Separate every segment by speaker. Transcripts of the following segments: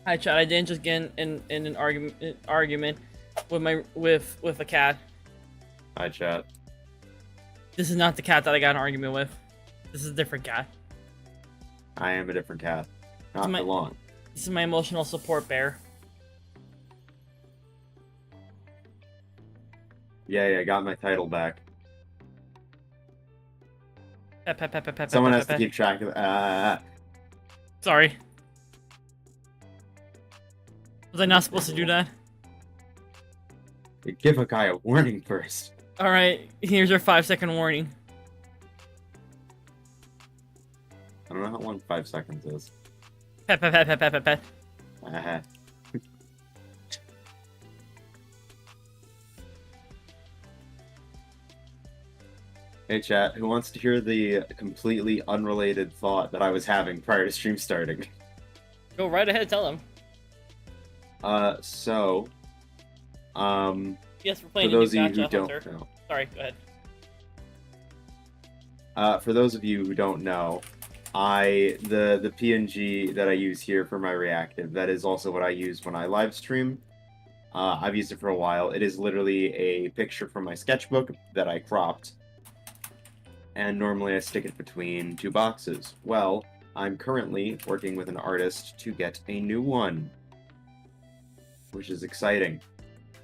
Speaker 1: Hi, Chad. I didn't just get in an argument with a cat.
Speaker 2: Hi, chat.
Speaker 1: This is not the cat that I got in an argument with. This is a different cat.
Speaker 2: I am a different cat. Not for long.
Speaker 1: This is my emotional support bear.
Speaker 2: Yay, I got my title back.
Speaker 1: Pet.
Speaker 2: Someone has to keep track of
Speaker 1: Sorry. Was I not supposed to do that?
Speaker 2: Give a guy a warning first.
Speaker 1: Alright, here's your 5-second warning.
Speaker 2: I don't know how long 5 seconds is.
Speaker 1: Pet.
Speaker 2: Hey chat, who wants to hear the completely unrelated thought that I was having prior to stream starting?
Speaker 1: Go right ahead, tell them. Yes, we're playing
Speaker 2: for those
Speaker 1: a
Speaker 2: of
Speaker 1: new
Speaker 2: you who
Speaker 1: Gacha Hunter.
Speaker 2: don't know.
Speaker 1: Sorry, go ahead.
Speaker 2: For those of you who don't know, the PNG that I use here for my reactive, that is also what I use when I live stream. I've used it for a while. It is literally a picture from my sketchbook that I cropped. And normally I stick it between two boxes. Well, I'm currently working with an artist to get a new one, which is exciting.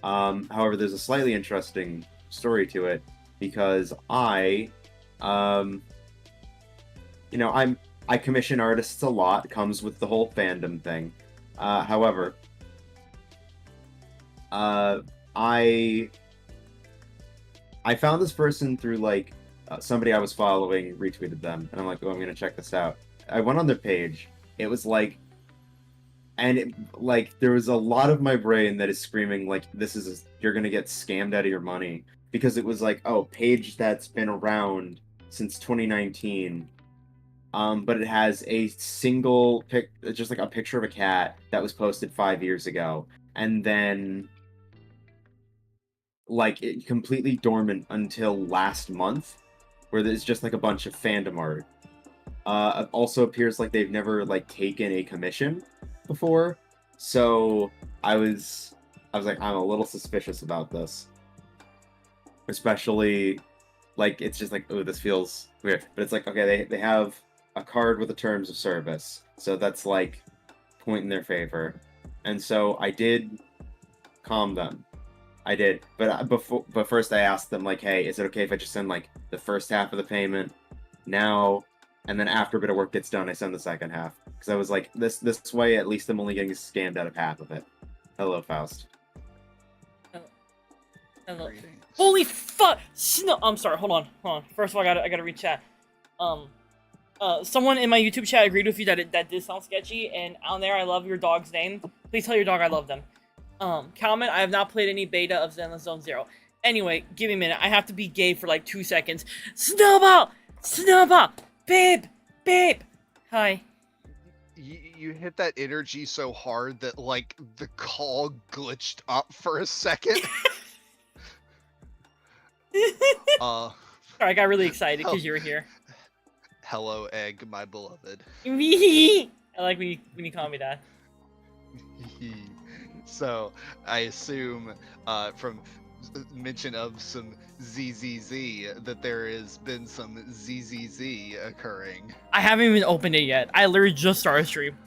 Speaker 2: However, there's a slightly interesting story to it, because I commission artists a lot. It comes with the whole fandom thing. However, I found this person through like somebody I was following retweeted them, and I'm like, oh, I'm gonna check this out. I went on their page. It was like, there was a lot of my brain that is screaming like, you're gonna get scammed out of your money, because it was like, oh, page that's been around since 2019. But it has a single just like a picture of a cat that was posted 5 years ago, and then like it completely dormant until last month, where there's just like a bunch of fandom art. It also appears like they've never like taken a commission before, so I was like, I'm a little suspicious about this, especially like it's just like, oh, this feels weird. But it's like, okay, they have a card with the terms of service, so that's like point in their favor, and so I did calm them. I did, but first I asked them like, hey, is it okay if I just send like the first half of the payment now, and then after a bit of work gets done, I send the second half, because I was like, this way at least I'm only getting scammed out of half of it. Hello, Faust.
Speaker 1: Hello. Holy fuck! No, I'm sorry. Hold on. First of all, I gotta read chat. Someone in my YouTube chat agreed with you that that did sound sketchy, and on there, I love your dog's name. Please tell your dog I love them. Comment, I have not played any beta of Zenless Zone Zero. Anyway, give me a minute. I have to be gay for like 2 seconds. Snowball! Babe! Hi.
Speaker 3: You hit that energy so hard that like the call glitched up for a second.
Speaker 1: Sorry, I got really excited because you were here.
Speaker 3: Hello, Egg, my beloved.
Speaker 1: I like when you call me that.
Speaker 3: So, I assume, from mention of some ZZZ, that there has been some ZZZ occurring.
Speaker 1: I haven't even opened it yet. I literally just started stream.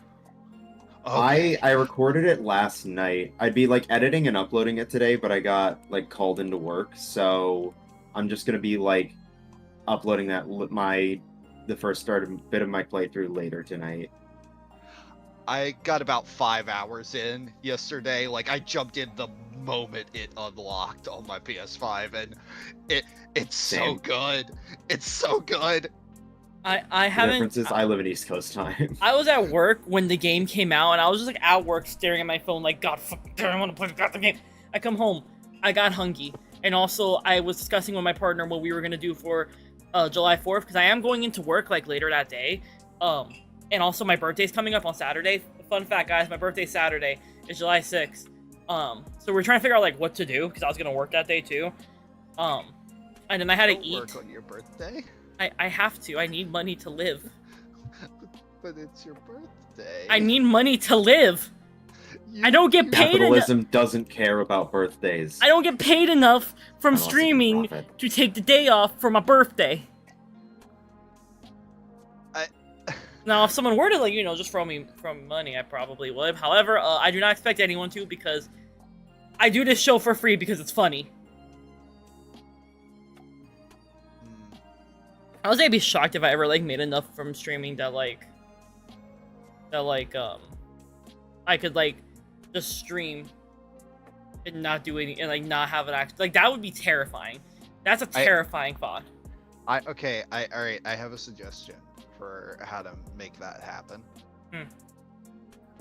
Speaker 2: Okay. I recorded it last night. I'd be like editing and uploading it today, but I got like called into work, so I'm just gonna be like uploading the first bit of my playthrough later tonight.
Speaker 3: I got about 5 hours in yesterday. Like, I jumped in the moment it unlocked on my PS5, and it's so good. It's so good.
Speaker 1: I haven't.
Speaker 2: The difference is I live in East Coast time.
Speaker 1: I was at work when the game came out, and I was just like at work staring at my phone, like, God fucking damn, I want to play the goddamn game. I come home, I got hungry, and also I was discussing with my partner what we were gonna do for July 4th, because I am going into work like later that day. And also my birthday's coming up on Saturday. Fun fact, guys, my birthday's Saturday. It's July 6th. So we're trying to figure out like what to do, because I was gonna work that day too. And then I had to eat.
Speaker 3: Work on your birthday?
Speaker 1: I have to. I need money to live.
Speaker 3: But it's your birthday.
Speaker 1: I need money to live. I don't get paid enough.
Speaker 2: Capitalism doesn't care about birthdays.
Speaker 1: I don't get paid enough from
Speaker 2: Unless it's a
Speaker 1: streaming
Speaker 2: profit.
Speaker 1: to take the day off for my birthday. Now, if someone were to, like, you know, just throw me from money, I probably would. However, I do not expect anyone to, because I do this show for free because it's funny. I was gonna be shocked if I ever, like, made enough from streaming that, I could, like, just stream and not do any, and, like, not have an act. Like, that would be terrifying. That's a terrifying thought.
Speaker 3: Alright, I have a suggestion for how to make that happen.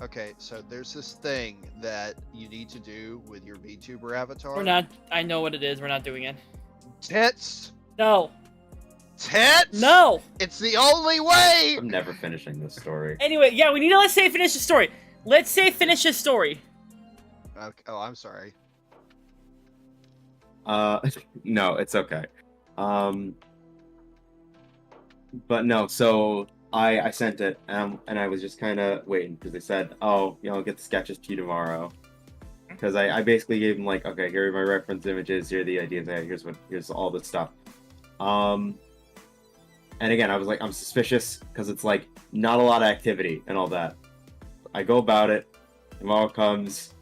Speaker 3: Okay, so there's this thing that you need to do with your VTuber avatar.
Speaker 1: We're not, I know what it is, we're not doing it.
Speaker 3: Tits!
Speaker 1: No.
Speaker 3: Tits!
Speaker 1: No!
Speaker 3: It's the only way!
Speaker 2: I'm never finishing this story.
Speaker 1: Anyway, yeah, we need to, let's say, finish the story. Let's say finish the story.
Speaker 3: Okay, oh, I'm sorry.
Speaker 2: No, it's okay. But no, so I sent it, and I was just kind of waiting, because they said, oh, you know, I'll get the sketches to you tomorrow. Because I basically gave them, like, okay, here are my reference images, here are the ideas, here's all this stuff. And again, I was like, I'm suspicious, because it's, like, not a lot of activity and all that. I go about it, tomorrow comes,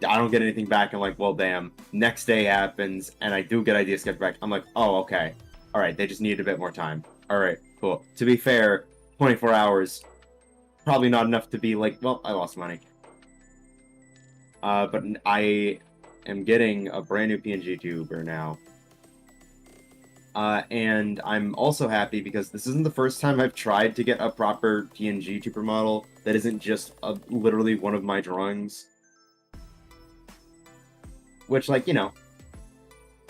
Speaker 2: I don't get anything back, I'm like, well, damn. Next day happens, and I do get idea sketch back. I'm like, oh, okay. Alright, they just needed a bit more time. Alright, cool. To be fair, 24 hours, probably not enough to be like, well, I lost money. But I am getting a brand new PNG tuber now. And I'm also happy because this isn't the first time I've tried to get a proper PNG tuber model that isn't just literally one of my drawings. Which, like, you know,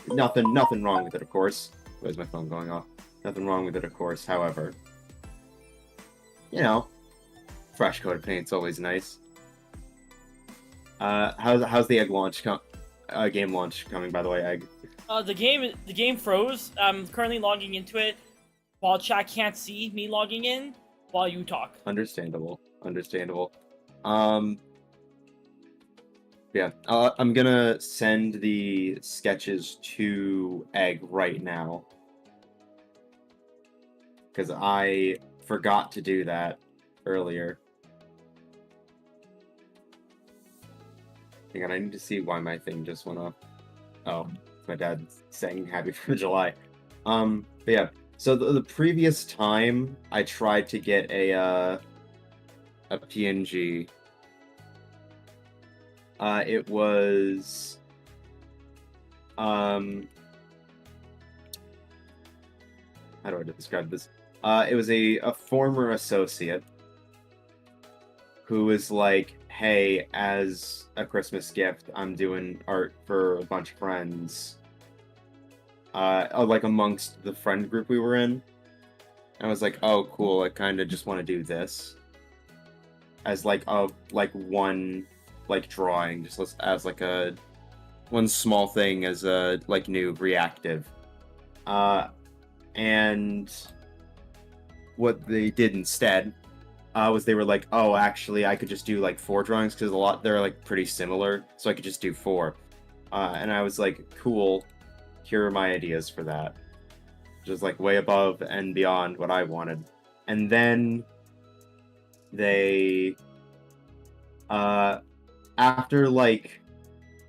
Speaker 2: nothing wrong with it, of course. Where's my phone going off? Nothing wrong with it, of course. However, you know, fresh coat of paint's always nice. How's the egg launch game launch coming, by the way, Egg?
Speaker 1: The game froze. I'm currently logging into it while chat can't see me logging in while you talk.
Speaker 2: Understandable. Yeah, I'm gonna send the sketches to Egg right now. Because I forgot to do that earlier. Hang on, I need to see why my thing just went off. Oh, my dad saying Happy 4th of July. But yeah, so the previous time I tried to get a PNG, it was, how do I describe this? It was a former associate who was like, hey, as a Christmas gift, I'm doing art for a bunch of friends. Like amongst the friend group we were in. I was like, oh, cool, I kind of just want to do this. As like one, like, drawing, just as like one small thing as a, like, new reactive. And what they did instead was they were like, oh, actually, I could just do, like, 4 drawings, because they're, like, pretty similar, so I could just do 4. And I was like, cool, here are my ideas for that. Just, like, way above and beyond what I wanted. And then they, after, like,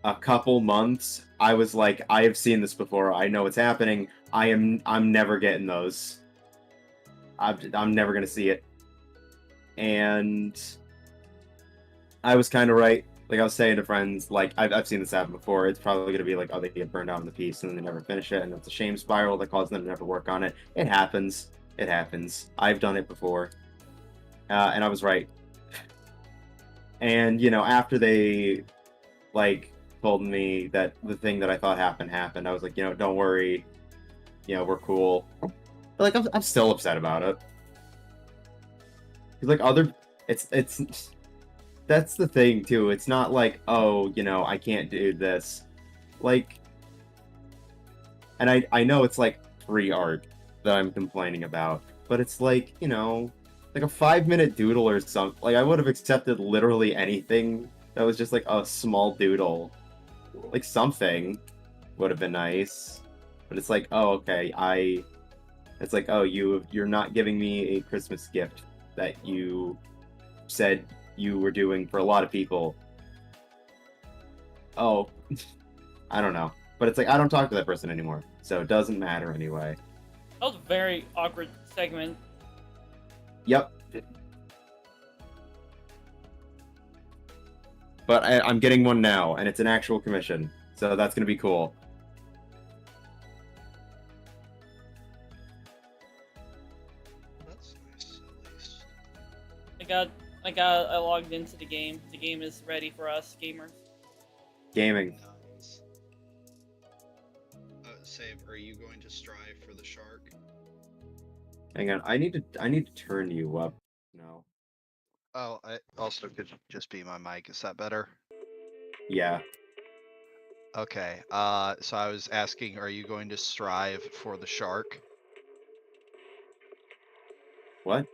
Speaker 2: a couple months, I was like, I have seen this before, I know what's happening, I'm never getting those. I'm never gonna see it. And I was kind of right. Like, I was saying to friends, like, I've seen this happen before. It's probably gonna be like, oh, they get burned out on the piece and then they never finish it, and it's a shame spiral that causes them to never work on it. It happens. It happens. I've done it before. And I was right. And, you know, after they, like, told me that the thing that I thought happened, I was like, you know, don't worry. You know, we're cool. But, like, I'm still upset about it. Like, it's that's the thing too. It's not like, oh, you know, I can't do this. Like, and I know it's like free art that I'm complaining about, but it's like, you know, like a 5-minute doodle or something. Like, I would have accepted literally anything that was just like a small doodle. Like something would have been nice. But it's like, oh, okay, it's like, oh, you're not giving me a Christmas gift that you said you were doing for a lot of people. Oh, I don't know. But it's like, I don't talk to that person anymore, so it doesn't matter anyway.
Speaker 1: That was a very awkward segment.
Speaker 2: Yep. But I'm getting one now, and it's an actual commission, so that's gonna be cool.
Speaker 3: That's nice, at least.
Speaker 1: I logged into the game. The game is ready for us gamers.
Speaker 2: Gaming.
Speaker 3: Nice. Save, are you going to strive for the shark?
Speaker 2: Hang on, I need to turn you up. No.
Speaker 3: Oh, I also could just be my mic. Is that better?
Speaker 2: Yeah.
Speaker 3: Okay. So I was asking, are you going to strive for the shark?
Speaker 2: What?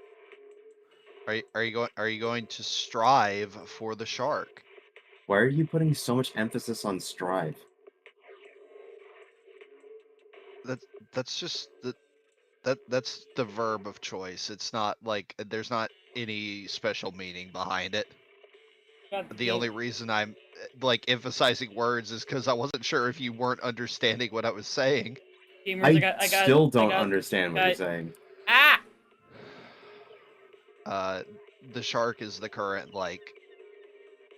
Speaker 3: Are you going to strive for the shark?
Speaker 2: Why are you putting so much emphasis on strive?
Speaker 3: That's just that's the verb of choice. It's not like there's not any special meaning behind it. The only reason I'm like emphasizing words is because I wasn't sure if you weren't understanding what I was saying.
Speaker 1: Gamers,
Speaker 2: I still don't understand what you're saying.
Speaker 1: Ah!
Speaker 3: The shark is the current like.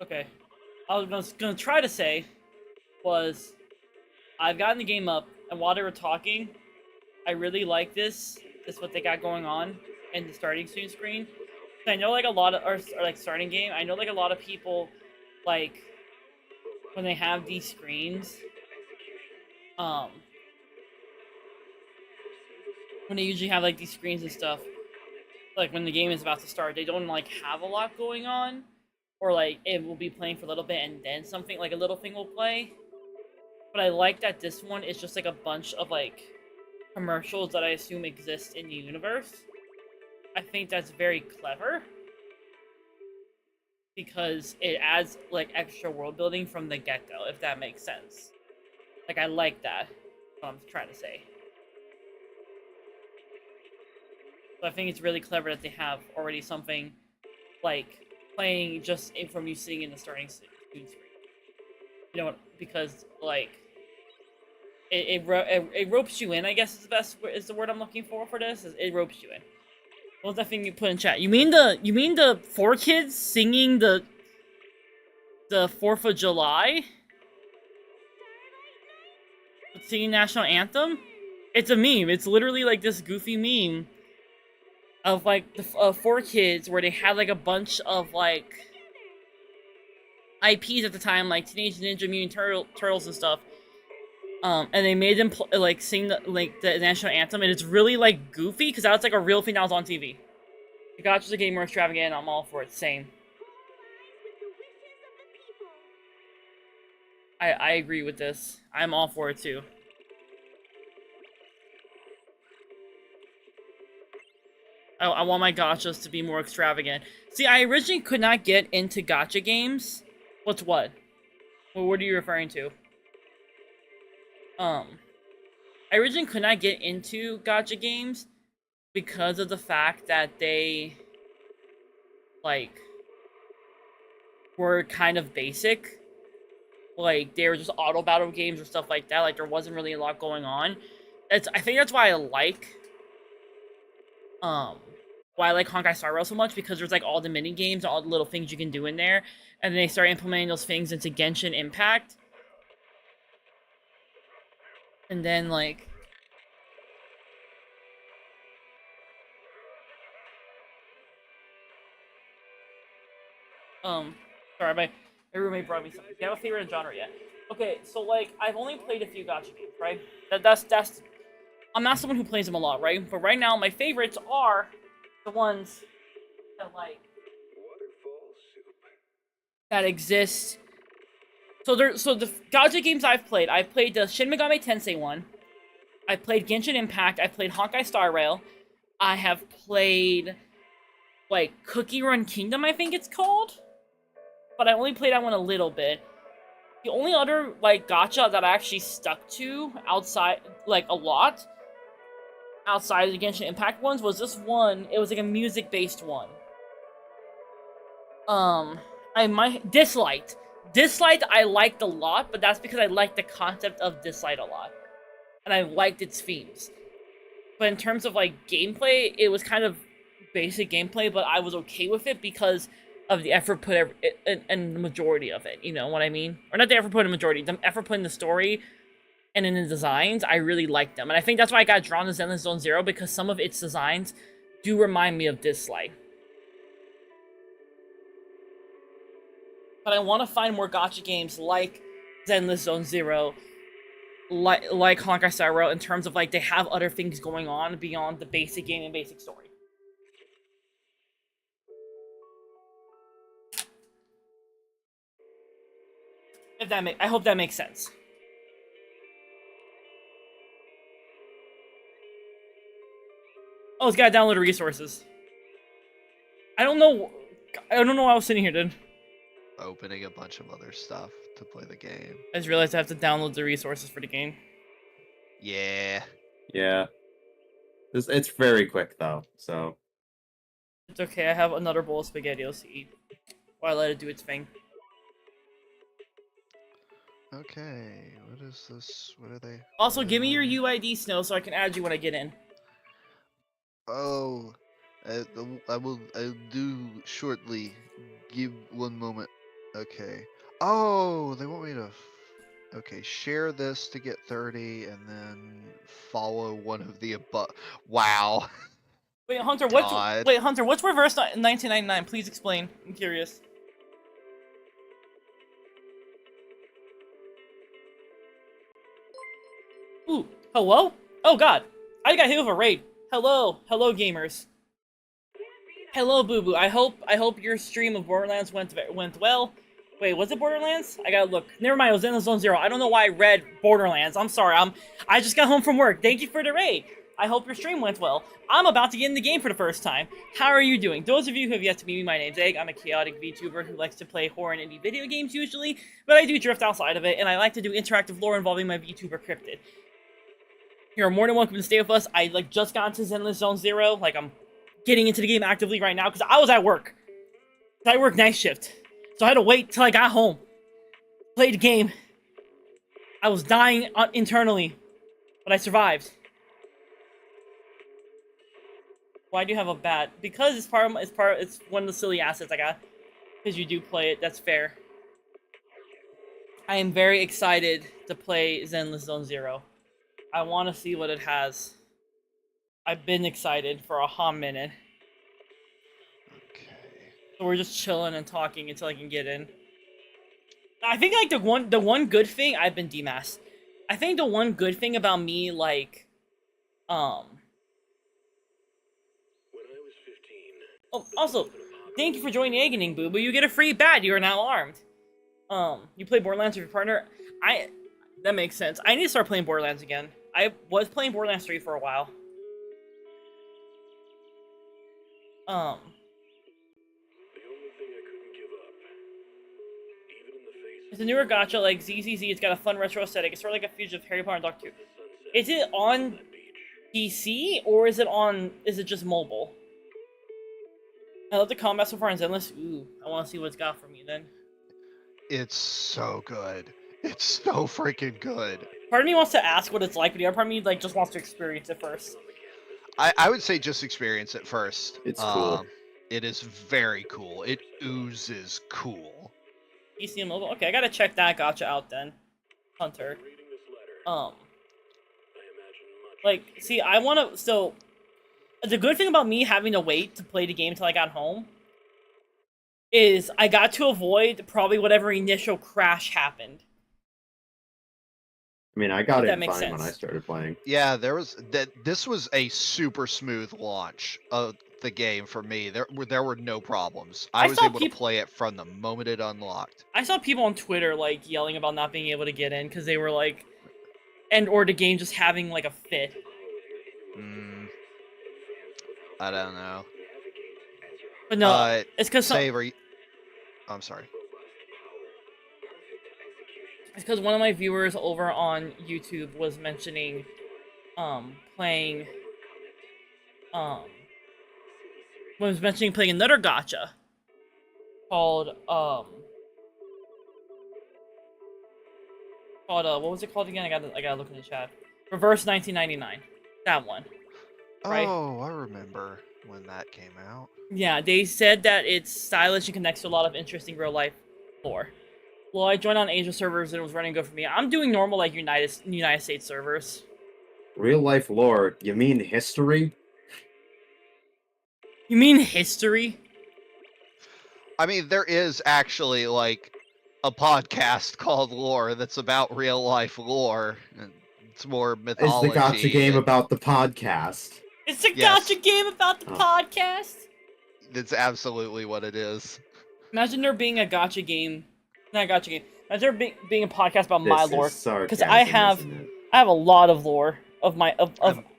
Speaker 1: Okay. I was gonna try to say was I've gotten the game up, and while they were talking, I really like this. This is what they got going on in the starting screen. I know like a lot of or like starting game. I know like a lot of people like when they have these screens. When they usually have like these screens and stuff, like when the game is about to start, they don't like have a lot going on, or like it will be playing for a little bit and then something like a little thing will play. But I like that this one is just like a bunch of like commercials that I assume exist in the universe. I think that's very clever because it adds like extra world building from the get-go, if that makes sense. Like I like that. That's what I'm trying to say. So I think it's really clever that they have already something like playing just from you sitting in the starting screen. You know what? Because like it ropes you in. I guess is the word I'm looking for this. It ropes you in. What was that thing you put in chat? You mean the 4 kids singing the 4th of July? Singing national anthem? It's a meme. It's literally like this goofy meme of like the 4 kids where they had like a bunch of like IPs at the time, like Teenage Ninja Mutant Turtles and stuff. And they made them like sing the national anthem, and it's really like goofy because that's like a real thing that was on TV. The Gotcha's a gamer extravagant. I'm all for it. Same. I agree with this. I'm all for it too. I want my gachas to be more extravagant. See, I originally could not get into gacha games. What's what? Well, what are you referring to? I originally could not get into gacha games because of the fact that they, like, were kind of basic. Like, they were just auto battle games or stuff like that. Like, there wasn't really a lot going on. I think that's why I like Honkai Star Rail so much, because there's like all the mini games, all the little things you can do in there, and then they start implementing those things into Genshin Impact, and then like sorry, my roommate brought me something. Do you have a favorite genre yet? Okay, so like I've only played a few gacha games, right? That's I'm not someone who plays them a lot, right? But right now my favorites are the ones that like that exist. So the gacha games I've played the Shin Megami Tensei one. I played Genshin Impact. I played Honkai Star Rail. I have played like Cookie Run Kingdom, I think it's called. but I only played that one a little bit. The only other, like, gacha that I actually stuck to outside, like, a lot, outside of the Genshin Impact ones, was this one. It was, like, a music-based one. Disliked. Disliked I liked a lot, but that's because I liked the concept of Disliked a lot. And I liked its themes. But in terms of, like, gameplay, it was kind of basic gameplay, but I was okay with it because of the effort put in the majority of it. You know what I mean? Or not the effort put in the majority, the effort put in the story and in the designs. I really liked them. And I think that's why I got drawn to Zenless Zone Zero, because some of its designs do remind me of Dislike. But I want to find more gacha games like Zenless Zone Zero, like Honkai Star Rail, in terms of, like, they have other things going on beyond the basic game and basic story. I hope that makes sense. Oh, it's gotta download the resources. I don't know why I was sitting here, dude.
Speaker 3: Opening a bunch of other stuff to play the game.
Speaker 1: I just realized I have to download the resources for the game.
Speaker 3: Yeah.
Speaker 2: Yeah. It's very quick though, so.
Speaker 1: It's okay, I have another bowl of SpaghettiOs to eat while I let it do its thing.
Speaker 3: Okay, what is this? What are they?
Speaker 1: Also, give me your UID, Snow, so I can add you when I get in.
Speaker 3: Oh, I'll do shortly. Give one moment. Okay. Oh, they want me to. Okay, share this to get 30, and then follow one of the above. Wow.
Speaker 1: Wait, Hunter,
Speaker 3: God.
Speaker 1: what's reverse 1999? Please explain. I'm curious. Ooh, hello? Oh god, I got hit with a raid. Hello, gamers. Hello, Boo Boo. I hope your stream of Borderlands went well. Wait, was it Borderlands? I gotta look. Never mind, it was in Zone Zero. I don't know why I read Borderlands. I'm sorry. I just got home from work. Thank you for the raid. I hope your stream went well. I'm about to get in the game for the first time. How are you doing? Those of you who have yet to meet me, my name's Egg. I'm a chaotic VTuber who likes to play horror and indie video games usually, but I do drift outside of it, and I like to do interactive lore involving my VTuber Cryptid. You're more than welcome to stay with us. I, like, just got into Zenless Zone Zero. Like, I'm getting into the game actively right now, because I was at work. I work night shift. So I had to wait till I got home. Played the game. I was dying internally, but I survived. Why do you have a bat? Because it's one of the silly assets I got. Because you do play it, that's fair. I am very excited to play Zenless Zone Zero. I want to see what it has. I've been excited for a hot minute.
Speaker 3: Okay.
Speaker 1: So we're just chilling and talking until I can get in. I think, like, the one good thing, I've been demasked. I think the one good thing about me, like, Oh, also, thank you for joining the Eggening, Boo Boo. You get a free bat. You are now armed. You play Borderlands with your partner. That makes sense. I need to start playing Borderlands again. I was playing Borderlands 3 for a while. It's a newer gacha like ZZZ. It's got a fun retro aesthetic. It's sort of like a fusion of Harry Potter and Doctor Who. Is it on PC or is it just mobile? I love the combat so far in Zenless. Ooh, I want to see what it's got for me then.
Speaker 3: It's so good. It's so freaking good.
Speaker 1: Part of me wants to ask what it's like, but the other part of me, like, just wants to experience it first.
Speaker 3: I would say just experience it first.
Speaker 2: It's cool.
Speaker 3: It is very cool. It oozes cool.
Speaker 1: PC and mobile? Okay, I gotta check that gacha out then. Hunter. Like, see, I wanna, so, the good thing about me having to wait to play the game until I got home is I got to avoid probably whatever initial crash happened.
Speaker 2: I mean, I got it
Speaker 1: makes
Speaker 2: fine when
Speaker 1: sense.
Speaker 2: I started playing.
Speaker 3: Yeah, this was a super smooth launch of the game for me. There were no problems. I was able to play it from the moment it unlocked.
Speaker 1: I saw people on Twitter, like, yelling about not being able to get in because they were like, or the game just having, like, a fit.
Speaker 3: I don't know.
Speaker 1: But no, it's because
Speaker 3: Savory. I'm sorry.
Speaker 1: It's because one of my viewers over on YouTube was mentioning, playing, um, playing another gacha called, what was it called again? I gotta look in the chat. Reverse 1999. That one, right?
Speaker 3: Oh, I remember when that came out.
Speaker 1: Yeah, they said that it's stylish and connects to a lot of interesting real life lore. Well, I joined on Asia servers and it was running good for me. I'm doing normal like United States servers.
Speaker 2: Real life lore? You mean history?
Speaker 1: You mean history?
Speaker 3: I mean, there is actually like a podcast called Lore that's about real life lore. And it's more
Speaker 2: Is
Speaker 3: mythology.
Speaker 2: the gotcha game about the podcast?
Speaker 1: It's a
Speaker 3: Yes.
Speaker 1: gotcha game about the podcast.
Speaker 3: That's absolutely what it is.
Speaker 1: Imagine there being a gotcha game, not a gotcha game. Imagine there being a podcast about my
Speaker 2: This
Speaker 1: lore,
Speaker 2: is sarcasm,
Speaker 1: because I have
Speaker 2: isn't it?
Speaker 1: a lot of lore of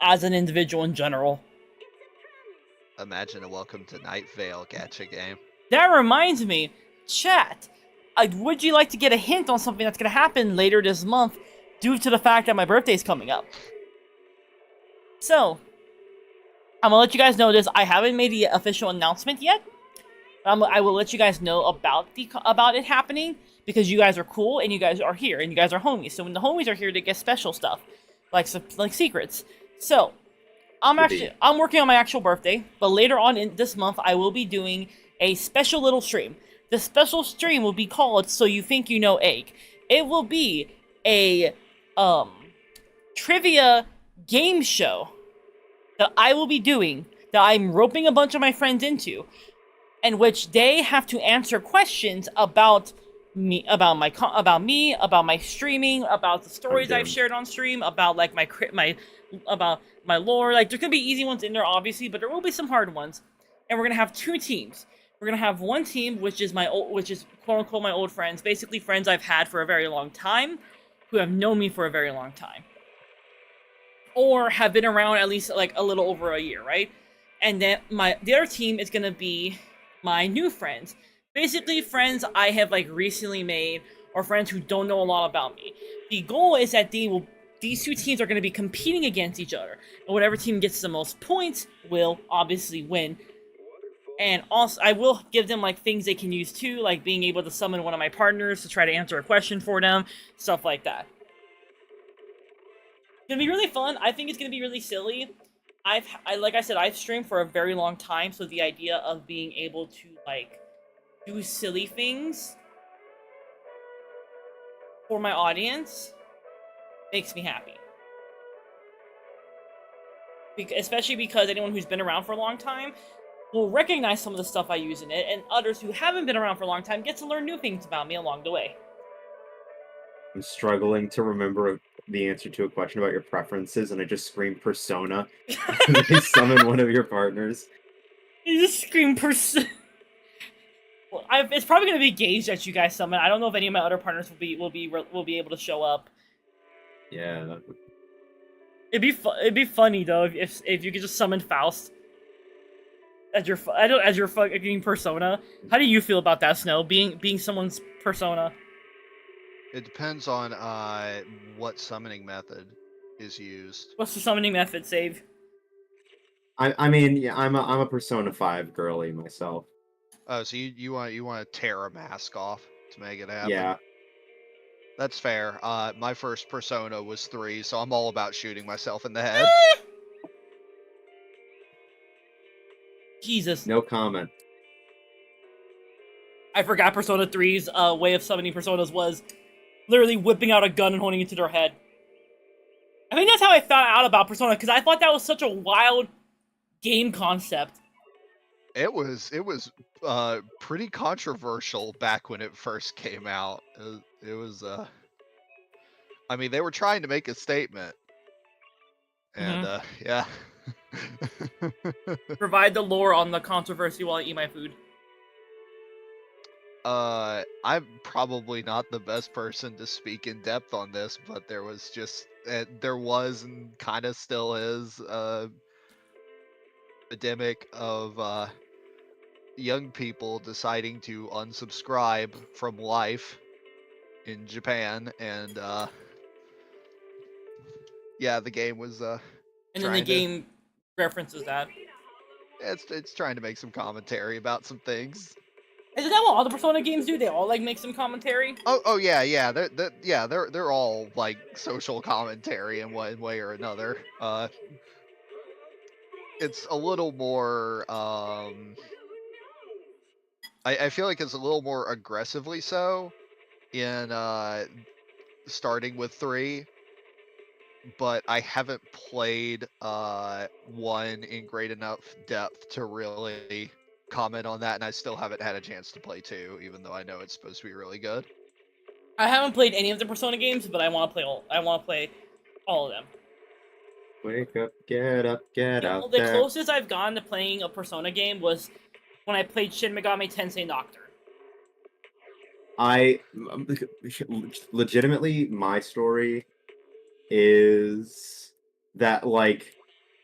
Speaker 1: as an individual in general.
Speaker 3: Imagine a Welcome to Night Vale gacha game.
Speaker 1: That reminds me, chat. Would you like to get a hint on something that's gonna happen later this month, due to the fact that my birthday's coming up? So, I'm gonna let you guys know this. I haven't made the official announcement yet. I will let you guys know about it happening because you guys are cool and you guys are here and you guys are homies. So when the homies are here, they get special stuff, like secrets. So I'm working on my actual birthday, but later on in this month, I will be doing a special little stream. The special stream will be called "So You Think You Know Egg." It will be a trivia game show that I will be doing, that I'm roping a bunch of my friends into, in which they have to answer questions about me, about my streaming, about the stories I've shared on stream, about like about my lore. Like there could be easy ones in there, obviously, but there will be some hard ones. And we're gonna have two teams. We're gonna have one team, which is quote unquote my old friends, basically friends I've had for a very long time, who have known me for a very long time, or have been around at least like a little over a year, right? And then the other team is gonna be my new friends, basically friends I have like recently made, or friends who don't know a lot about me. The goal is that these two teams are going to be competing against each other, and whatever team gets the most points will obviously win. And also, I will give them like things they can use too, like being able to summon one of my partners to try to answer a question for them, stuff like that. It's gonna be really fun. I think it's gonna be really silly. Like I said, I've streamed for a very long time, so the idea of being able to like do silly things for my audience makes me happy. Especially because anyone who's been around for a long time will recognize some of the stuff I use in it, and others who haven't been around for a long time get to learn new things about me along the way.
Speaker 2: I'm struggling to remember the answer to a question about your preferences, and I just screamed Persona. They summon one of your partners.
Speaker 1: You just scream Persona. Well, it's probably gonna be Gage that you guys summon. I don't know if any of my other partners will be able to show up.
Speaker 2: Yeah.
Speaker 1: It'd be funny though if you could just summon Faust as your fucking persona. How do you feel about that, Snow? Being someone's persona.
Speaker 3: It depends on what summoning method is used.
Speaker 1: What's the summoning method, Save?
Speaker 2: I mean, yeah, I'm a Persona 5 girly myself.
Speaker 3: Oh, so you want to tear a mask off to make it happen?
Speaker 2: Yeah.
Speaker 3: That's fair. My first Persona was 3, so I'm all about shooting myself in the head.
Speaker 1: Jesus.
Speaker 2: No comment.
Speaker 1: I forgot Persona 3's way of summoning personas was literally whipping out a gun and holding it to their head. I think that's how I found out about Persona, because I thought that was such a wild game concept.
Speaker 3: It was pretty controversial back when it first came out. It was I mean, they were trying to make a statement. And yeah.
Speaker 1: Provide the lore on the controversy while I eat my food.
Speaker 3: I'm probably not the best person to speak in depth on this, but there was and kind of still is a epidemic of young people deciding to unsubscribe from life in Japan, and yeah, the game was
Speaker 1: And then the
Speaker 3: trying to-
Speaker 1: game references that.
Speaker 3: it's trying to make some commentary about some things.
Speaker 1: Isn't that what all the Persona games do? They all like make some commentary.
Speaker 3: Oh yeah. They're all like social commentary in one way or another. It's a little more I feel like it's a little more aggressively so in starting with 3, but I haven't played 1 in great enough depth to really comment on that, and I still haven't had a chance to play 2, even though I know it's supposed to be really good.
Speaker 1: I haven't played any of the Persona games, but I want to play all. I want to play all of them.
Speaker 2: Wake up, get out
Speaker 1: The
Speaker 2: there.
Speaker 1: closest I've gotten to playing a Persona game was when I played Shin Megami Tensei Nocturne.
Speaker 2: Legitimately, my story is that, like,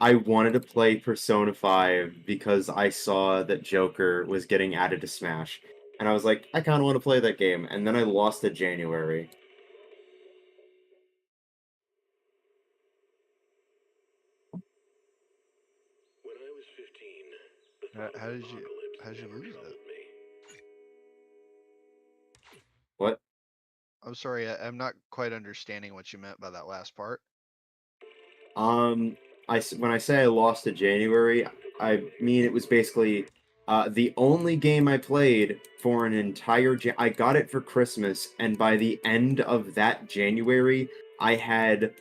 Speaker 2: I wanted to play Persona 5 because I saw that Joker was getting added to Smash. And I was like, I kind of want to play that game. And then I lost it January.
Speaker 4: When I was 15,
Speaker 3: How did you lose it?
Speaker 2: What?
Speaker 3: I'm sorry, I'm not quite understanding what you meant by that last part.
Speaker 2: When I say I lost it January, I mean it was basically the only game I played for an entire I got it for Christmas, and by the end of that January, I had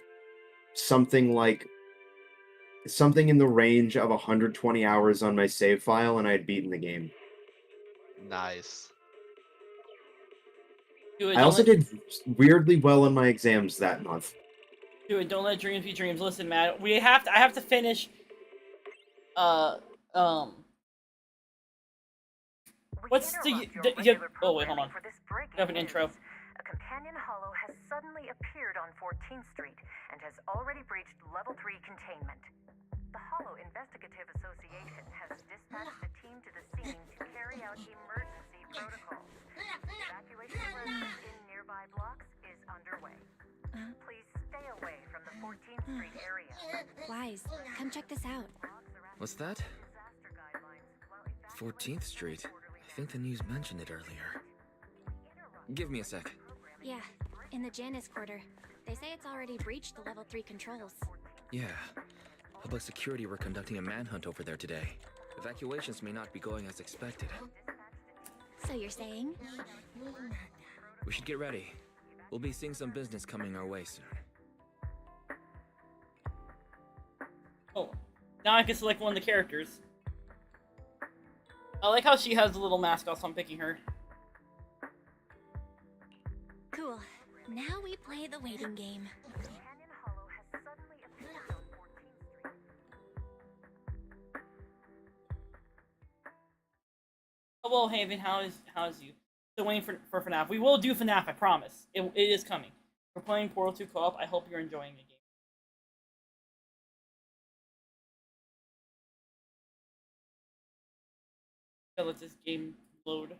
Speaker 2: something in the range of 120 hours on my save file, and I had beaten the game.
Speaker 3: Nice.
Speaker 1: Dude,
Speaker 2: I also did weirdly well on my exams that month.
Speaker 1: Dude, don't let dreams be dreams. Listen, Matt, I have to finish. What's the oh wait, hold on. I have an intro.
Speaker 5: A companion hollow has suddenly appeared on 14th Street and has already breached level 3 containment. The Hollow Investigative Association has dispatched a team to the scene to carry out emergency protocols. Evacuation of residents in nearby blocks is underway. Please stay away from the 14th Street area.
Speaker 6: Wise, come check this out.
Speaker 7: What's that? 14th Street? I think the news mentioned it earlier. Give me a sec.
Speaker 6: Yeah, in the Janus quarter. They say it's already breached the level 3 controls.
Speaker 7: Yeah. Public security were conducting a manhunt over there today. Evacuations may not be going as expected.
Speaker 6: So you're saying?
Speaker 7: We should get ready. We'll be seeing some business coming our way soon.
Speaker 1: Oh, now I can select one of the characters. I like how she has the little mascot, so I'm picking her.
Speaker 6: Cool. Now we play the waiting game.
Speaker 5: Companion hollow has suddenly appeared on 14th Street.
Speaker 1: Oh, well, Haven, how's you? Still waiting for FNAF. We will do FNAF, I promise. It is coming. We're playing Portal 2 co-op. I hope you're enjoying the game. So let this game load.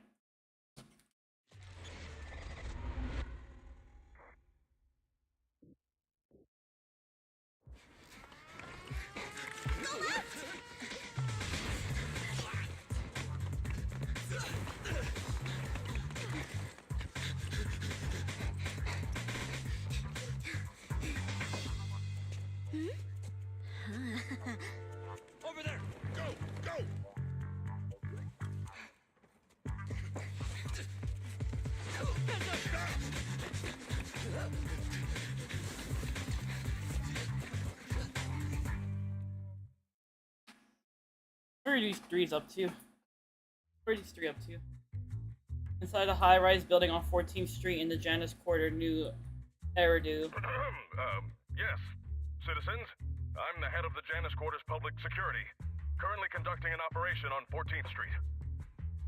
Speaker 4: over there! Go! Go!
Speaker 1: Where are these threes up to? Where are these three up to? Inside a high-rise building on 14th Street in the Janus Quarter, New Eridu.
Speaker 4: Yes. Citizens, I'm the head of the Janus Quarter's Public Security, currently conducting an operation on 14th Street.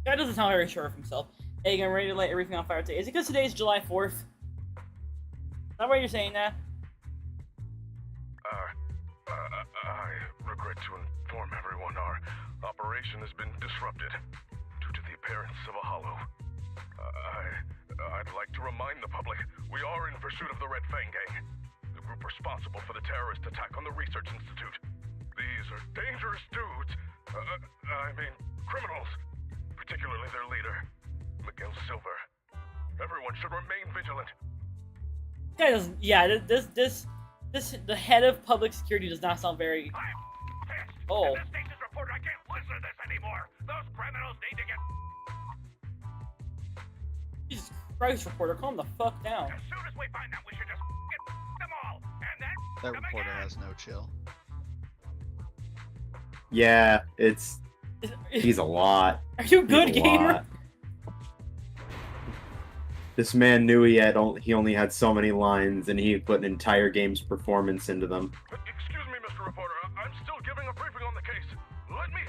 Speaker 1: Guy doesn't sound very sure of himself. Hey, I'm ready to light everything on fire today. Is it because today is July 4th? Is that why you're saying that?
Speaker 4: I regret to inform everyone our operation has been disrupted due to the appearance of a hollow. I'd like to remind the public, we are in pursuit of the Red Fang Gang, the group responsible for the terrorist attack on the Research Institute. These are dangerous dudes. Criminals. Particularly their leader, Miguel Silver. Everyone should remain vigilant.
Speaker 1: Guy doesn't. Yeah, the head of public security does not sound very.
Speaker 4: I'm pissed.
Speaker 1: Oh.
Speaker 4: And the station's reporter, I can't listen to this anymore. Those criminals need to get.
Speaker 1: Jesus Christ, reporter, calm the fuck down.
Speaker 4: As soon as we find them, we should just get them all, and then.
Speaker 3: That
Speaker 4: them
Speaker 3: reporter
Speaker 4: again.
Speaker 3: has no chill.
Speaker 2: Yeah, he's a lot.
Speaker 1: Are you a good
Speaker 2: He's a
Speaker 1: gamer?
Speaker 2: lot. This man knew he only had so many lines, and he put an entire game's performance into them.
Speaker 4: Excuse me, Mr. Reporter. I'm still giving a briefing on the case. Let me.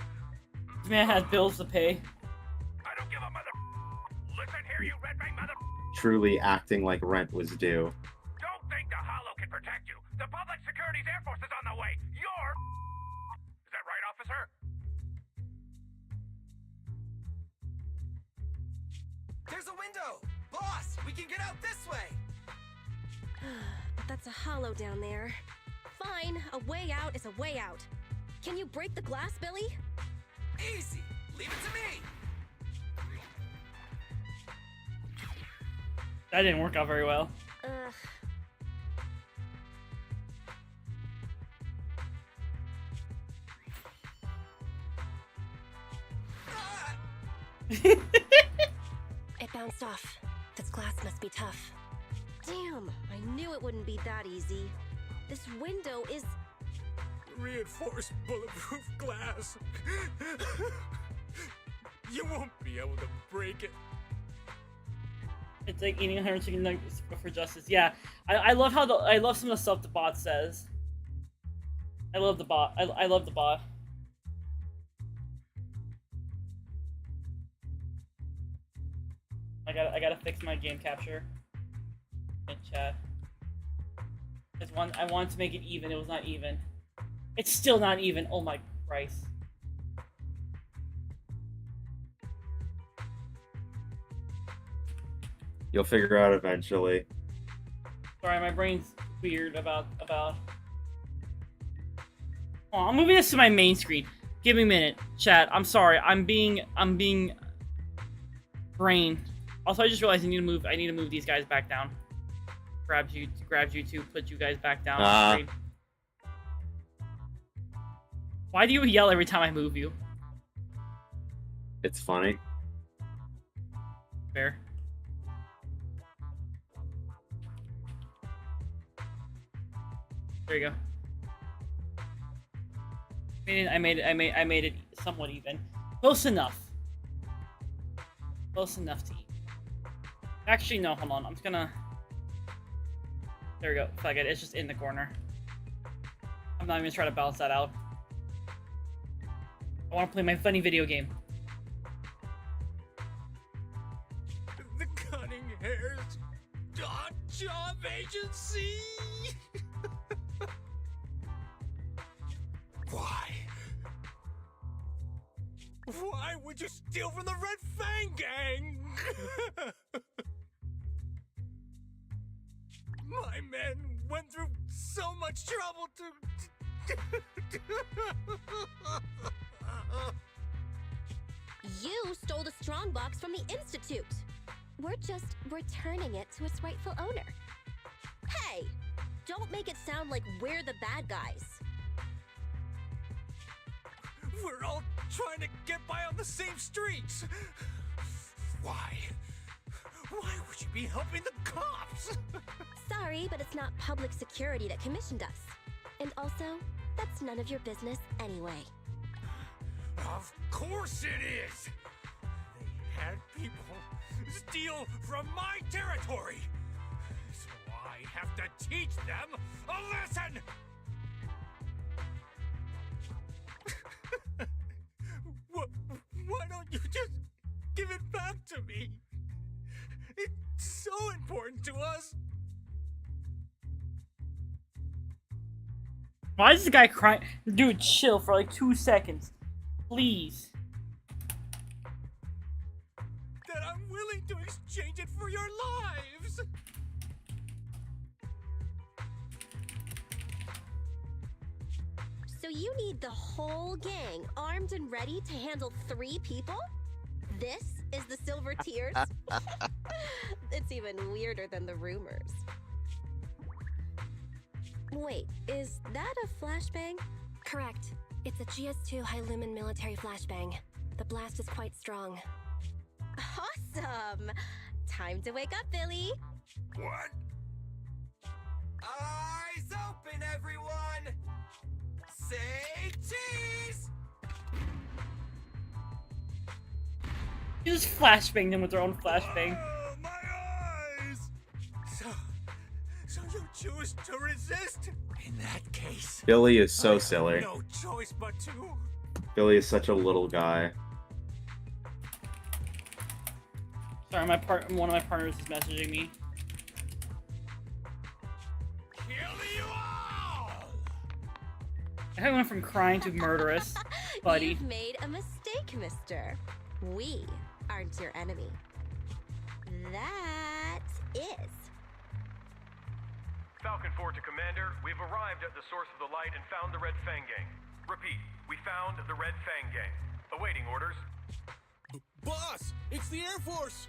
Speaker 1: This man has bills to pay.
Speaker 4: I don't give a mother. Listen here, you Red Fang mother.
Speaker 2: Truly acting like rent was due.
Speaker 4: Don't think the Hollow can protect you. The Public Security's Air Force is on the way. Is that right, officer?
Speaker 8: There's a window! Boss, we can get out this way!
Speaker 6: But that's a hollow down there. Fine, a way out is a way out. Can you break the glass, Billy?
Speaker 8: Easy! Leave it to me!
Speaker 1: That didn't work out very well.
Speaker 6: Ugh.
Speaker 8: Ah!
Speaker 6: It bounced off. This glass must be tough. Damn, I knew it wouldn't be that easy. This window is...
Speaker 8: Reinforced bulletproof glass. You won't be able to break it.
Speaker 1: It's like eating 100 chicken nuggets for justice. Yeah, I love how I love some of the stuff the bot says. I love the bot. I love the bot. I gotta fix my game capture. In chat. I wanted to make it even. It was not even. It's still not even. Oh my Christ.
Speaker 2: You'll figure out eventually.
Speaker 1: Sorry, my brain's weird about. Oh, I'm moving this to my main screen. Give me a minute, chat. I'm sorry. I'm being brain. Also, I just realized I need to move these guys back down. Grab you two, put you guys back down. On the screen. Why do you yell every time I move you?
Speaker 2: It's funny.
Speaker 1: Fair. There you go. I made it somewhat even. Close enough. Close enough to eat. Actually, no, hold on. I'm just gonna... There we go. Fuck it. It's just in the corner. I'm not even gonna try to balance that out. I want to play my funny video game.
Speaker 8: The cunning hairs. Dot job agency. Why? Why would you steal from the Red Fang Gang? My men went through so much trouble to...
Speaker 6: You stole the strongbox from the Institute. We're just returning it to its rightful owner. Hey, don't make it sound like we're the bad guys.
Speaker 8: We're all trying to get by on the same streets. Why? Why would you be helping the cops?
Speaker 6: Sorry, but it's not public security that commissioned us. And also, that's none of your business anyway.
Speaker 8: Of course it is! They had people steal from my territory! So I have to teach them a lesson! Why don't you just give it back to me? It's so important to us!
Speaker 1: Why is this guy crying? Dude, chill for like 2 seconds. Please.
Speaker 8: That I'm willing to exchange it for your lives!
Speaker 6: you need the whole gang armed and ready to handle 3 people? This is the Silver Tears? It's even weirder than the rumors. Wait, is that a flashbang? Correct. It's a GS2 high-lumen military flashbang. The blast is quite strong. Awesome! Time to wake up, Billy!
Speaker 8: What? Eyes open, everyone! Say cheese!
Speaker 1: You just flashbanged them with their own flashbang.
Speaker 8: Oh, my eyes! So you choose to resist? In that case,
Speaker 2: Billy is
Speaker 8: I
Speaker 2: so
Speaker 8: have
Speaker 2: silly.
Speaker 8: no choice but to.
Speaker 2: Billy is such a little guy.
Speaker 1: Sorry, one of my partners is messaging me.
Speaker 8: Kill you all!
Speaker 1: I went from crying to murderous, buddy.
Speaker 6: You've made a mistake, mister. We aren't your enemy. That is.
Speaker 4: Falcon 4 to Commander, we've arrived at the source of the light and found the Red Fang Gang. Repeat, we found the Red Fang Gang. Awaiting orders.
Speaker 8: Boss, it's the Air Force!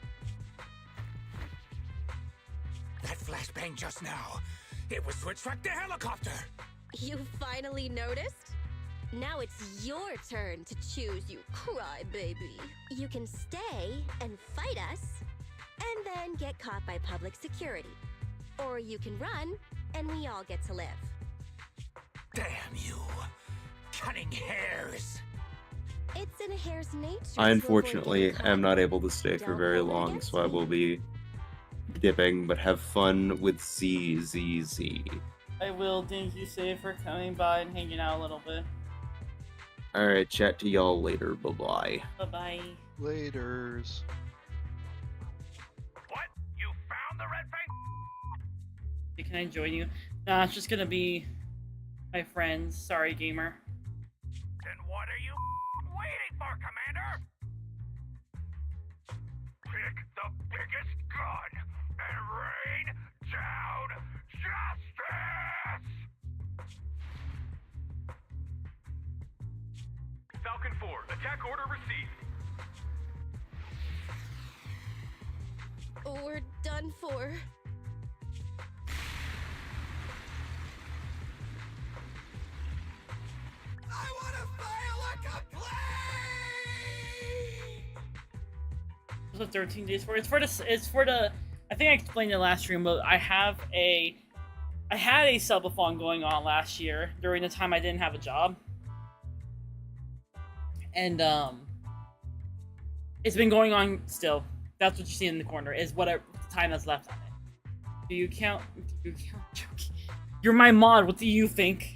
Speaker 8: That flashbang just now, it was to attract the helicopter!
Speaker 6: You finally noticed? Now it's your turn to choose, you crybaby. You can stay and fight us, and then get caught by public security. Or you can run, and we all get to live.
Speaker 8: Damn you! Cunning hares!
Speaker 6: It's in a hare's nature.
Speaker 2: I
Speaker 6: to
Speaker 2: unfortunately
Speaker 6: avoid
Speaker 2: am
Speaker 6: getting
Speaker 2: not able to stay for
Speaker 6: Don't
Speaker 2: very
Speaker 6: hold it
Speaker 2: long,
Speaker 6: against
Speaker 2: so I
Speaker 6: me.
Speaker 2: will be dipping, but have fun with ZZZ.
Speaker 1: I will. Thank you, Save, for coming by and hanging out a little bit.
Speaker 2: Alright, chat to y'all later. Bye-bye.
Speaker 1: Bye-bye.
Speaker 3: Laters.
Speaker 4: What? You found the Red Fang?
Speaker 1: Can I join you? Nah, it's just gonna be my friends. Sorry, gamer.
Speaker 4: Then what are you waiting for, Commander? Pick the biggest gun and rain down justice! Falcon 4, attack order received.
Speaker 6: We're done for.
Speaker 8: I wanna file a complaint!
Speaker 1: What's the 13 days for? It's for the. I think I explained it last stream, but I had a subathon going on last year during the time I didn't have a job, and it's been going on still. That's what you see in the corner. Is what the time that's left on it. Do you count? You're my mod. What do you think?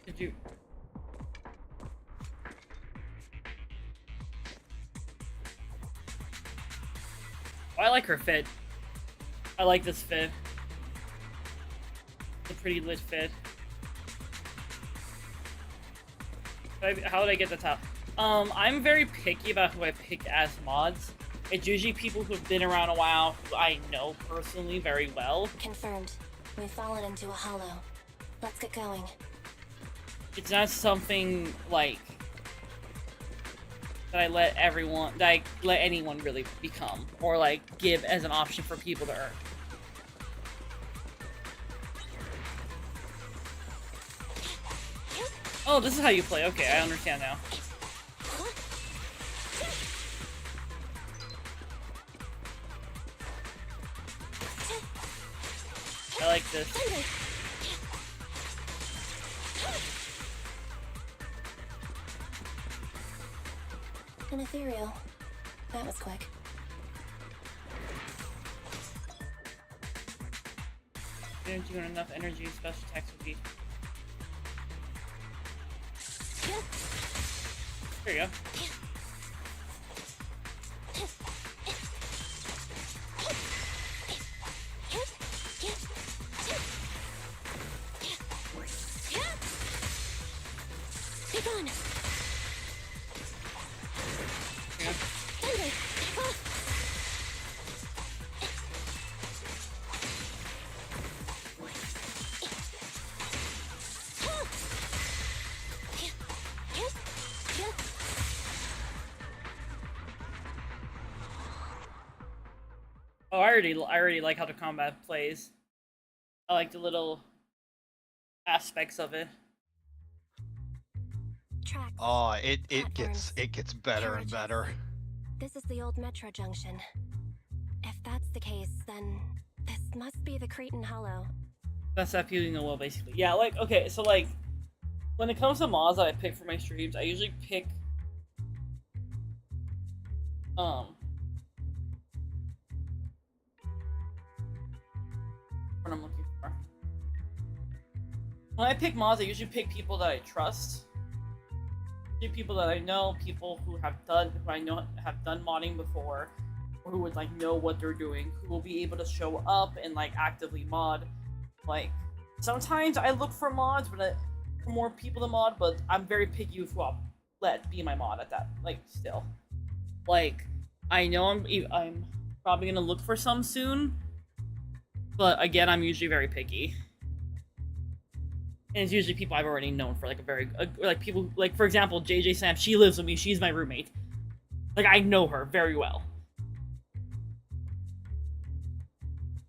Speaker 1: Did you? Oh, I like her fit. I like this fit. It's a pretty lit fit. How did I get the top? I'm very picky about who I pick as mods. It's usually people who've been around a while, who I know personally very well.
Speaker 6: Confirmed. We've fallen into a hollow. Let's get going.
Speaker 1: It's not something like that I let anyone really become, or like give as an option for people to earn. Oh, this is how you play. Okay, I understand now. I like this.
Speaker 6: An ethereal. That was quick.
Speaker 1: energy when enough energy, special attacks would be. There you go.
Speaker 6: Be gone.
Speaker 1: Yeah.
Speaker 6: Sunday, off.
Speaker 1: Oh, I already like how the combat plays. I like the little aspects of it.
Speaker 6: Tracks.
Speaker 3: Oh, it
Speaker 6: Platforms.
Speaker 3: gets better and better.
Speaker 6: This is the old metro junction. If that's the case, then this must be the Cretan Hollow.
Speaker 1: That's that feeling the well, basically. Yeah, like, okay, so, like, when it comes to mods that I pick for my streams, I usually pick, what I'm looking for. When I pick mods, I usually pick people that I trust. Usually people that I know, people who I know have done modding before, or who would, like, know what they're doing, who will be able to show up and, like, actively mod. Like, sometimes I look for mods, but for more people to mod, but I'm very picky with who I'll let be my mod at that, like, still. Like, I know I'm probably gonna look for some soon, but again, I'm usually very picky. And it's usually people I've already known for, like, like, people, like, for example, JJ Sam, she lives with me, she's my roommate. Like, I know her very well.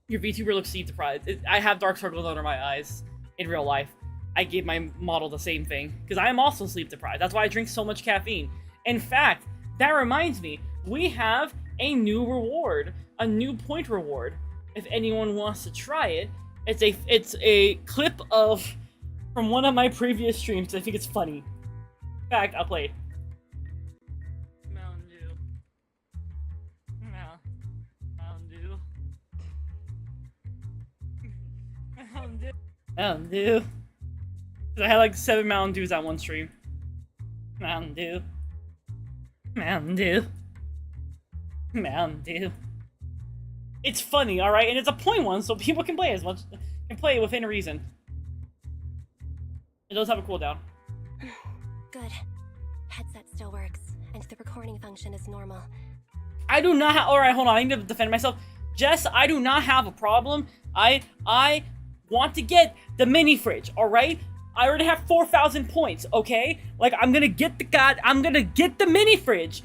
Speaker 1: Your VTuber looks sleep deprived. I have dark circles under my eyes in real life. I gave my model the same thing, because I am also sleep deprived. That's why I drink so much caffeine. In fact, that reminds me, we have a new reward, a new point reward. If anyone wants to try it, it's a clip from one of my previous streams. I think it's funny. In fact, I'll play it. Mountain Dew. Mountain Dew. Mountain Dew. Mountain Dew. I had like 7 Mountain Dews on one stream. Mountain Dew. Mountain Dew. Mountain Dew. It's funny, alright? And it's a point one, so people can play it within reason. It does have a cooldown.
Speaker 6: Good. Headset still works, and the recording function is normal.
Speaker 1: I do not have. Alright, hold on. I need to defend myself. Jess, I do not have a problem. I want to get the mini fridge, alright? I already have 4,000 points, okay? Like, I'm gonna get the mini fridge.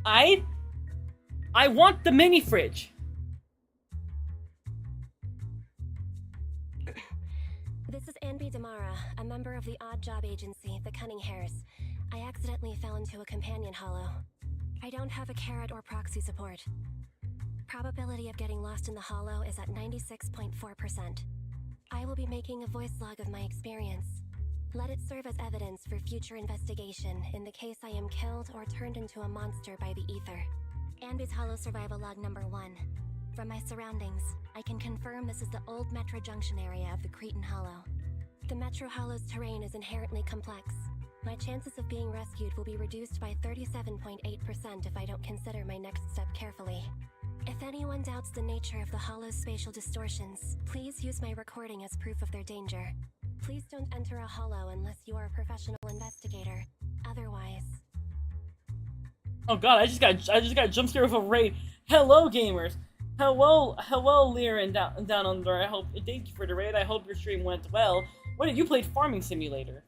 Speaker 1: I want the mini fridge.
Speaker 6: This is Anby Damara, a member of the odd job agency, the Cunning Hares. I accidentally fell into a companion hollow. I don't have a carrot or proxy support. Probability of getting lost in the hollow is at 96.4%. I will be making a voice log of my experience. Let it serve as evidence for future investigation in the case I am killed or turned into a monster by the ether. Anby's Hollow Survival Log number 1. From my surroundings, I can confirm this is the old Metro Junction area of the Cretan Hollow. The Metro Hollow's terrain is inherently complex. My chances of being rescued will be reduced by 37.8% if I don't consider my next step carefully. If anyone doubts the nature of the Hollow's spatial distortions, please use my recording as proof of their danger. Please don't enter a hollow unless you are a professional investigator. Otherwise...
Speaker 1: Oh god, I just got jump scared with a raid. Hello, gamers. Hello, Liren down under. Thank you for the raid. I hope your stream went well. What did you play? Farming Simulator?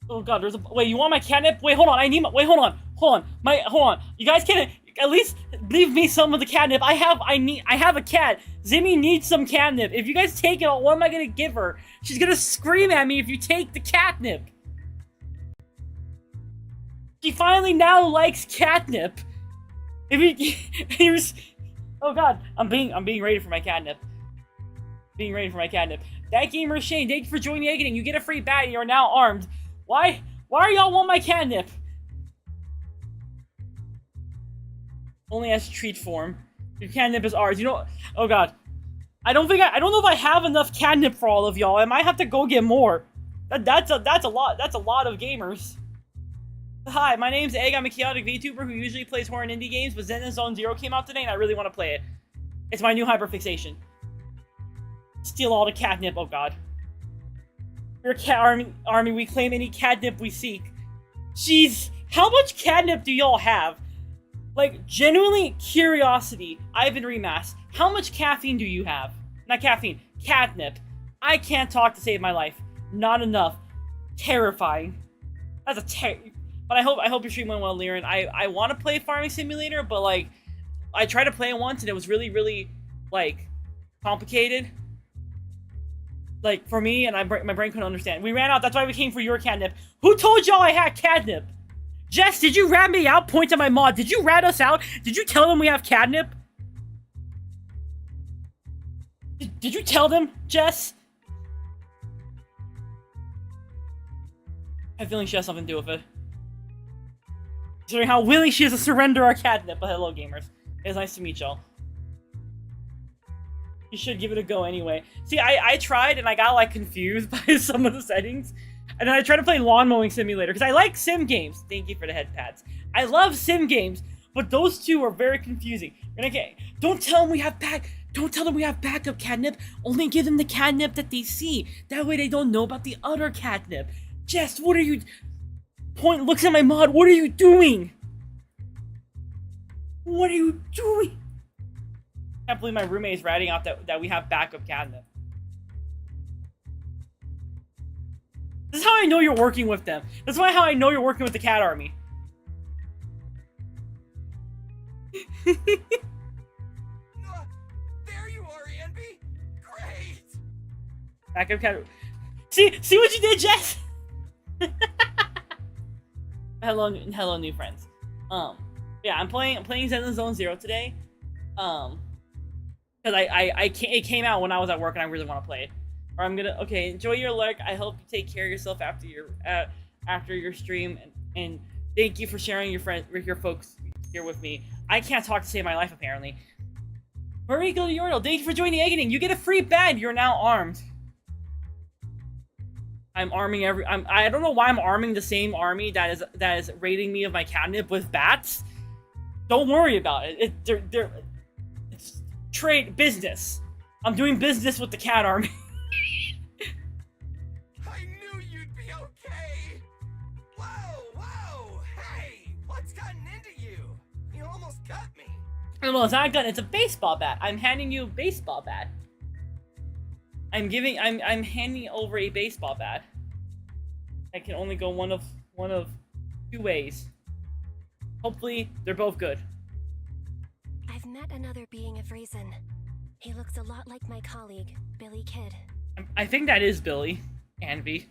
Speaker 1: Oh god, wait. You want my catnip? Wait, hold on. Wait, hold on. You guys can at least leave me some of the catnip. I have a cat. Zimmy needs some catnip. If you guys take it, what am I gonna give her? She's gonna scream at me if you take the catnip. She finally now likes catnip. Oh god, I'm being ready for my catnip. That gamer Shane, thank you for joining the Eggening. You get a free bat and you're now armed. Why are y'all want my catnip? Only as treat form. Your catnip is ours. You know. Oh god. I don't know if I have enough catnip for all of y'all. I might have to go get more. That's a lot. That's a lot of gamers. Hi, my name's Egg. I'm a chaotic VTuber who usually plays horror and indie games, but Zenless Zone Zero came out today, and I really want to play it. It's my new hyperfixation. Steal all the catnip. Oh god. We're a cat army. We claim any catnip we seek. Jeez, how much catnip do y'all have? Like, genuinely curiosity. Ivan Remasked. How much caffeine do you have? Not caffeine. Catnip. I can't talk to save my life. Not enough. Terrifying. That's a But I hope your stream went well, Liren. I want to play Farming Simulator, but like, I tried to play it once and it was really, really, like, complicated. Like, for me, and my brain couldn't understand. We ran out, that's why we came for your catnip. Who told y'all I had catnip? Jess, did you rat me out? Point to my mod. Did you rat us out? Did you tell them we have catnip? Did you tell them, Jess? I have a feeling she has something to do with it. Considering how willing she is to surrender our catnip. But hello, gamers. It's nice to meet y'all. You should give it a go anyway. See, I tried and I got, like, confused by some of the settings. And then I tried to play Lawn Mowing Simulator, because I like sim games. Thank you for the head pads. I love sim games, but those two are very confusing. And okay, don't tell them we have backup catnip. Only give them the catnip that they see. That way they don't know about the other catnip. Jess, what are you... Point looks at my mod. What are you doing? What are you doing? I can't believe my roommate is ratting out that we have backup catnip. This is how I know you're working with them. That's how I know you're working with the cat army.
Speaker 8: There you are, Envy. Great.
Speaker 1: Backup cat. See what you did, Jess. Hello, new friends. Yeah, I'm playing Zenless Zone Zero today. Because it came out when I was at work and I really want to play it. Or I'm gonna, okay, enjoy your lurk. I hope you take care of yourself after your stream, and thank you for sharing your folks here with me. I can't talk to save my life, apparently. Hurry, go to Yordle. Thank you for joining the Eggening. You get a free badge. You're now armed. I'm arming I don't know why I'm arming the same army that is raiding me of my catnip with bats. Don't worry about it. It's trade business. I'm doing business with the cat army.
Speaker 8: I knew you'd be okay. Whoa, hey, what's gotten into you? You almost got me.
Speaker 1: Well, it's not a gun. It's a baseball bat. I'm handing you a baseball bat. I'm handing over a baseball bat. I can only go one of two ways. Hopefully, they're both good.
Speaker 6: I've met another being of reason. He looks a lot like my colleague, Billy Kidd.
Speaker 1: I think that is Billy. Anvy.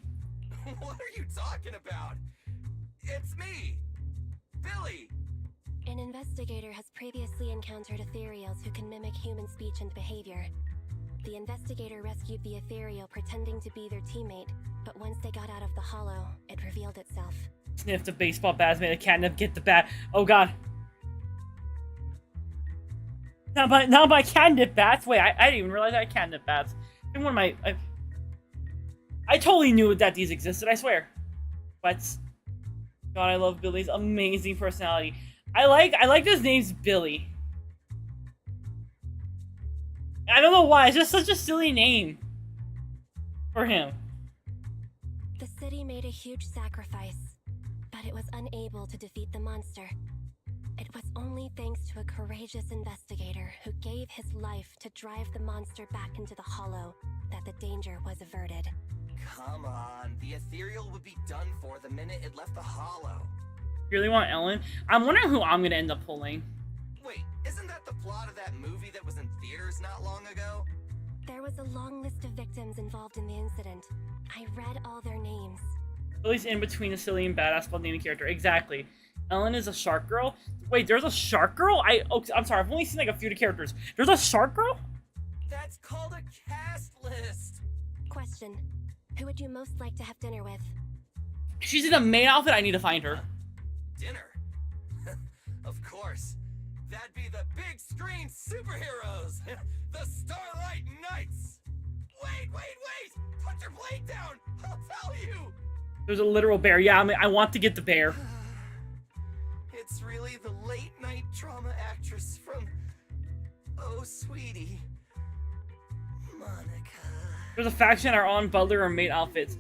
Speaker 8: What are you talking about? It's me, Billy.
Speaker 6: An investigator has previously encountered ethereals who can mimic human speech and behavior. The investigator rescued the ethereal pretending to be their teammate, but once they got out of the hollow, it revealed itself.
Speaker 1: Sniffed a baseball bat, made a catnip, get the bat. Oh god. Now my catnip bats? Wait, I didn't even realize I had catnip bats. I think one of my... I totally knew that these existed, I swear. But... God, I love Billy's amazing personality. I like his name's Billy. I don't know why, it's just such a silly name. For him.
Speaker 6: The city made a huge sacrifice, but it was unable to defeat the monster. It was only thanks to a courageous investigator who gave his life to drive the monster back into the hollow that the danger was averted.
Speaker 9: Come on, the ethereal would be done for the minute it left the hollow.
Speaker 1: You really want Ellen? I'm wondering who I'm gonna end up pulling.
Speaker 9: Wait, isn't that the plot of that movie that was in theaters not long ago?
Speaker 6: There was a long list of victims involved in the incident. I read all their names.
Speaker 1: Billy's in between a silly and badass while naming character. Exactly. Ellen is a shark girl? Wait, there's a shark girl? I'm sorry, I've only seen like a few of the characters. There's a shark girl?
Speaker 9: That's called a cast list.
Speaker 6: Question. Who would you most like to have dinner with?
Speaker 1: She's in a maid outfit, I need to find her.
Speaker 9: Dinner? Of course. That'd be the big screen superheroes, the Starlight Knights. Wait! Put your blade down. I'll tell you.
Speaker 1: There's a literal bear. Yeah, I mean, I want to get the bear.
Speaker 9: It's really the late night drama actress from Oh Sweetie, Monica.
Speaker 1: There's a faction are on Butler or mate outfits.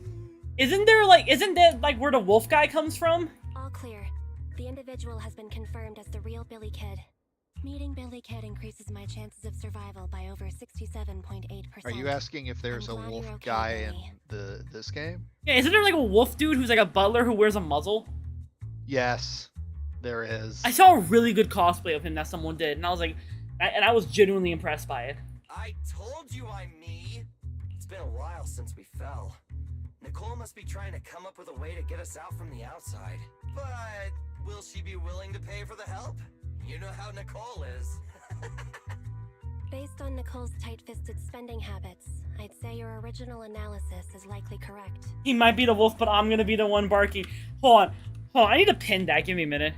Speaker 1: Isn't that like where the wolf guy comes from?
Speaker 6: All clear. The individual has been confirmed as the real Billy Kid. Meeting Billy Kid increases my chances of survival by over 67.8%.
Speaker 3: Are you asking if there's a wolf guy in this game?
Speaker 1: Yeah, isn't there like a wolf dude who's like a butler who wears a muzzle?
Speaker 3: Yes, there is.
Speaker 1: I saw a really good cosplay of him that someone did, and I was like, and I was genuinely impressed by it.
Speaker 9: I told you I'm me. It's been a while since we fell. Nicole must be trying to come up with a way to get us out from the outside. But will she be willing to pay for the help? You know how Nicole is.
Speaker 6: Based on Nicole's tight-fisted spending habits, I'd say your original analysis is likely correct.
Speaker 1: He might be the wolf, but I'm gonna be the one barking. Hold on, I need to pin that. Give me a minute.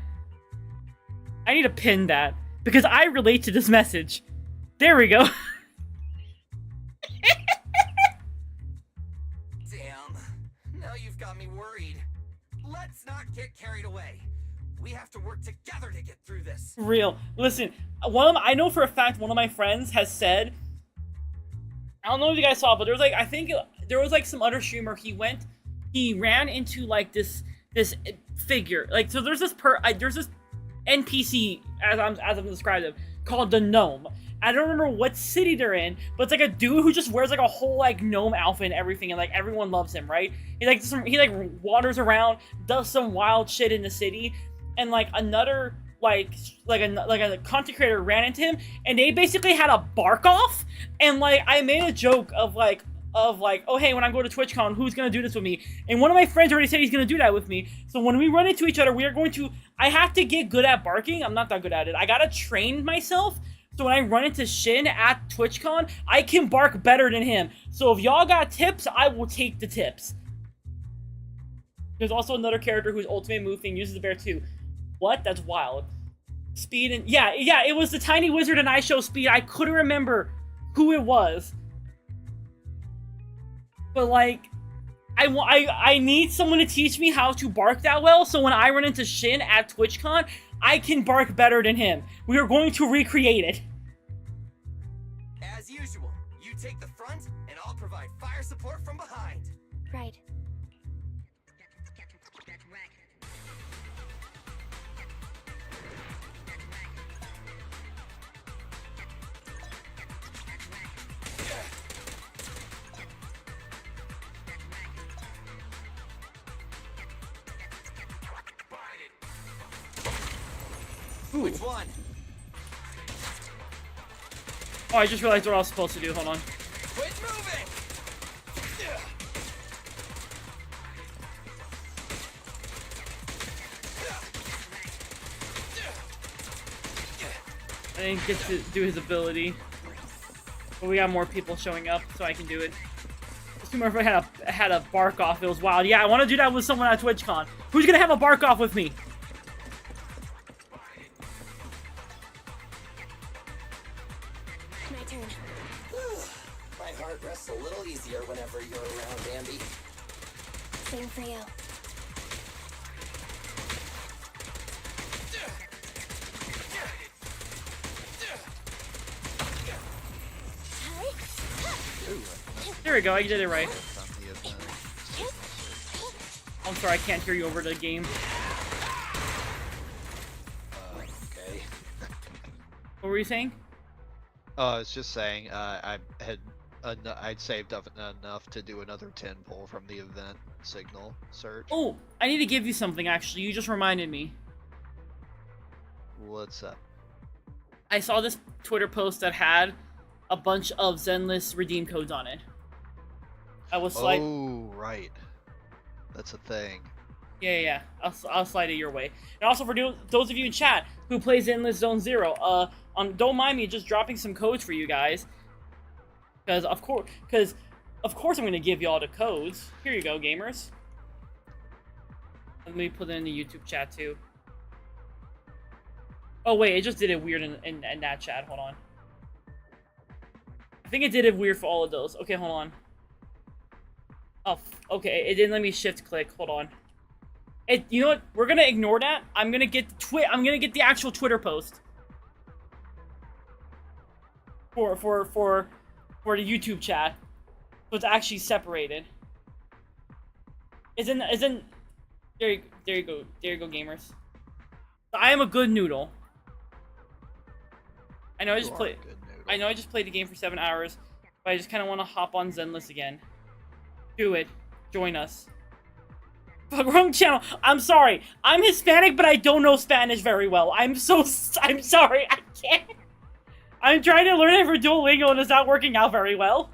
Speaker 1: I need to pin that because I relate to this message. There we go.
Speaker 9: Damn. Now you've got me worried. Let's not get carried away. We have to work together to get through this.
Speaker 1: Real. Listen, I know for a fact one of my friends has said, I don't know if you guys saw, but there was like, I think there was like some other streamer, he ran into like this figure. Like, so there's this NPC, as I'm describing him, called the Gnome. I don't remember what city they're in, but it's like a dude who just wears like a whole like gnome outfit and everything, and like everyone loves him, right? He wanders around, does some wild shit in the city, and like another like a content creator ran into him, and they basically had a bark off, and like I made a joke of like, oh hey, when I go to TwitchCon, who's gonna do this with me? And one of my friends already said he's gonna do that with me. So when we run into each other, I have to get good at barking. I'm not that good at it. I gotta train myself. So when I run into Shin at TwitchCon, I can bark better than him. So if y'all got tips, I will take the tips. There's also another character whose ultimate move thing uses the bear too. What? That's wild. Speed and... Yeah, it was the tiny wizard and I show Speed. I couldn't remember who it was. But like, I need someone to teach me how to bark that well, so when I run into Shin at TwitchCon, I can bark better than him. We are going to recreate it.
Speaker 9: As usual, you take the front, and I'll provide fire support from behind.
Speaker 6: Right.
Speaker 9: Which one?
Speaker 1: Oh, I just realized what I was supposed to do. Hold on.
Speaker 9: Quit moving!
Speaker 1: I didn't get to do his ability. But we got more people showing up, so I can do it. Assume if I had a bark off, it was wild. Yeah, I want to do that with someone at TwitchCon. Who's gonna have a bark off with me?
Speaker 6: My turn.
Speaker 9: My heart rests a little easier whenever you're around, Ambi.
Speaker 6: Same for you.
Speaker 1: There we go, I did it right. I'm sorry, I can't hear you over the game.
Speaker 9: Okay.
Speaker 1: What were you saying?
Speaker 3: I was just saying, I'd saved up enough to do another 10 pull from the event signal search.
Speaker 1: Oh, I need to give you something, actually. You just reminded me.
Speaker 3: What's up?
Speaker 1: I saw this Twitter post that had a bunch of Zenless redeem codes on it. I was like...
Speaker 3: Oh, right. That's a thing.
Speaker 1: Yeah. I'll slide it your way. And also for those of you in chat who play Zenless Zone Zero, don't mind me just dropping some codes for you guys. Because of course I'm gonna give you all the codes. Here you go, gamers. Let me put it in the YouTube chat too. Oh wait, it just did it weird in that chat. Hold on. I think it did it weird for all of those. Okay, hold on. Oh, okay. It didn't let me shift click. Hold on. You know what? We're gonna ignore that. I'm gonna get the actual Twitter post for the YouTube chat, so it's actually separated. Isn't there you go gamers. I am a good noodle. I know I just played the game for 7 hours, but I just kind of want to hop on Zenless again. Do it. Join us. Fuck, wrong channel. I'm sorry. I'm Hispanic, but I don't know Spanish very well. I'm sorry. I can't. I'm trying to learn it for Duolingo and it's not working out very well.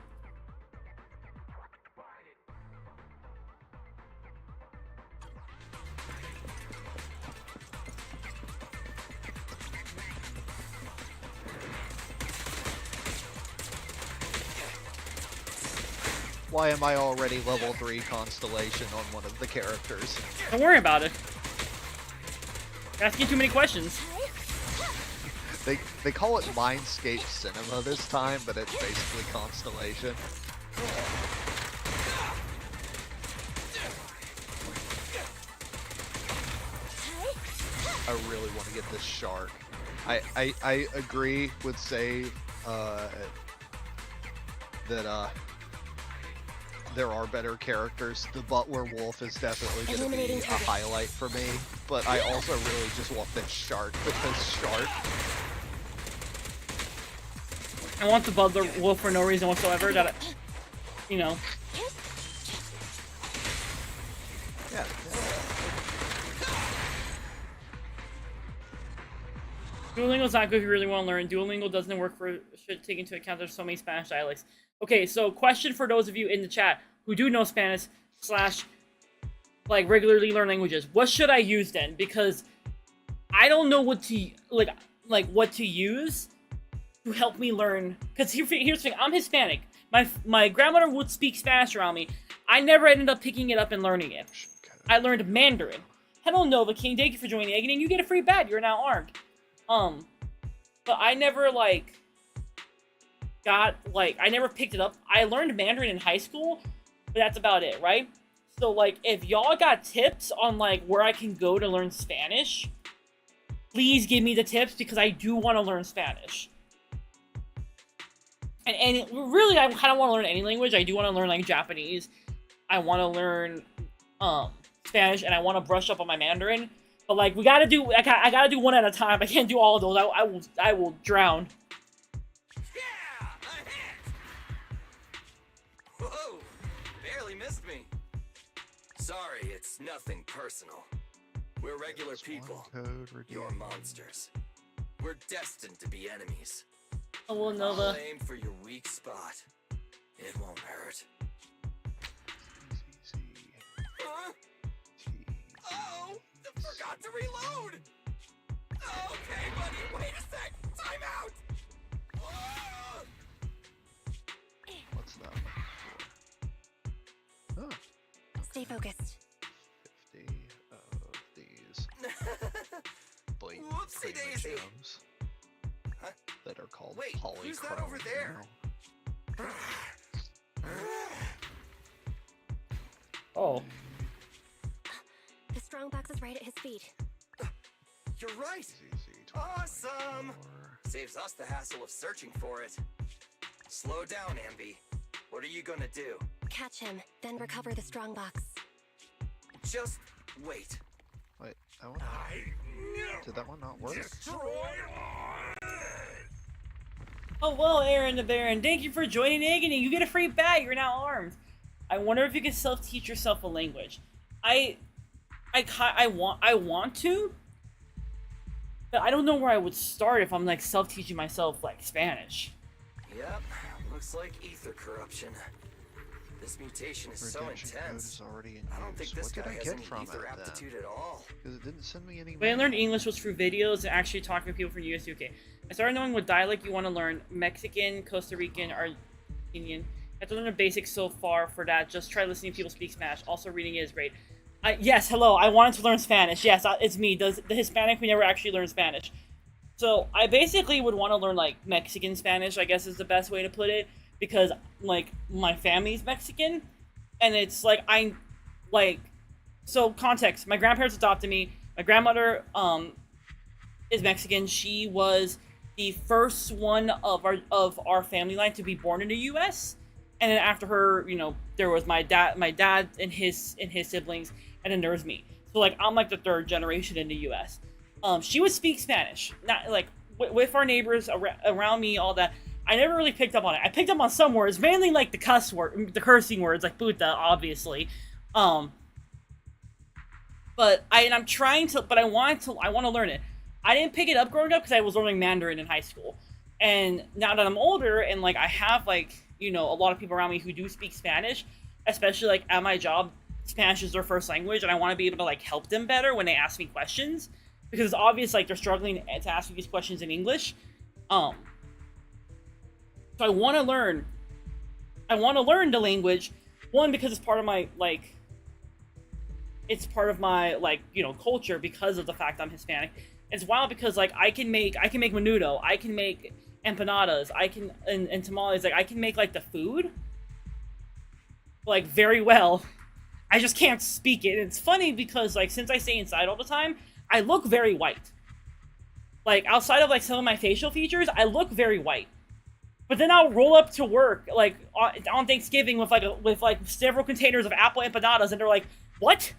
Speaker 3: Why am I already level 3 constellation on one of the characters?
Speaker 1: Don't worry about it. You're asking too many questions.
Speaker 3: They call it Mindscape Cinema this time, but it's basically Constellation. I really want to get this shark. I agree with Save that there are better characters. The Butler Wolf is definitely going to be a highlight for me, but I also really just want this shark because shark.
Speaker 1: I want the Butler Wolf for no reason whatsoever. That, you know.
Speaker 3: Yeah.
Speaker 1: Duolingo's not good if you really want to learn. Duolingo doesn't work for should take into account there's so many Spanish dialects. Okay, so question for those of you in the chat who do know Spanish / like regularly learn languages. What should I use then? Because I don't know what to like what to use to help me learn. Because here's the thing, I'm Hispanic. My grandmother would speak Spanish around me. I never ended up picking it up and learning it. I learned Mandarin. Hello Nova King, thank you for joining the egg, and you get a free badge. You're now armed. But I never I never picked it up. I learned Mandarin in high school, but that's about it, right? So like, if y'all got tips on like where I can go to learn Spanish, please give me the tips because I do want to learn Spanish. And really, I kind of want to learn any language. I do want to learn like Japanese. I want to learn Spanish, and I want to brush up on my Mandarin. But like, I gotta do one at a time. I can't do all of those. I will drown.
Speaker 9: Yeah, a hit! Whoa, barely missed me. Sorry, it's nothing personal. We're regular people. You're monsters. We're destined to be enemies.
Speaker 1: Oh well, Nova.
Speaker 9: I'll aim for your weak spot. It won't hurt. Huh? Oh, I forgot to reload. Okay, buddy, wait a sec. Time out. Oh!
Speaker 3: What's that one for? Oh,
Speaker 6: Stay focused.
Speaker 3: 50 of these blatant
Speaker 9: Whoopsie daisy.
Speaker 3: gems that are called
Speaker 9: Wait,
Speaker 3: polychrome.
Speaker 9: who's that over there?
Speaker 1: Oh.
Speaker 6: The strong box is right at his feet.
Speaker 9: You're right. Awesome. Saves us the hassle of searching for it. Slow down, Ambi. What are you gonna do?
Speaker 6: Catch him, then recover the strong box.
Speaker 9: Just wait.
Speaker 3: Wait, that one? Did that one not work?
Speaker 1: Oh well, Aaron the Baron, thank you for joining Agony. You get a free bag. You're now armed. I wonder if you can self-teach yourself a language. I want to, but I don't know where I would start if I'm like self-teaching myself like Spanish.
Speaker 9: Yep, looks like ether corruption. This mutation is so intense. I don't think this guy has any ether aptitude at all.
Speaker 3: Because it didn't send me any.
Speaker 1: The way I learned English was through videos and actually talking to people from US, UK. I started knowing what dialect you want to learn: Mexican, Costa Rican, Argentinian. I have to learn the basics so far for that. Just try listening to people speak Spanish. Also, reading is great. Yes, hello. I wanted to learn Spanish. Yes, it's me. The Hispanic who never actually learned Spanish. So I basically would want to learn like Mexican Spanish, I guess is the best way to put it, because like my family's Mexican, and it's like so context. My grandparents adopted me. My grandmother is Mexican. She was the first one of our family line to be born in the U.S. And then after her, you know, there was my dad and his siblings, and then there was me. So like I'm like the third generation in the U.S. She would speak Spanish, not like with our neighbors around me, all that. I never really picked up on it. I picked up on some words, mainly like the cursing words, like puta, obviously. But I'm trying to, but I want to learn it. I didn't pick it up growing up because I was learning Mandarin in high school, and now that I'm older and like I have like, you know, a lot of people around me who do speak Spanish, especially like at my job, Spanish is their first language, and I want to be able to like help them better when they ask me questions, because it's obvious like they're struggling to ask me these questions in English. So I want to learn the language, one, because it's part of my like, you know, culture because of the fact I'm Hispanic. It's wild because like I can make menudo, I can make empanadas, and tamales, like I can make like the food like very well. I just can't speak it. It's funny because like since I stay inside all the time, I look very white. Like outside of like some of my facial features, I look very white. But then I'll roll up to work like on Thanksgiving with several containers of apple empanadas, and they're like, "What?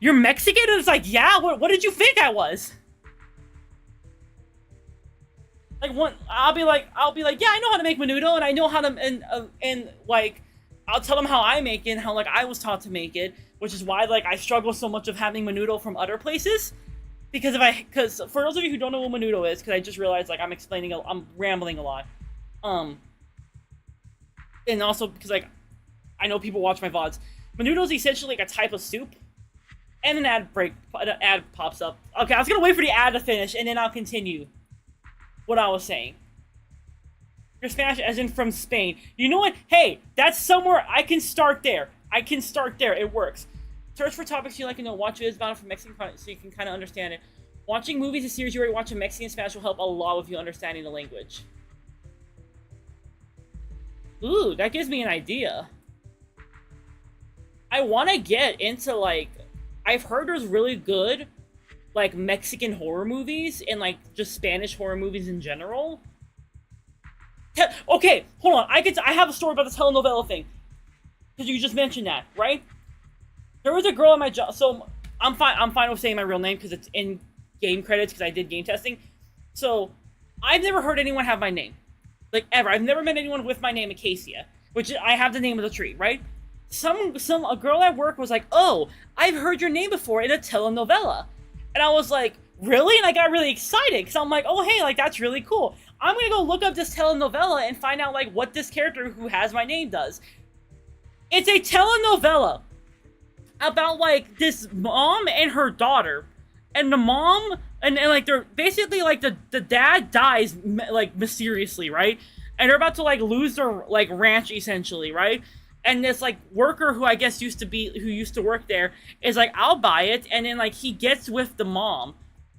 Speaker 1: You're Mexican?" And it's like, "Yeah, what did you think I was?" Like I'll be like, "Yeah, I know how to make menudo, and I know how to and like I'll tell them how I make it and how like I was taught to make it, which is why like I struggle so much of having menudo from other places, because for those of you who don't know what menudo is, because I just realized like I'm rambling a lot, and also because like I know people watch my VODs. Menudo is essentially like a type of soup. And an ad pops up. Okay, I was gonna wait for the ad to finish, and then I'll continue what I was saying. Your Spanish, as in from Spain. You know what? Hey, that's somewhere I can start there. It works. Search for topics you like to know. Watch videos about it from Mexican content so you can kind of understand it. Watching movies and series you already watch in Mexican Spanish will help a lot with you understanding the language. Ooh, that gives me an idea. I want to get into like, I've heard there's really good, like, Mexican horror movies and, like, just Spanish horror movies in general. Okay, hold on. I have a story about the telenovela thing. Because you just mentioned that, right? There was a girl at my job. So, I'm fine with saying my real name because it's in game credits because I did game testing. So, I've never heard anyone have my name. Like, ever. I've never met anyone with my name, Acacia. Which, I have the name of the tree, right? A girl at work was like, "Oh, I've heard your name before in a telenovela." And I was like, "Really?" And I got really excited because I'm like, "Oh, hey, like that's really cool. I'm gonna go look up this telenovela and find out like what this character who has my name does." It's a telenovela about like this mom and her daughter, and the mom and like they're basically like the dad dies like mysteriously, right? And they're about to like lose their like ranch essentially, right? And this like worker who I guess used to work there is like, "I'll buy it," and then like he gets with the mom,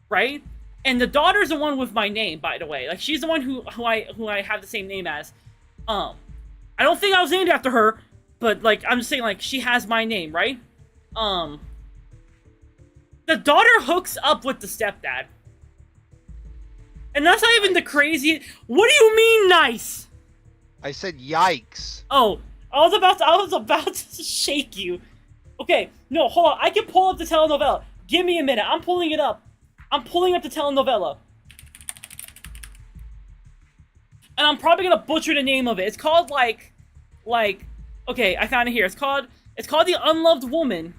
Speaker 1: right? And the daughter's the one with my name, by the way. Like she's the one who I have the same name as. I don't think I was named after her, but like I'm just saying like she has my name, right? The daughter hooks up with the stepdad. And that's not even the crazy. What do you mean nice?
Speaker 3: I said yikes.
Speaker 1: Oh, I was about to shake you. Okay, no, hold on. I can pull up the telenovela. Give me a minute. I'm pulling it up. I'm pulling up the telenovela. And I'm probably gonna butcher the name of it. It's called like, okay, I found it here. It's called The Unloved Woman.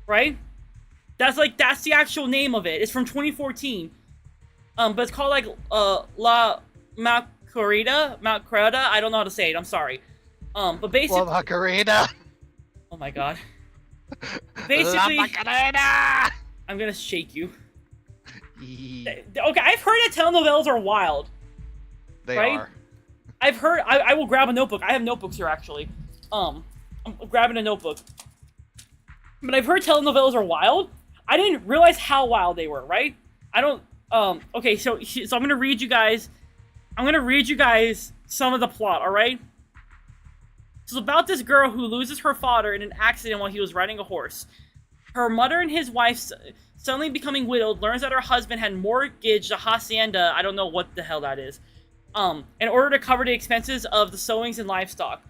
Speaker 1: Right? That's the actual name of it. It's from 2014. But it's called like, La Macarena? I don't know how to say it. I'm sorry. But basically...
Speaker 3: La Macarena!
Speaker 1: Oh my god. Basically...
Speaker 3: La Macarena!
Speaker 1: I'm gonna shake you. Okay, I've heard that telenovelas are wild.
Speaker 3: They
Speaker 1: right?
Speaker 3: are.
Speaker 1: I've heard... I will grab a notebook. I have notebooks here, actually. I'm grabbing a notebook. But I've heard telenovelas are wild. I didn't realize how wild they were, right? I don't, okay, so I'm gonna read you guys, some of the plot, alright? So it's about this girl who loses her father in an accident while he was riding a horse. Her mother and his wife, suddenly becoming widowed, learns that her husband had mortgaged a hacienda, I don't know what the hell that is, in order to cover the expenses of the sowings and livestock.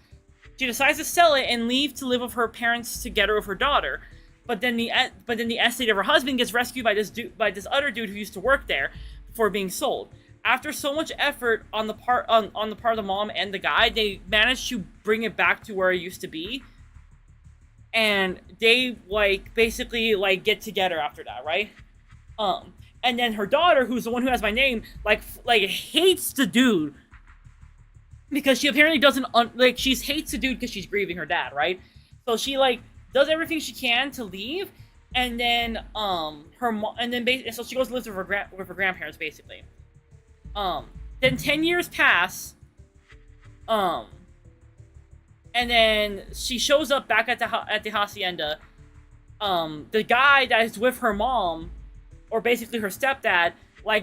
Speaker 1: She decides to sell it and leave to live with her parents together with her daughter. But then the estate of her husband gets rescued by this other dude who used to work there before being sold. After so much effort on the part of the mom and the guy, they managed to bring it back to where it used to be. And they basically get together after that, right? And then her daughter, who's the one who has my name, hates the dude because she apparently doesn't she hates the dude because she's grieving her dad, right? So she does everything she can to leave, and then so she goes to live with her grandparents basically. Then 10 years pass, and then she shows up back at the hacienda. The guy that is with her mom, or basically her stepdad,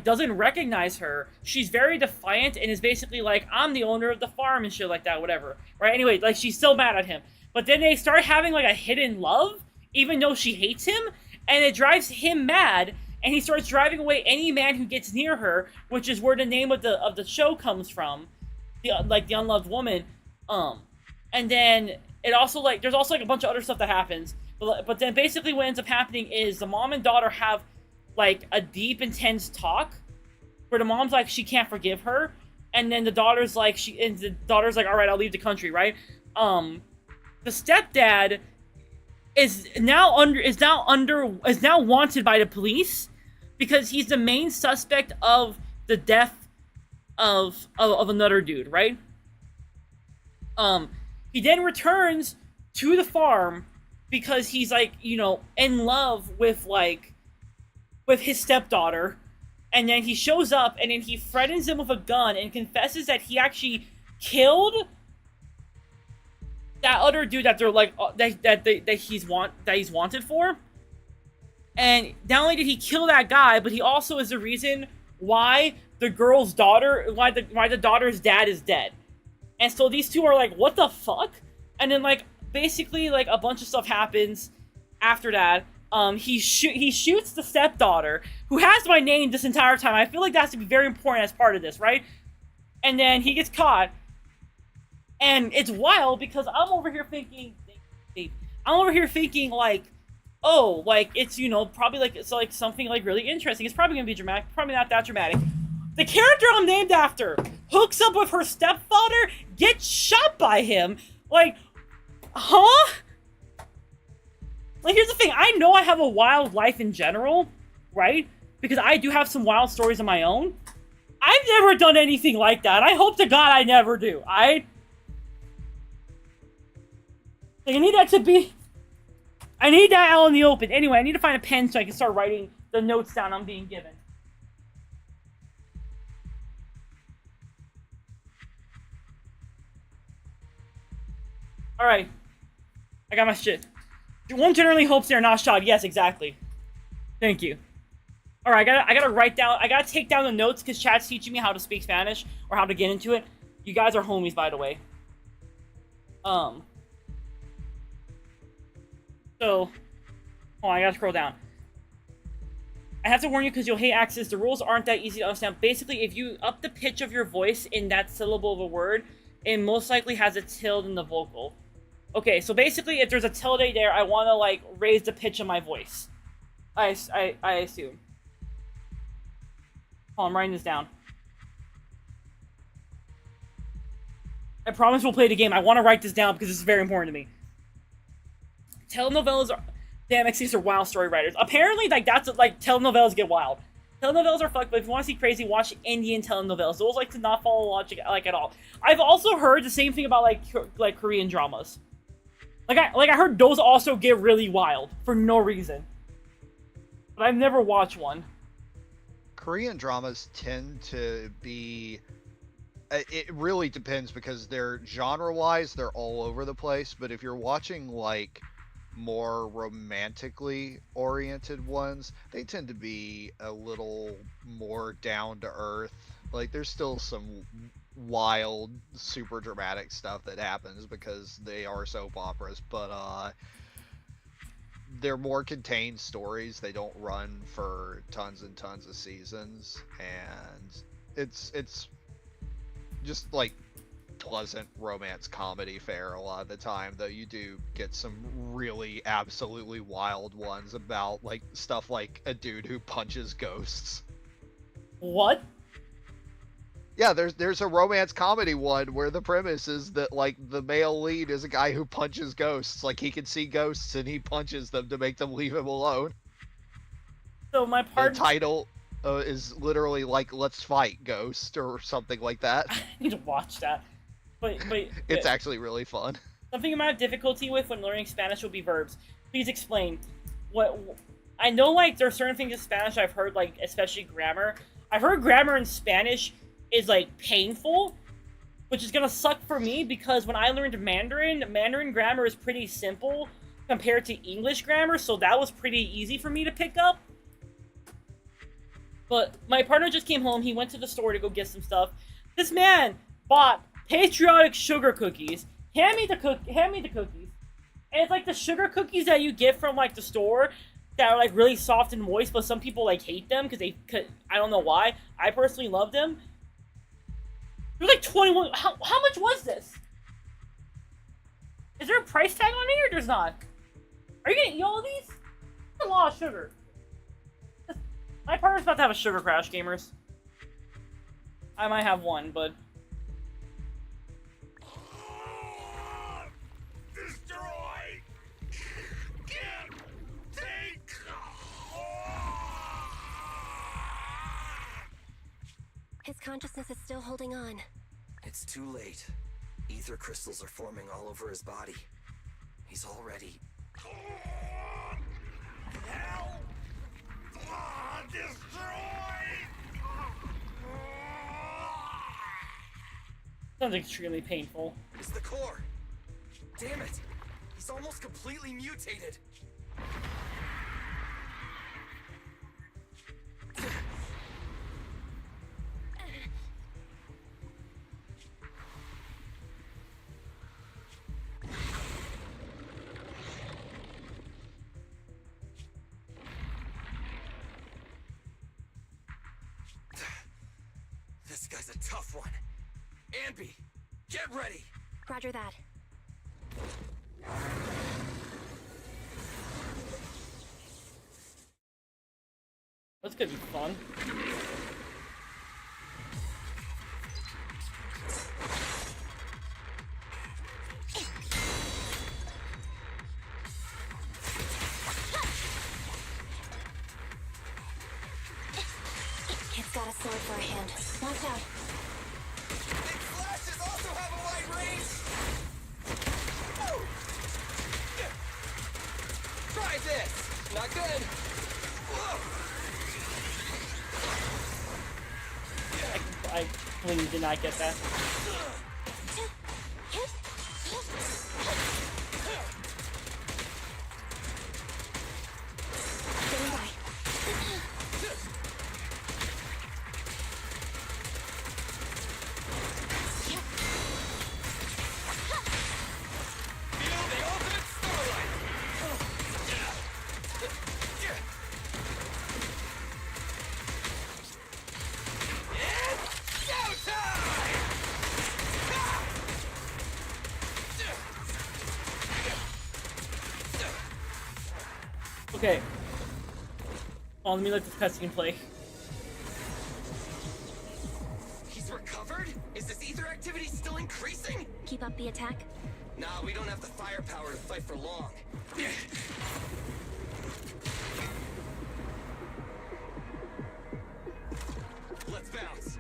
Speaker 1: doesn't recognize her. She's very defiant and is basically I'm the owner of the farm and shit like that, whatever. Right? Anyway, she's still mad at him. But then they start having a hidden love, even though she hates him, and it drives him mad, and he starts driving away any man who gets near her, which is where the name of the show comes from, the unloved woman. And then it also there's also a bunch of other stuff that happens, but then basically what ends up happening is the mom and daughter have a deep, intense talk, where the mom's she can't forgive her, and then the daughter's all right, I'll leave the country, right? The stepdad is now wanted by the police because he's the main suspect of the death of another dude, right? He then returns to the farm because he's in love with his stepdaughter, and then he shows up and then he threatens him with a gun and confesses that he actually killed that other dude that they're that he's wanted for. And not only did he kill that guy, but he also is the reason why the daughter's dad is dead. And so these two are what the fuck? And then basically a bunch of stuff happens after that. He shoots the stepdaughter, who has my name this entire time. I feel that's to be very important as part of this, right? And then he gets caught. And it's wild because I'm over here thinking oh, it's, probably it's something really interesting. It's probably gonna be dramatic, probably not that dramatic. The character I'm named after hooks up with her stepfather, gets shot by him. Huh? Here's the thing, I know I have a wild life in general, right? Because I do have some wild stories of my own. I've never done anything like that. I hope to God I never do. I need that out in the open. Anyway, I need to find a pen so I can start writing the notes down I'm being given. Alright. I got my shit. One generally hopes they're not shot. Yes, exactly. Thank you. Alright, I gotta take down the notes because chat's teaching me how to speak Spanish or how to get into it. You guys are homies, by the way. So, hold on, I gotta scroll down. I have to warn you because you'll hate access. The rules aren't that easy to understand. Basically, if you up the pitch of your voice in that syllable of a word, it most likely has a tilde in the vocal. Okay, so basically, if there's a tilde there, I want to, raise the pitch of my voice. I assume. Hold on, I'm writing this down. I promise we'll play the game. I want to write this down because this is very important to me. Telenovelas are... Damn, XCs are wild story writers. Apparently, telenovelas get wild. Telenovelas are fucked, but if you want to see crazy, watch Indian telenovelas. Those to not follow logic, at all. I've also heard the same thing about, Korean dramas. I heard those also get really wild, for no reason. But I've never watched one.
Speaker 3: Korean dramas tend to be... It really depends because they're genre-wise, they're all over the place. But if you're watching, more romantically oriented ones, they tend to be a little more down to earth. Like there's still some wild, super dramatic stuff that happens because they are soap operas, but they're more contained stories. They don't run for tons and tons of seasons, and it's just like pleasant romance comedy fare a lot of the time, though you do get some really absolutely wild ones about like stuff like a dude who punches ghosts.
Speaker 1: What?
Speaker 3: Yeah, there's a romance comedy one where the premise is that like the male lead is a guy who punches ghosts. Like he can see ghosts and he punches them to make them leave him alone.
Speaker 1: So my
Speaker 3: The
Speaker 1: partner.
Speaker 3: title is literally like "Let's Fight Ghost" or something like that.
Speaker 1: I need to watch that. But
Speaker 3: It's actually really fun.
Speaker 1: something I have difficulty with when learning Spanish will be verbs. Please explain. What I know, like there are certain things in Spanish I've heard, like especially grammar. I've heard grammar in Spanish is like painful, which is gonna suck for me because when I learned Mandarin grammar is pretty simple compared to English grammar, so that was pretty easy for me to pick up. But my partner just came home. He went to the store to go get some stuff. This man bought patriotic sugar cookies. Hand me the cookies. And it's like the sugar cookies that you get from like the store that are like really soft and moist, but some people like hate them because I don't know why. I personally love them. It was like 21. How much was this? Is there a price tag on here? There's not. Are you gonna eat all of these? That's a lot of sugar. My partner's about to have a sugar crash, gamers. I might have one, but...
Speaker 8: Destroy! Get! Take!
Speaker 6: His consciousness is still holding on.
Speaker 9: It's too late. Ether crystals are forming all over his body. He's already...
Speaker 8: Help! Destroy!
Speaker 1: Sounds extremely painful.
Speaker 9: It's the core! Damn it! He's almost completely mutated! This guy's a tough one. Anby, get ready!
Speaker 6: Roger that.
Speaker 1: That's gonna be fun.
Speaker 6: Kid's got a sword for a hand. Watch out.
Speaker 9: Big flashes also have a wide range! Try this! Not good!
Speaker 1: I completely did not get that.
Speaker 6: Getting by.
Speaker 9: Feel the ultimate starlight! It's showtime!
Speaker 1: Okay. Oh, let me let this cutscene play.
Speaker 9: He's recovered? Is this ether activity still increasing?
Speaker 6: Keep up the attack.
Speaker 9: Nah, we don't have the firepower to fight for long. Let's bounce.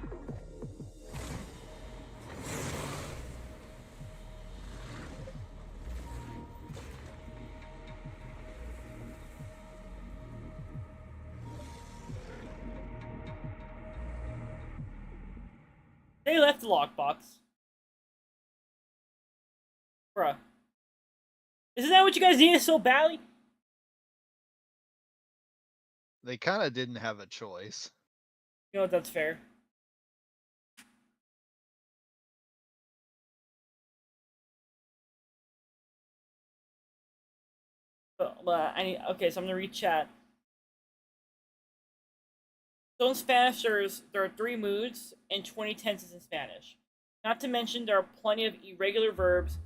Speaker 1: They left the lockbox. Bruh. Isn't that what you guys needed so badly?
Speaker 3: They kind of didn't have a choice.
Speaker 1: You know what? That's fair. But I need. Okay, so I'm gonna read chat. So in Spanish, there are 3 moods and 20 tenses in Spanish. Not to mention there are plenty of irregular verbs.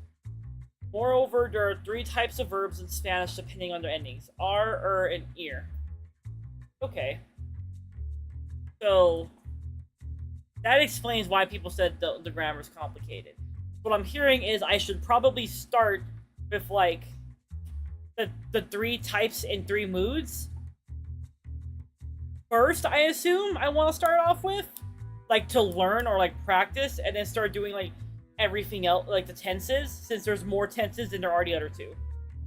Speaker 1: Moreover, there are 3 types of verbs in Spanish depending on their endings: r, and ir. Okay. So that explains why people said the grammar is complicated. What I'm hearing is I should probably start with like the 3 types and 3 moods first. I assume I want to start off with, like, to learn or like practice, and then start doing like everything else, like the tenses, since there's more tenses than there are the other 2.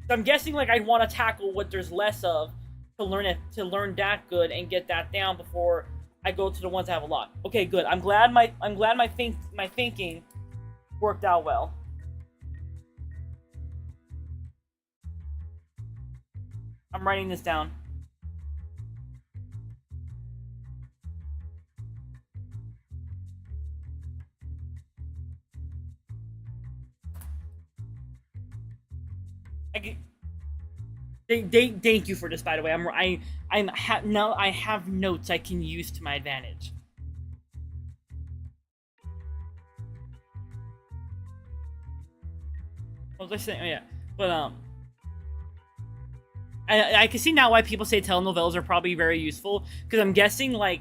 Speaker 1: So I'm guessing like I'd want to tackle what there's less of to learn that good and get that down before I go to the ones that have a lot. Okay, good. I'm glad my thinking worked out well. I'm writing this down. Thank you for this, by the way. Now I have notes I can use to my advantage. What was I saying? Oh yeah, but I can see now why people say telenovelas are probably very useful, because I'm guessing like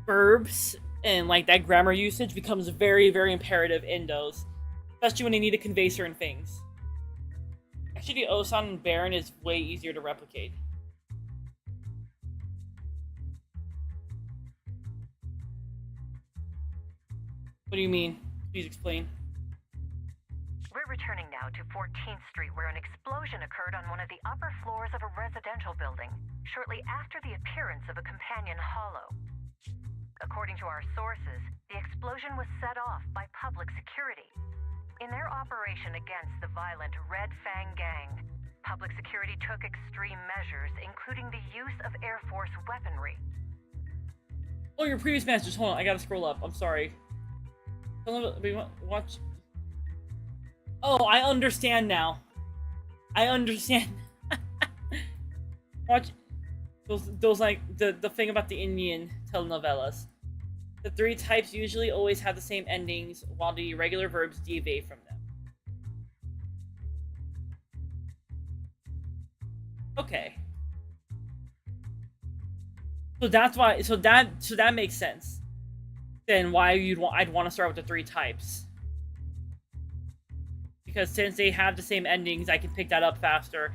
Speaker 1: verbs and like that grammar usage becomes very, very imperative in those, especially when they need to convey certain things. Actually, Osan and Baron is way easier to replicate. What do you mean? Please explain.
Speaker 5: We're returning now to 14th Street, where an explosion occurred on one of the upper floors of a residential building, shortly after the appearance of a companion hollow. According to our sources, the explosion was set off by public security. In their operation against the violent Red Fang Gang, public security took extreme measures, including the use of Air Force weaponry.
Speaker 1: Oh, your previous messages. Hold on, I gotta scroll up. I'm sorry. Watch. Oh, I understand now. I understand. Watch those like the thing about the Indian telenovelas. The 3 types usually always have the same endings, while the irregular verbs deviate from them. Okay. So that's why. So that makes sense. Then why I'd want to start with the 3 types. Because since they have the same endings, I can pick that up faster,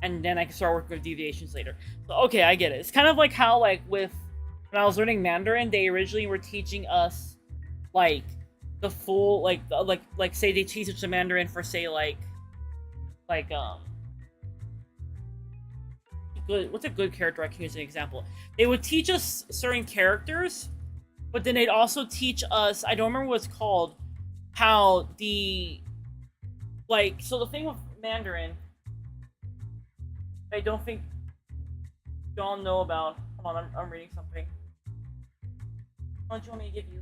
Speaker 1: and then I can start working with deviations later. So okay, I get it. It's kind of like how like with when I was learning Mandarin, they originally were teaching us like the full like say they teach us the Mandarin for say what's a good character I can use as an example? They would teach us certain characters, but then they'd also teach us, I don't remember what it's called, how the so the thing with Mandarin I don't think y'all know about. Hold on, I'm reading something. How much do you want me to give you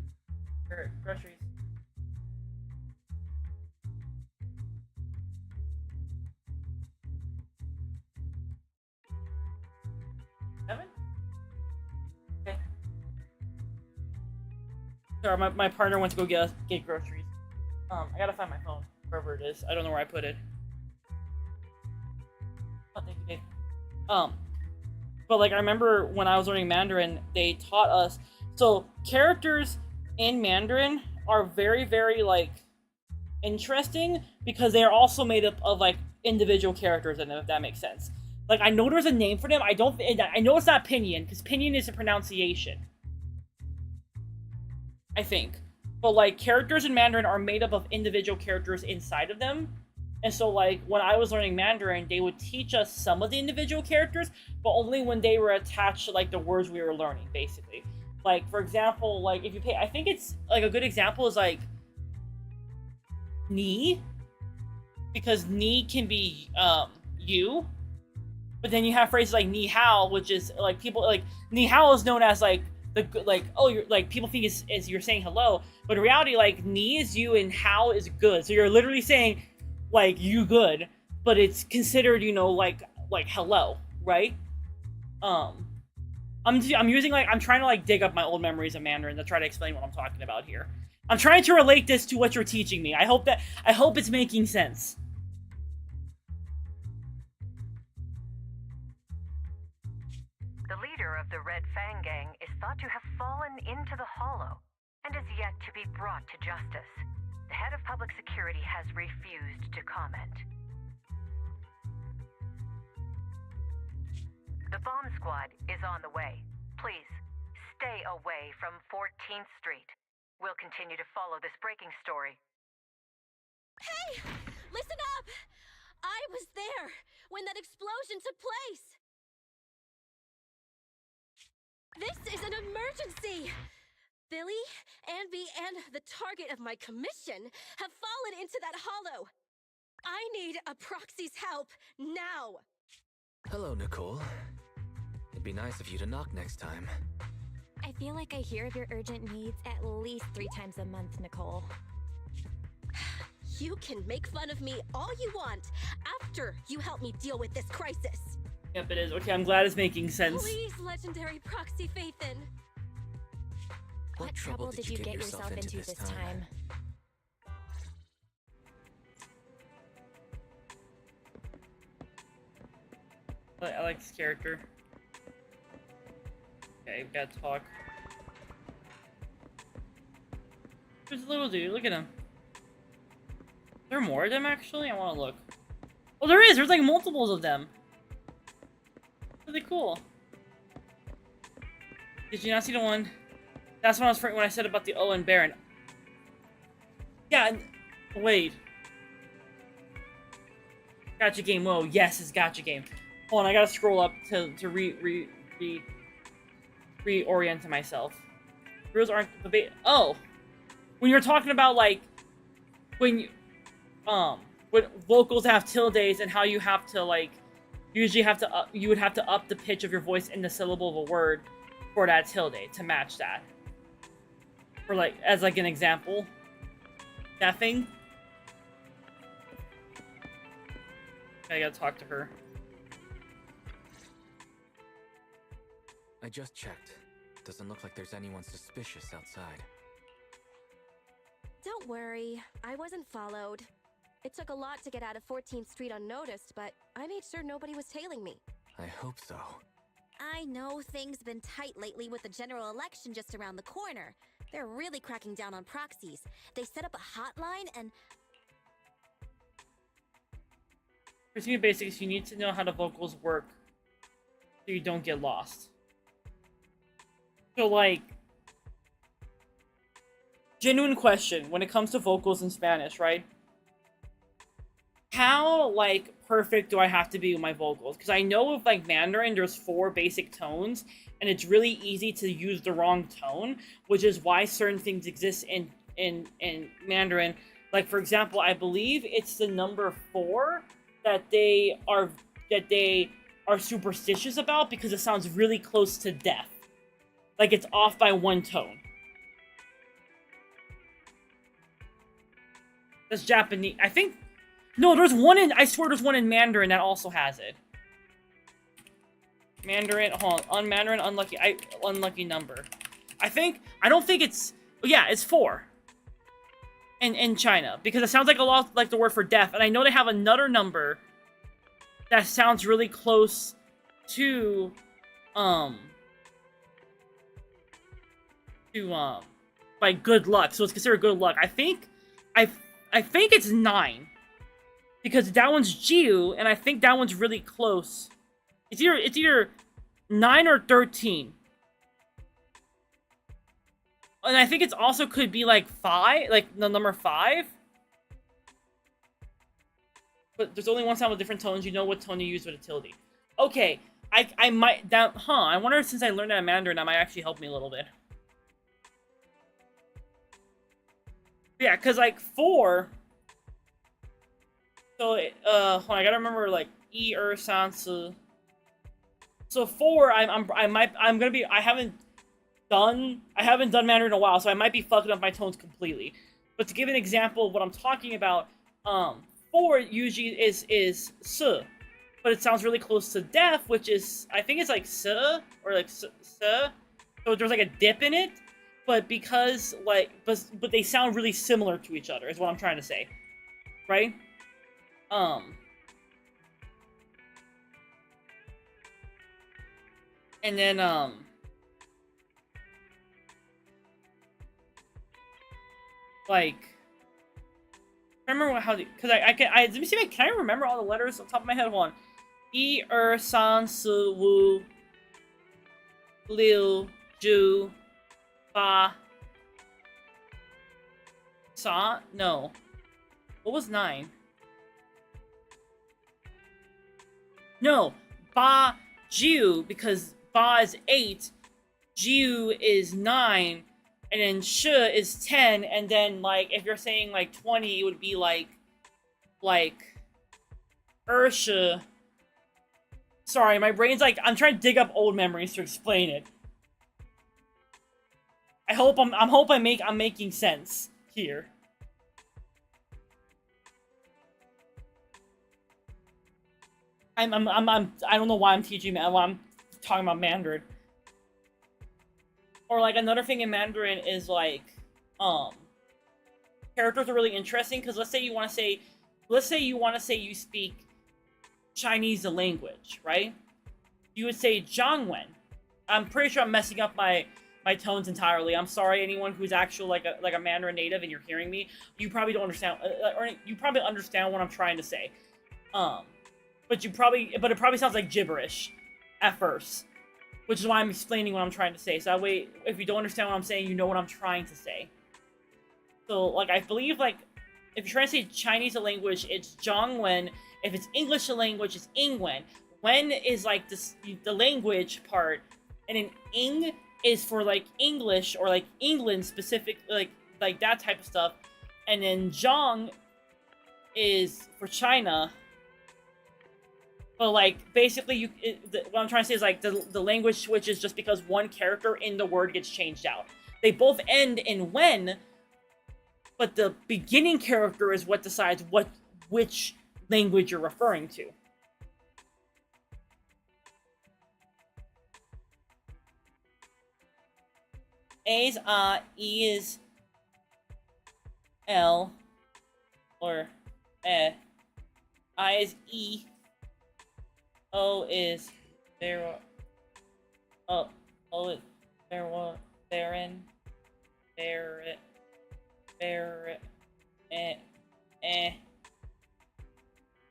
Speaker 1: for groceries? $7? Okay. Sorry, my partner went to go get groceries. I gotta find my phone, wherever it is. I don't know where I put it. Oh, thank you, babe. But like I remember when I was learning Mandarin, they taught us. So characters in Mandarin are very, very like interesting because they are also made up of like individual characters in them, if that makes sense. Like I know there's a name for them. I know it's not pinyin because pinyin is a pronunciation, I think. But like characters in Mandarin are made up of individual characters inside of them. And so, like, when I was learning Mandarin, they would teach us some of the individual characters, but only when they were attached to, like, the words we were learning, basically. Like, for example, like, if you pay... I think it's, like, a good example is, like, Ni. because ni can be you, but then you have phrases like ni hao, which is like people like ni hao is known as like the like, oh, you're like, people think is you're saying hello, but in reality, like, ni is you and hao is good, so you're literally saying like you good, but it's considered, you know, like hello, right? I'm using like, I'm trying to like dig up my old memories of Mandarin to try to explain what I'm talking about here. I'm trying to relate this to what you're teaching me. I hope it's making sense.
Speaker 5: The leader of the Red Fang Gang is thought to have fallen into the Hollow and is yet to be brought to justice. The head of public security has refused to comment. The bomb squad is on the way. Please, stay away from 14th Street. We'll continue to follow this breaking story.
Speaker 6: Hey! Listen up! I was there when that explosion took place! This is an emergency! Billy, Anby, and the target of my commission have fallen into that hollow. I need a proxy's help now!
Speaker 7: Hello, Nicole. It'd be nice of you to knock next time.
Speaker 10: I feel like I hear of your urgent needs at least 3 times a month, Nicole.
Speaker 6: You can make fun of me all you want after you help me deal with this crisis.
Speaker 1: Yep, it is. Okay, I'm glad it's making sense.
Speaker 6: Please, legendary proxy Phaethon.
Speaker 10: What trouble did you get yourself into this time?
Speaker 1: I like this character. Okay, we gotta talk. There's a little dude, look at him. Is there more of them, actually? I wanna look. Oh, there is! There's like multiples of them! Really cool. Did you not see the one? That's when I said about the Owen Baron. Yeah, wait. Gotcha game, whoa, yes, it's gotcha game. Hold on, I gotta scroll up to reorient myself. Rules aren't the oh! When you're talking about, like, when you, when vocals have tildes and how you have to, like, usually have to you would have to up the pitch of your voice in the syllable of a word for that tilde to match that. For, like, as, like, an example. That thing. I gotta talk to her.
Speaker 7: I just checked. Doesn't look like there's anyone suspicious outside.
Speaker 6: Don't worry, I wasn't followed. It took a lot to get out of 14th Street unnoticed, but I made sure nobody was tailing me.
Speaker 7: I hope so.
Speaker 10: I know things been tight lately with the general election just around the corner. They're really cracking down on proxies. They set up a hotline and...
Speaker 1: For senior basics, you need to know how the vocals work so you don't get lost. So, like, genuine question when it comes to vocals in Spanish, right? How, like, perfect do I have to be with my vocals? Because I know with, like, Mandarin, there's 4 basic tones, and it's really easy to use the wrong tone, which is why certain things exist in Mandarin. Like, for example, I believe it's the number 4 that they are superstitious about because it sounds really close to death. Like, it's off by 1 tone. That's Japanese. I think... No, there's one in... I swear there's one in Mandarin that also has it. Mandarin... Hold on. Mandarin, unlucky... unlucky number. I don't think it's... Yeah, it's 4. In China. Because it sounds like a lot like the word for death. And I know they have another number that sounds really close to... like, good luck. So it's considered good luck. I think it's 9. Because that one's Jiu, and I think that one's really close. It's either 9 or 13. And I think it's also could be like 5, like the number 5. But there's only one sound with different tones. You know what tone you use with a tilde. Okay, I might I wonder since I learned that in Mandarin, that might actually help me a little bit. Yeah, because, like, 4... So, hold on, I gotta remember, like, E, San, Su. So 4, I'm gonna be, I haven't done Mandarin in a while, so I might be fucking up my tones completely. But to give an example of what I'm talking about, 4 usually is S, but it sounds really close to deaf, which is, I think it's like S, or like S. So there's like a dip in it, but because, like, but they sound really similar to each other, is what I'm trying to say. Right? And then, like, I remember how the, because let me see if can I remember all the letters on top of my head? Hold on. E, San, Su, Wu, Liu, Ju, Ba, Sa? No. What was 9? No. Ba, Jiu, because Ba is 8, Jiu is 9, and then Sh is 10, and then, like, if you're saying, like, 20, it would be, like, Ursha. Sorry, my brain's, like, I'm trying to dig up old memories to explain it. I'm making sense here. I don't know why I'm talking about Mandarin. Or, like, another thing in Mandarin is, like, characters are really interesting, because let's say you want to say you speak Chinese the language, right? You would say Zhangwen. I'm pretty sure I'm messing up my tones entirely. I'm sorry, anyone who's actually like a Mandarin native and you're hearing me. You probably don't understand, or you probably understand what I'm trying to say. But it probably sounds like gibberish at first, which is why I'm explaining what I'm trying to say. So that way, if you don't understand what I'm saying, you know what I'm trying to say. So, like, I believe, like, if you're trying to say Chinese a language, it's Zhongwen. If it's English a language, it's Ingwen. Wen is, like, the language part, and then Ing is for, like, English, or, like, England specific, like that type of stuff. And then Zhong is for China. But, like, basically, what I'm trying to say is, like, the language switches just because one character in the word gets changed out. They both end in Wen, but the beginning character is what decides which language you're referring to. A is E is L, or I is E, O is there, O is therein,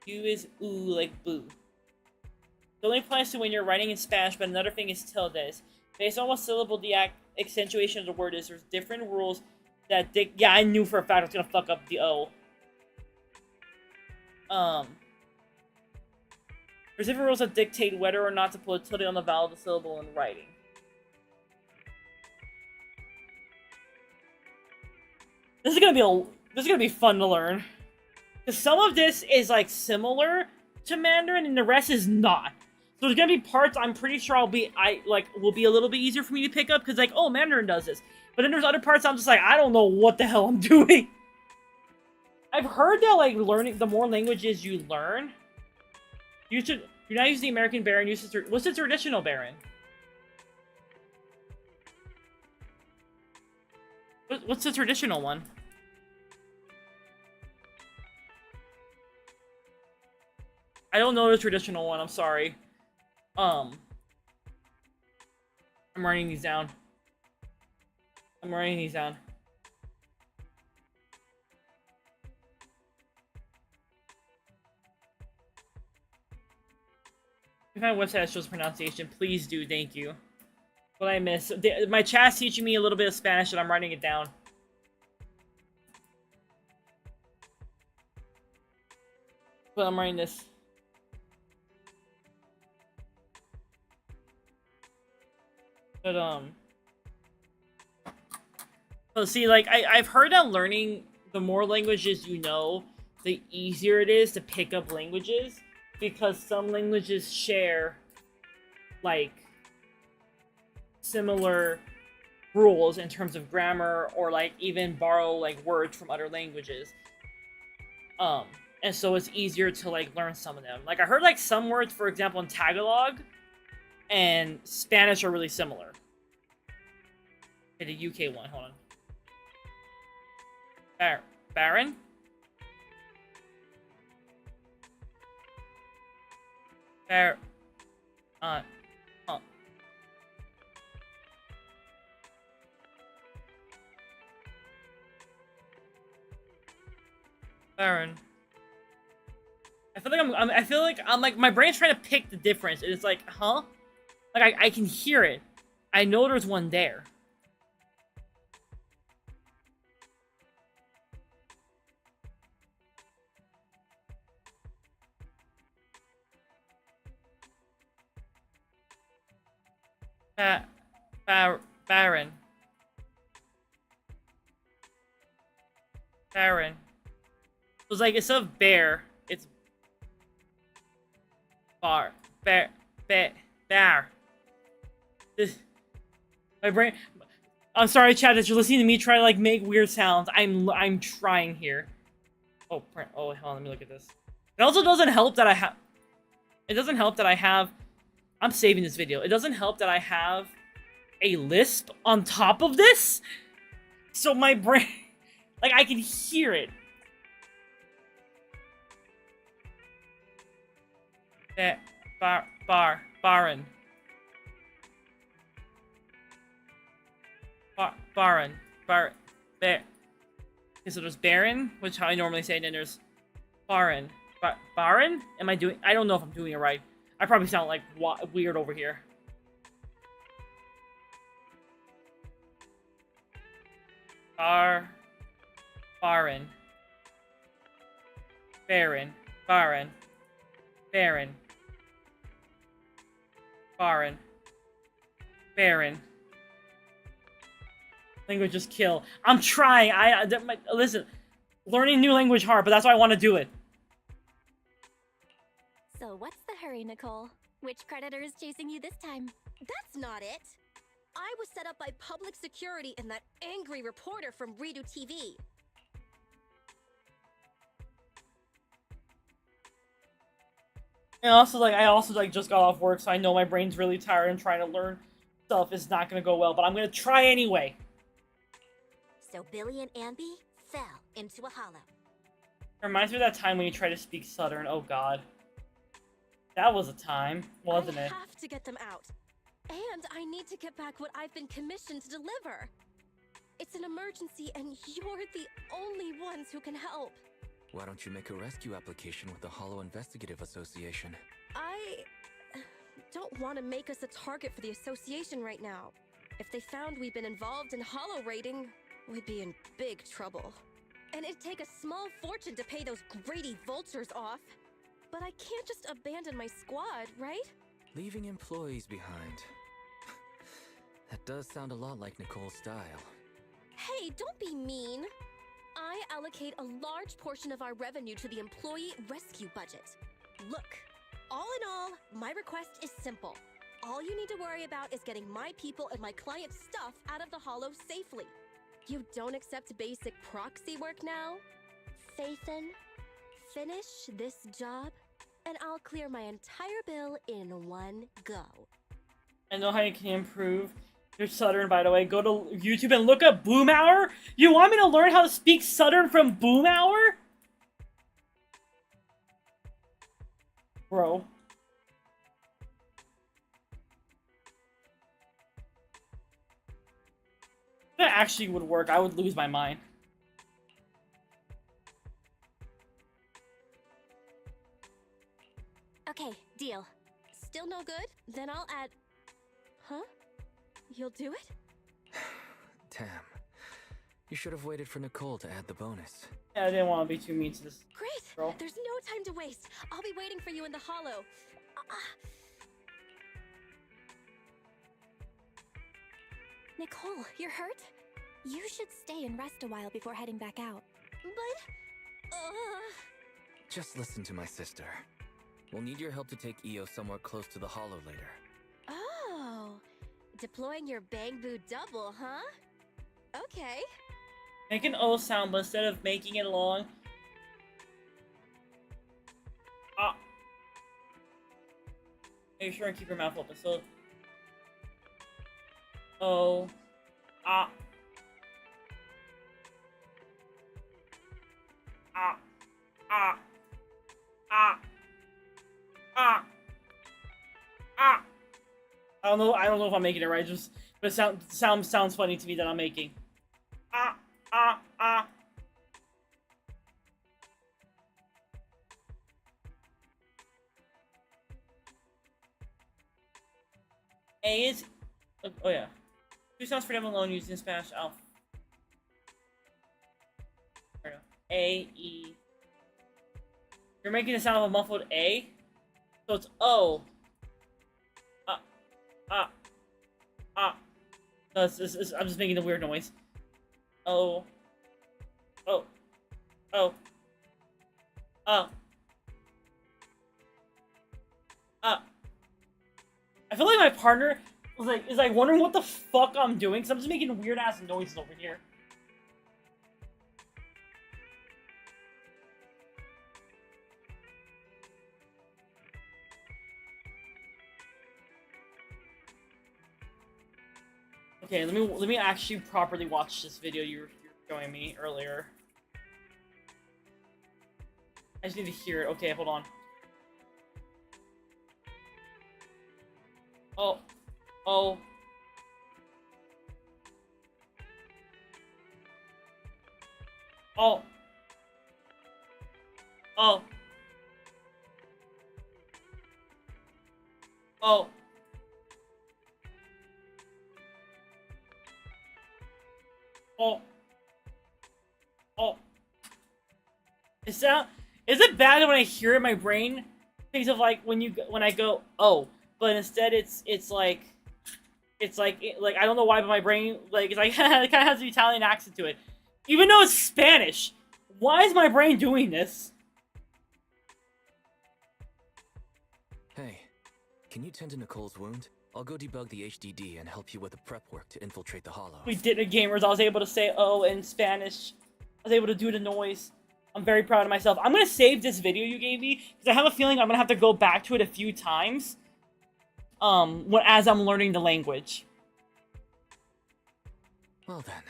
Speaker 1: U is oo, like boo. It only applies to when you're writing in Spanish, but another thing is tildes. Based on what syllable the accentuation of the word is, there's different rules that yeah, I knew for a fact I was gonna fuck up the O. There's different rules that dictate whether or not to put a tilde on the vowel of the syllable in writing. This is gonna be fun to learn. Because some of this is, like, similar to Mandarin, and the rest is not. So there's gonna be parts I'm pretty sure will be a little bit easier for me to pick up, because, like, oh, Mandarin does this. But then there's other parts I'm just like, I don't know what the hell I'm doing. I've heard that, like, learning, the more languages you learn, do not use the American Baron, what's the traditional Baron? What's the traditional one? I don't know the traditional one, I'm sorry. I'm writing these down. If my website that shows pronunciation, please do, thank you. What I miss? My chat's teaching me a little bit of Spanish and I'm writing it down. But I'm writing this. But, so see, like, I've heard that learning the more languages you know the easier it is to pick up languages, because some languages share, like, similar rules in terms of grammar, or, like, even borrow, like, words from other languages. And so it's easier to, like, learn some of them. Like, I heard, like, some words, for example, in Tagalog and Spanish are really similar. Okay, the UK one, hold on. Baron? Baron. I feel like I'm like, my brain's trying to pick the difference, and it's like, huh? Like, I can hear it. I know there's one there. Baron. Baron. It was like, instead of bear, it's bear. My brain. I'm sorry, chat, that you're listening to me try to, like, make weird sounds. I'm trying here. Oh, hold on, let me look at this. It also doesn't help that I have. It doesn't help that I have. I'm saving this video. It doesn't help that I have a lisp on top of this, so my brain, like, I can hear it. Baron. Okay, so there's Baron, which how I normally say it, and then there's Baron. Baron? Am I doing? I don't know if I'm doing it right. I probably sound like weird over here. Baron. Baron. Languages kill. I'm trying. Listen, learning new language hard, but that's why I want to do it.
Speaker 10: So what's the hurry, Nicole? Which creditor is chasing you this time? That's not it. I was set up by public security and that angry reporter from Redo TV.
Speaker 1: And also, like, I just got off work, so I know my brain's really tired, and trying to learn stuff is not gonna go well, but I'm gonna try anyway.
Speaker 10: So Billy and Anby fell into a hollow.
Speaker 1: It reminds me of that time when you tried to speak Southern. Oh god. That was a time, wasn't it?
Speaker 10: I have to get them out. And I need to get back what I've been commissioned to deliver. It's an emergency, and you're the only ones who can help.
Speaker 7: Why don't you make a rescue application with the Hollow Investigative Association?
Speaker 10: I don't want to make us a target for the association right now. If they found we've been involved in hollow raiding, we'd be in big trouble. And it'd take a small fortune to pay those greedy vultures off. But I can't just abandon my squad, right?
Speaker 7: Leaving employees behind. That does sound a lot like Nicole's style.
Speaker 10: Hey, don't be mean. I allocate a large portion of our revenue to the employee rescue budget. Look, all in all, my request is simple. All you need to worry about is getting my people and my clients' stuff out of the hollow safely. You don't accept basic proxy work now? Fathan, finish this job, and I'll clear my entire bill in one go.
Speaker 1: I know how you can improve your Southern, by the way. Go to YouTube and look up Boom Hour. You want me to learn how to speak Southern from Boom Hour? Bro. If that actually would work, I would lose my mind.
Speaker 10: Okay, deal. Still no good? Then I'll add... Huh? You'll do it?
Speaker 7: Damn. You should have waited for Nicole to add the bonus.
Speaker 1: Yeah, I didn't want to be too mean to this
Speaker 10: Great!
Speaker 1: girl.
Speaker 10: There's no time to waste. I'll be waiting for you in the hollow. Nicole, you're hurt? You should stay and rest a while before heading back out. But...
Speaker 7: Just listen to my sister. We'll need your help to take Io somewhere close to the hollow later.
Speaker 6: Oh, deploying your Bang Boo double, huh? Okay.
Speaker 1: Make an O sound, but instead of making it long, make sure and keep your mouth open. So, O, ah, ah, ah, ah, ah, ah. I don't know if I'm making it right. Just, but it sounds funny to me that I'm making. Ah, ah, ah. A is, oh yeah. Two sounds for them alone using Spanish alpha. A, E. You're making the sound of a muffled A, so it's O. No, I'm just making a weird noise. O. Oh. Oh. Oh. I feel like my partner is like wondering what the fuck I'm doing, because I'm just making weird ass noises over here. Okay, let me actually properly watch this video you were showing me earlier. I just need to hear it. Okay, hold on. Oh. Oh. Oh. Oh. Oh. Oh. Oh. Is it bad when I hear it in my brain? Things of like when I go oh, but instead it's like I don't know why, but my brain it's like it kind of has an Italian accent to it, even though it's Spanish. Why is my brain doing this?
Speaker 7: Hey, can you tend to Nicole's wound? I'll go debug the HDD and help you with the prep work to infiltrate the hollow.
Speaker 1: We did it, gamers. I was able to say oh in Spanish. I was able to do the noise. I'm very proud of myself. I'm gonna save this video you gave me because I have a feeling I'm gonna have to go back to it a few times. As I'm learning the language.
Speaker 7: Well then,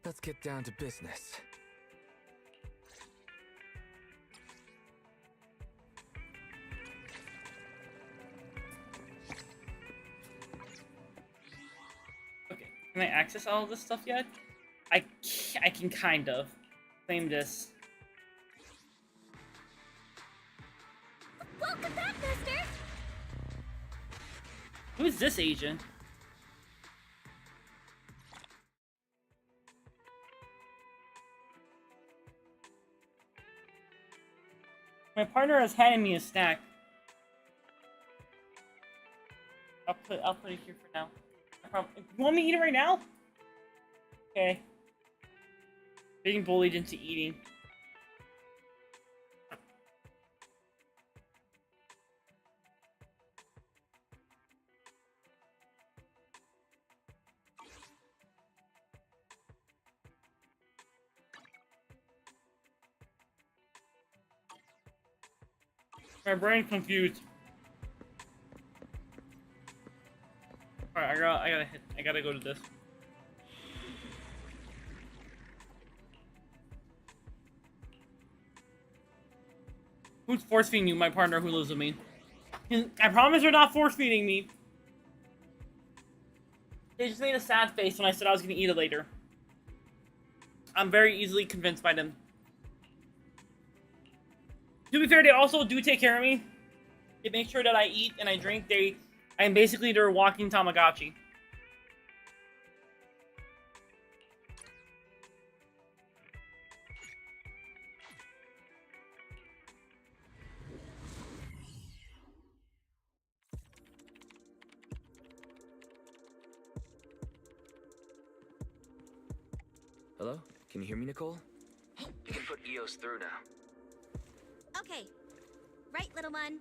Speaker 7: let's get down to business.
Speaker 1: Okay, can I access all of this stuff yet? I can kind of. Claim this.
Speaker 6: Welcome back, mister!
Speaker 1: Who is this agent? My partner has handed me a snack. I'll put it here for now. You want me to eat it right now? Okay. Being bullied into eating. My brain's confused. Alright, I gotta go to this. Who's force feeding you? My partner who lives with me. I promise they're not force feeding me. They just made a sad face when I said I was gonna eat it later. I'm very easily convinced by them. To be fair, they also do take care of me. They make sure that I eat and I drink. I am basically their walking Tamagotchi.
Speaker 7: Hello? Can you hear me, Nicole? You can put EOS through now.
Speaker 6: Okay. Right, little one.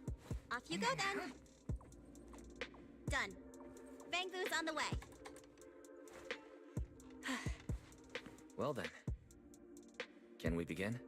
Speaker 6: Off you go then. Done. Bang Boo's on the way.
Speaker 7: Well then. Can we begin?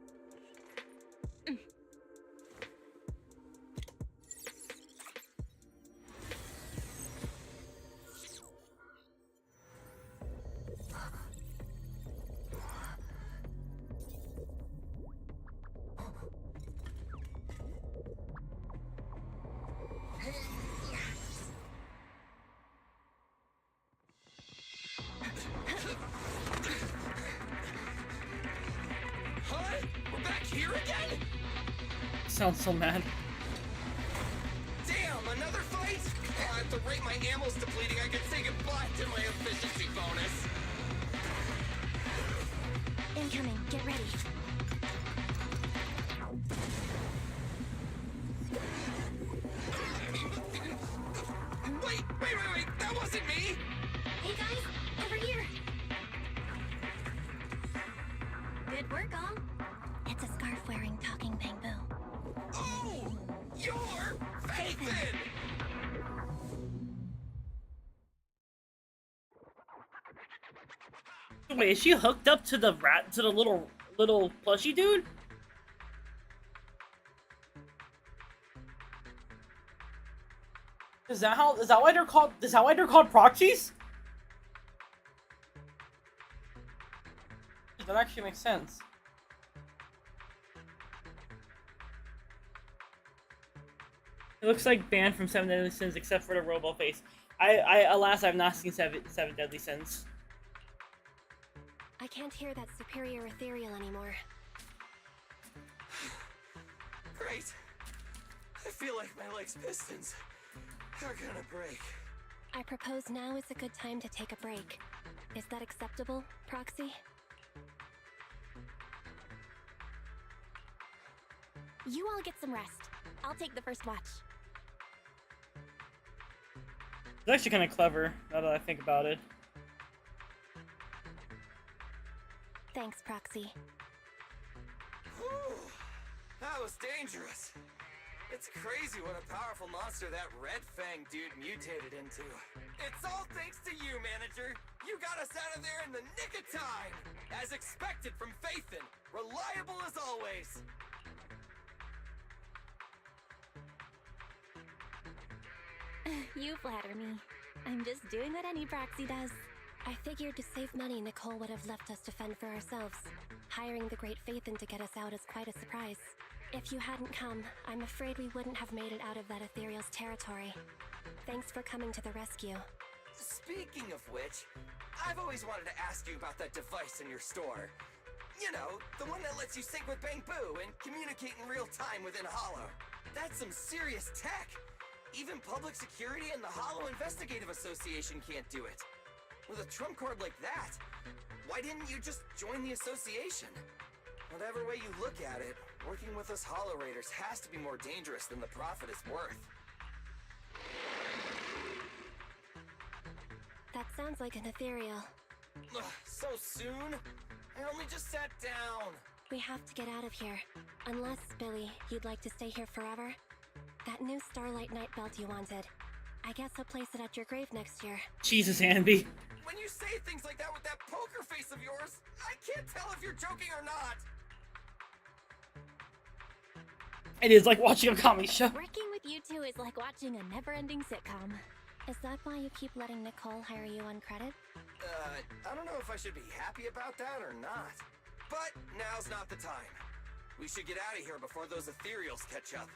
Speaker 9: We're back here again?
Speaker 1: Sounds so mad.
Speaker 9: Damn, another fight? At the rate my ammo's depleting, I can say goodbye to my efficiency bonus.
Speaker 6: Incoming. Get ready.
Speaker 9: Wait, that wasn't me!
Speaker 6: Hey guys, over here. Good work, all. It's a scarf-wearing talking Bang Boo.
Speaker 9: Oh! You're Phaethon!
Speaker 1: Wait, is she hooked up to the little plushie dude? Is that why they're called proxies? That actually makes sense. It looks like banned from 7 Deadly Sins except for the robo face. Alas, I've not seen seven Deadly Sins.
Speaker 6: I can't hear that superior ethereal anymore.
Speaker 9: Great. I feel like my leg's pistons are gonna break.
Speaker 6: I propose now is a good time to take a break. Is that acceptable, Proxy? You all get some rest. I'll take the first watch.
Speaker 1: It's actually kind of clever, now that I think about it.
Speaker 6: Thanks, Proxy.
Speaker 9: Whew, that was dangerous. It's crazy what a powerful monster that Red Fang dude mutated into. It's all thanks to you, Manager. You got us out of there in the nick of time. As expected from Phaethon. Reliable as always.
Speaker 6: You flatter me. I'm just doing what any Proxy does. I figured to save money, Nicole would have left us to fend for ourselves. Hiring the great Phaethon to get us out is quite a surprise. If you hadn't come, I'm afraid we wouldn't have made it out of that ethereal's territory. Thanks for coming to the rescue.
Speaker 9: Speaking of which, I've always wanted to ask you about that device in your store. You know, the one that lets you sync with Bang Boo and communicate in real time within Hollow. That's some serious tech. Even public security and the Hollow Investigative Association can't do it. With a trump card like that, why didn't you just join the association? Whatever way you look at it, working with us Hollow Raiders has to be more dangerous than the profit is worth.
Speaker 6: That sounds like an ethereal.
Speaker 9: Ugh, so soon? I only just sat down.
Speaker 6: We have to get out of here. Unless, Billy, you'd like to stay here forever? That new Starlight Night belt you wanted. I guess I'll place it at your grave next year.
Speaker 1: Jesus, Anby.
Speaker 9: When you say things like that with that poker face of yours, I can't tell if you're joking or not.
Speaker 1: It is like watching a comedy show.
Speaker 6: Working with you two is like watching a never-ending sitcom. Is that why you keep letting Nicole hire you on credit?
Speaker 9: I don't know if I should be happy about that or not. But now's not the time. We should get out of here before those ethereals catch up.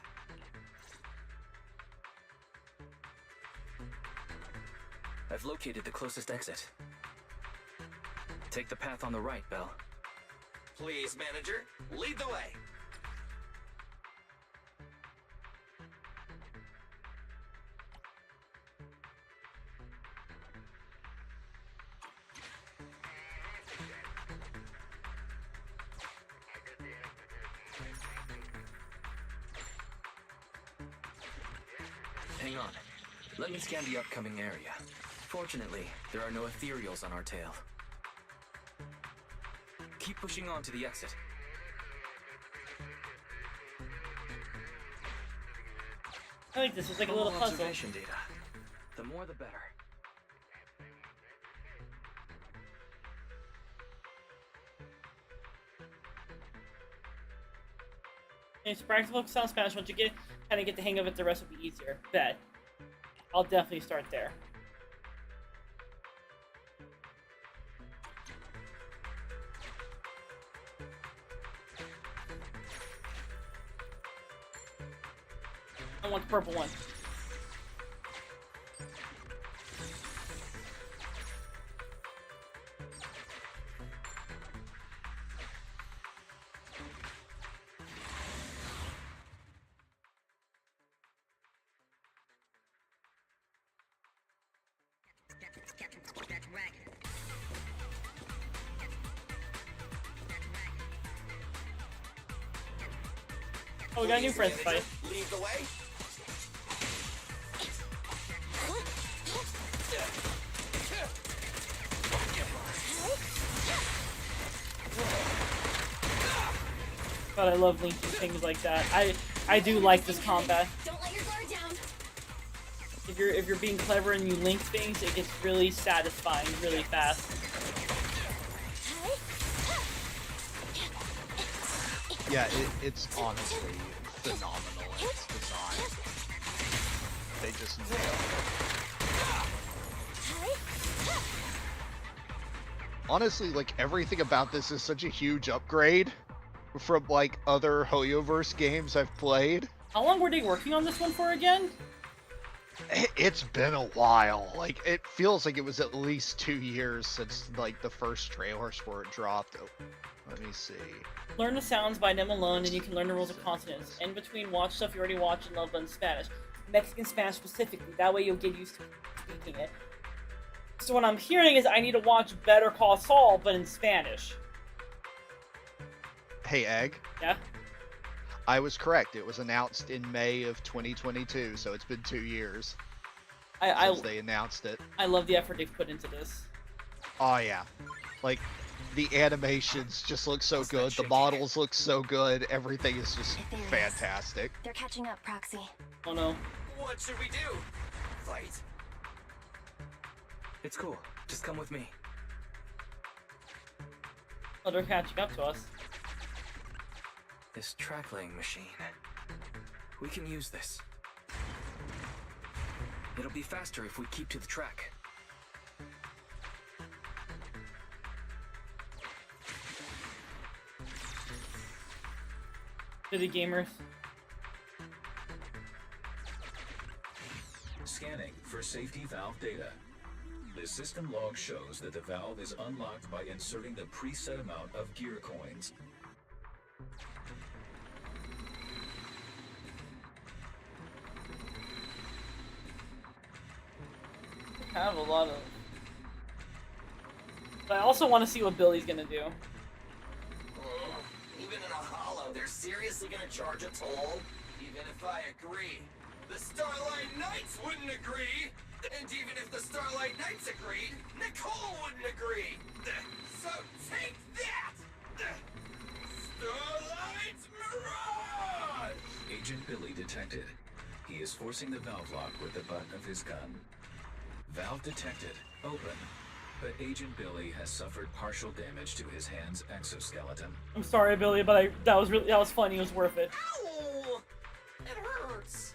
Speaker 7: I've located the closest exit. Take the path on the right, Belle.
Speaker 9: Please, Manager, lead the way.
Speaker 7: Hang on. Let me scan the upcoming area. Fortunately, there are no ethereals on our tail. Keep pushing on to the exit.
Speaker 1: I like this. It's like a little puzzle.
Speaker 7: Observation data. The more the better.
Speaker 1: It's practical sound Spanish. Once you kind of get the hang of it, the rest will be easier. Bet. I'll definitely start there. I want the purple one. Oh, we got new friends to fight.
Speaker 9: Lead the way.
Speaker 1: God, I love linking things like that. I do like this combat.
Speaker 10: Don't let your guard down.
Speaker 1: If you're being clever and you link things, it gets really satisfying really fast.
Speaker 3: Yeah, it's honestly phenomenal in its design. They just nailed it. Honestly, like, everything about this is such a huge upgrade from, like, other Hoyoverse games I've played.
Speaker 1: How long were they working on this one for again?
Speaker 3: It's been a while. Like, it feels like it was at least 2 years since, like, the first trailer for it dropped. Oh, let me see.
Speaker 1: Learn the sounds by them alone, and you can learn the rules of consonants. In between, watch stuff you already watch and love, but in Spanish. Mexican Spanish specifically. That way you'll get used to speaking it. So what I'm hearing is I need to watch Better Call Saul, but in Spanish.
Speaker 3: Hey, Egg.
Speaker 1: Yeah?
Speaker 3: I was correct. It was announced in May of 2022, so it's been 2 years since they announced it.
Speaker 1: I love the effort they've put into this.
Speaker 3: Oh, yeah. Like, the animations just look so good. The models look so good. Everything is just fantastic.
Speaker 6: They're catching up, Proxy.
Speaker 1: Oh no.
Speaker 9: What should we do? Fight.
Speaker 7: It's cool. Just come with me.
Speaker 1: Oh, they're catching up to us.
Speaker 7: This track laying machine. We can use this. It'll be faster if we keep to the track.
Speaker 1: Busy gamers.
Speaker 11: Scanning for safety valve data. The system log shows that the valve is unlocked by inserting the preset amount of gear coins.
Speaker 1: I have a lot of... But I also want to see what Billy's gonna do.
Speaker 9: Even in a hollow, they're seriously gonna charge a toll? Even if I agree. The Starlight Knights wouldn't agree! And even if the Starlight Knights agreed, Nicole wouldn't agree! So take that! Starlight Mirage!
Speaker 11: Agent Billy detected. He is forcing the valve lock with the butt of his gun. Valve detected. Open. But Agent Billy has suffered partial damage to his hand's exoskeleton.
Speaker 1: I'm sorry, Billy, but that was funny. It was worth it.
Speaker 9: Ow! It hurts!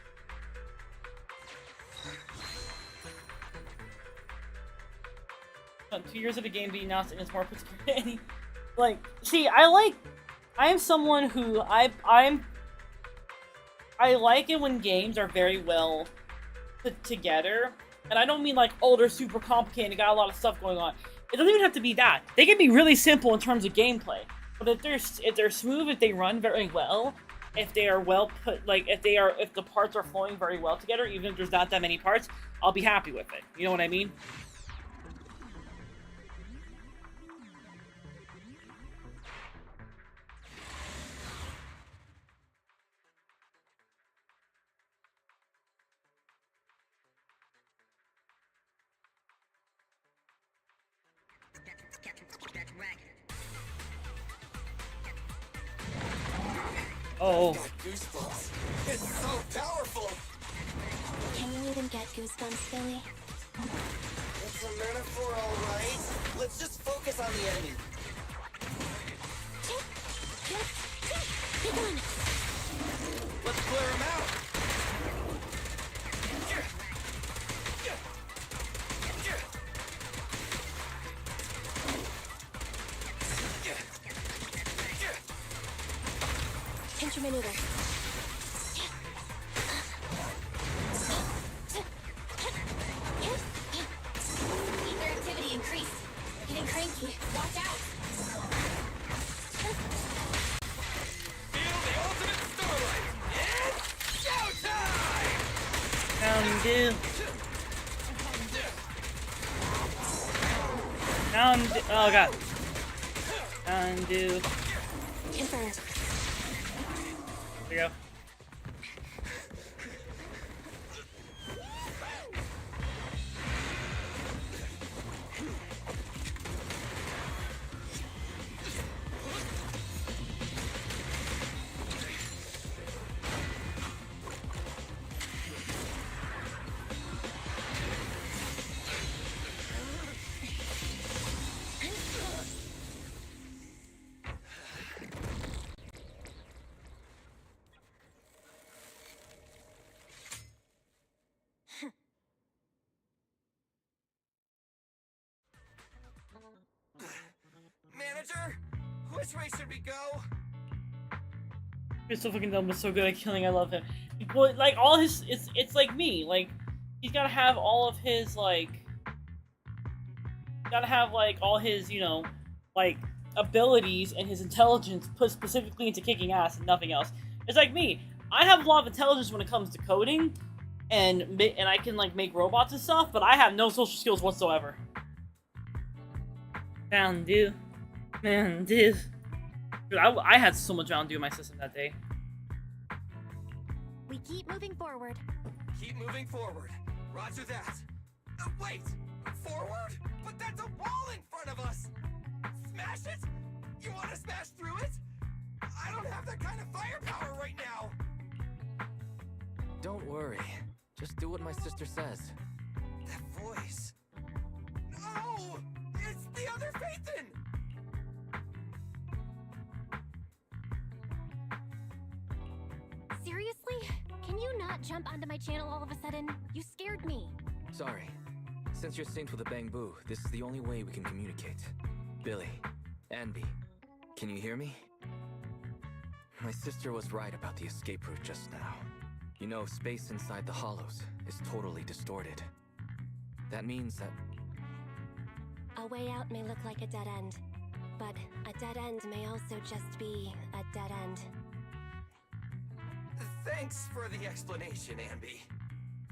Speaker 1: 2 years of the game being announced and it's more particular. Like, see, I am someone who I like it when games are very well put together. And I don't mean like, oh, they're super complicated and got a lot of stuff going on. It doesn't even have to be that. They can be really simple in terms of gameplay. But if they're smooth, if they run very well, if they are well put, like if the parts are flowing very well together, even if there's not that many parts, I'll be happy with it. You know what I mean?
Speaker 9: I
Speaker 1: Oh.
Speaker 9: got goosebumps. It's so powerful.
Speaker 6: even get goosebumps, Billy.
Speaker 9: It's a metaphor, alright? Let's just focus on the enemy.
Speaker 6: Be gone!
Speaker 9: Let's clear him out!
Speaker 6: Intermaneuver. Their activity increased. Getting cranky. Watch out!
Speaker 8: Feel the ultimate starlight! It's showtime!
Speaker 1: Mountain Dew. Oh god. Mountain Dew.
Speaker 6: Confirmed.
Speaker 1: There you go.
Speaker 9: Manager, which way should we go?
Speaker 1: He's so fucking dumb, but so good at killing. I love him. But like all his, it's like me. Like he's gotta have all of his like, gotta have like all his, you know, like abilities and his intelligence put specifically into kicking ass and nothing else. It's like me. I have a lot of intelligence when it comes to coding, and I can like make robots and stuff, but I have no social skills whatsoever. Mountain Dew. Mountain Dew. Dude, I had so much Mountain Dew in my system that day.
Speaker 6: We keep moving forward.
Speaker 9: Keep moving forward. Roger that. Wait! Forward? But that's a wall in front of us! Smash it? You want to smash through it? I don't have that kind of firepower right now!
Speaker 7: Don't worry. Just do what my sister says.
Speaker 9: That voice... No! It's the other Phaethon!
Speaker 6: Seriously? Can you not jump onto my channel all of a sudden? You scared me.
Speaker 7: Sorry. Since you're synced with a Bang Boo, this is the only way we can communicate. Billy, Anby, can you hear me? My sister was right about the escape route just now. You know, space inside the hollows is totally distorted. That means that...
Speaker 6: A way out may look like a dead end, but a dead end may also just be a dead end.
Speaker 9: Thanks for the explanation, Anby.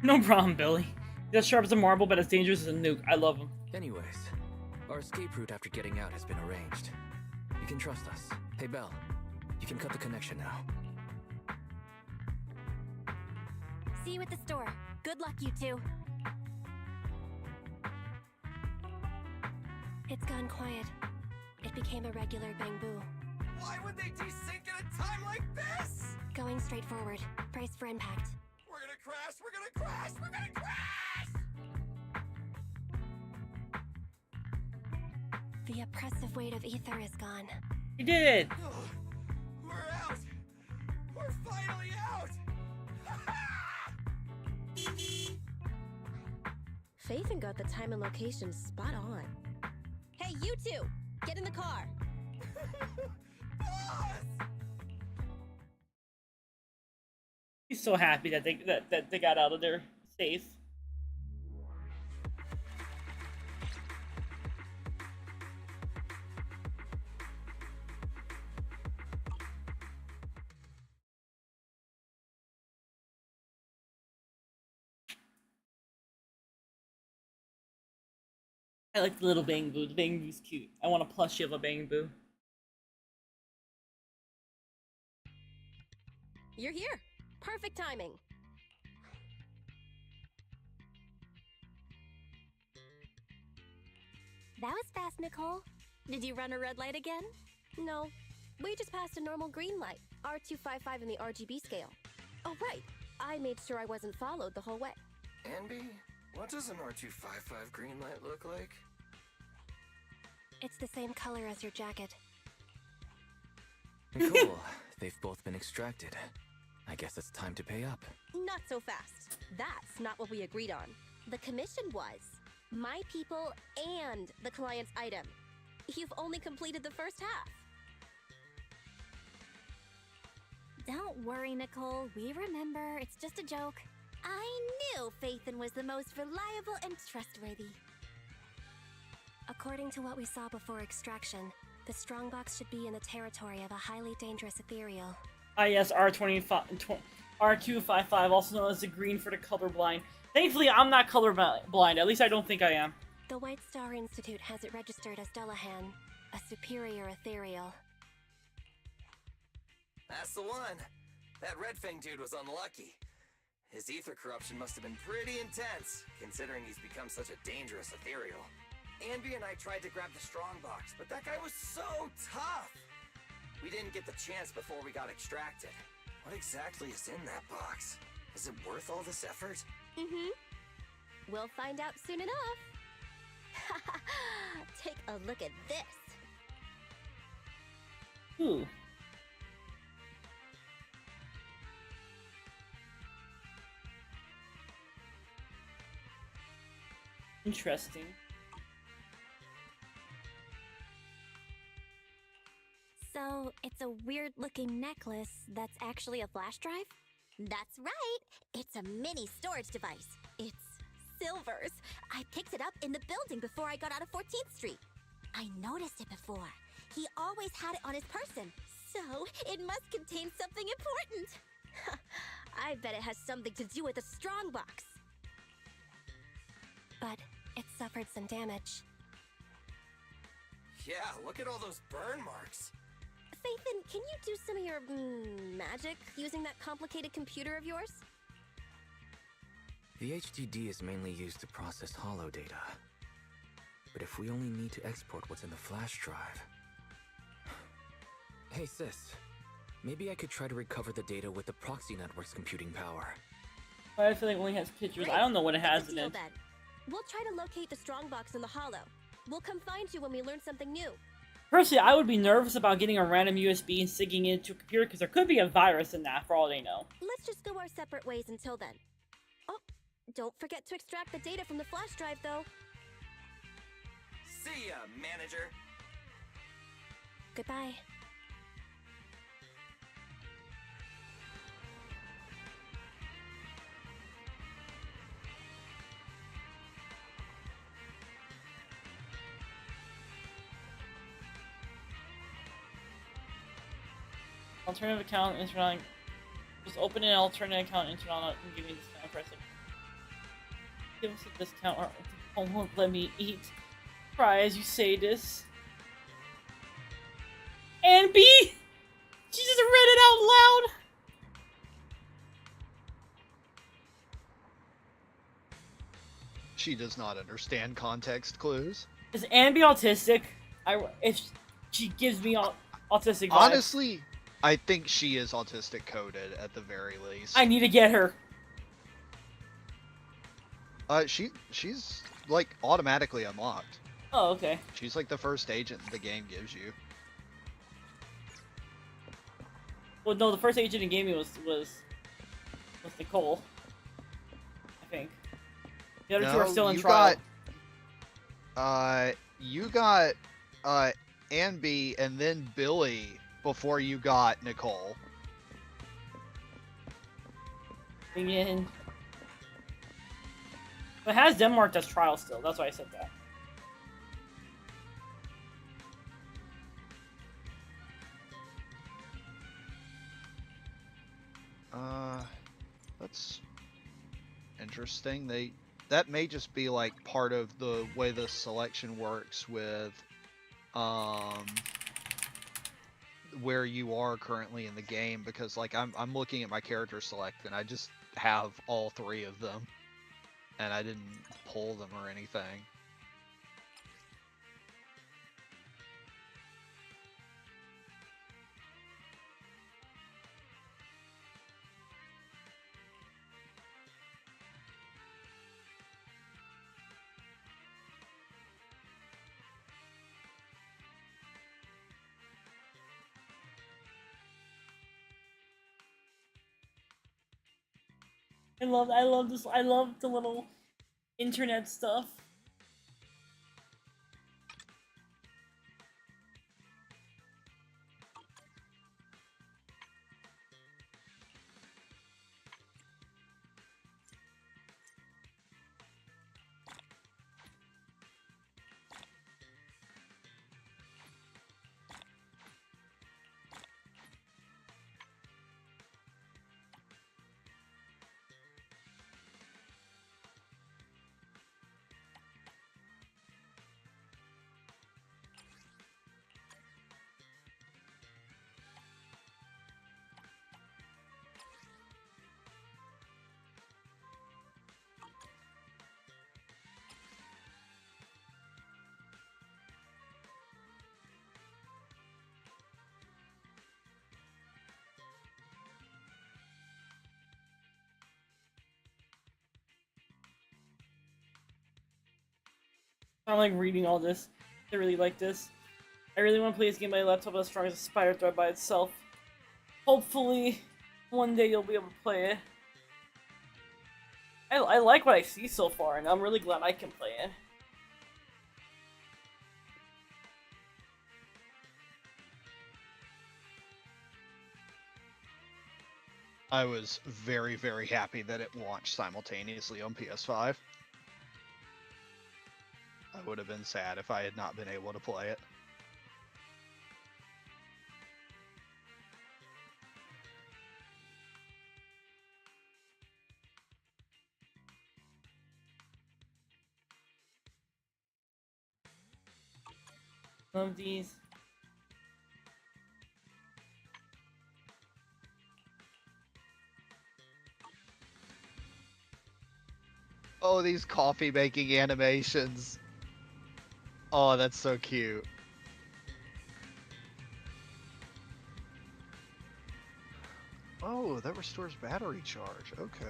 Speaker 1: No problem, Billy. He's as sharp as a marble, but as dangerous as a nuke. I love him.
Speaker 7: Anyways, our escape route after getting out has been arranged. You can trust us. Hey, Belle, you can cut the connection now.
Speaker 6: See you at the store. Good luck, you two. It's gone quiet. It became a regular Bang Boo.
Speaker 9: Why would they desync at a time like this?
Speaker 6: Going straight forward. Brace for impact.
Speaker 9: We're gonna crash! We're gonna crash! We're gonna crash!
Speaker 6: The oppressive weight of ether is gone.
Speaker 1: He did!
Speaker 9: Oh, we're out! We're finally out!
Speaker 10: Phaethon got the time and location spot on. Hey, you two! Get in the car!
Speaker 9: Boss!
Speaker 1: He's so happy that they got out of there safe. I like the little Bang Boo. The Bang Boo's cute. I want a plushie of a Bang Boo.
Speaker 10: You're here! Perfect timing!
Speaker 6: That was fast, Nicole.
Speaker 10: Did you run a red light again? No. We just passed a normal green light. R255 in the RGB scale. Oh, right. I made sure I wasn't followed the whole way.
Speaker 9: Anby, what does an R255 green light look like?
Speaker 10: It's the same color as your jacket.
Speaker 7: Cool. They've both been extracted. I guess it's time to pay up.
Speaker 6: Not so fast. That's not what we agreed on. The commission was my people and the client's item. You've only completed the first half.
Speaker 10: Don't worry, Nicole. We remember. It's just a joke. I knew Phaethon was the most reliable and trustworthy. According to what we saw before extraction, the strongbox should be in the territory of a highly dangerous ethereal.
Speaker 1: Ah, yes, R255, also known as the green for the colorblind. Thankfully, I'm not colorblind. At least I don't think I am.
Speaker 10: The White Star Institute has it registered as Dullahan, a superior ethereal.
Speaker 9: That's the one. That Red Fang dude was unlucky. His ether corruption must have been pretty intense, considering he's become such a dangerous ethereal. Anby and I tried to grab the strongbox, but that guy was so tough! We didn't get the chance before we got extracted. What exactly is in that box? Is it worth all this effort?
Speaker 6: Mm-hmm. We'll find out soon enough. Take a look at this.
Speaker 1: Ooh. Interesting.
Speaker 10: So, it's a weird-looking necklace that's actually a flash drive?
Speaker 6: That's right. It's a mini storage device. It's Silver's. I picked it up in the building before I got out of 14th Street. I noticed it before. He always had it on his person, so it must contain something important. I bet it has something to do with the strongbox.
Speaker 10: But it suffered some damage.
Speaker 9: Yeah, look at all those burn marks.
Speaker 6: Phaethon, can you do some of your magic using that complicated computer of yours?
Speaker 7: The HDD is mainly used to process holo data. But if we only need to export what's in the flash drive... Hey sis, maybe I could try to recover the data with the proxy network's computing power.
Speaker 1: I feel like it only has pictures.
Speaker 6: Great.
Speaker 1: I don't know what it has
Speaker 6: That's a
Speaker 1: in
Speaker 6: deal,
Speaker 1: it.
Speaker 6: then. We'll try to locate the strongbox in the hollow. We'll come find you when we learn something new.
Speaker 1: Personally, I would be nervous about getting a random USB and sticking it into a computer because there could be a virus in that for all they know.
Speaker 6: Let's just go our separate ways until then. Oh, don't forget to extract the data from the flash drive, though.
Speaker 9: See ya, manager.
Speaker 10: Goodbye.
Speaker 1: Alternative account, enter on. Just open an alternate account, enter on it, and give me a discount for a second. Give us a discount or won't let me eat. Cry as you say this. And B! She just read it out loud!
Speaker 3: She does not understand context clues.
Speaker 1: Is Anby autistic? If she gives me autistic vibes.
Speaker 3: Honestly, I think she is autistic coded at the very least.
Speaker 1: I need to get her.
Speaker 3: She's like automatically unlocked.
Speaker 1: Oh, okay.
Speaker 3: She's like the first agent the game gives you.
Speaker 1: Well, no, the first agent in gaming was Nicole. I think. The other two are still in trial.
Speaker 3: You got Anby and then Billy before you got Nicole.
Speaker 1: Again. But it has Denmark as trial still. That's why I said that.
Speaker 3: That's interesting. That may just be like part of the way the selection works with where you are currently in the game, because like I'm looking at my character select and I just have all three of them and I didn't pull them or anything.
Speaker 1: I love this. I love the little internet stuff. I'm like reading all this. I really like this. I really want to play this game on my laptop as strong as a spider thread by itself. Hopefully, one day you'll be able to play it. I like what I see so far, and I'm really glad I can play it.
Speaker 3: I was very, very happy that it launched simultaneously on PS5. I would have been sad if I had not been able to play it.
Speaker 1: Love these.
Speaker 3: Oh, these coffee making animations. Oh, that's so cute. Oh, that restores battery charge. Okay.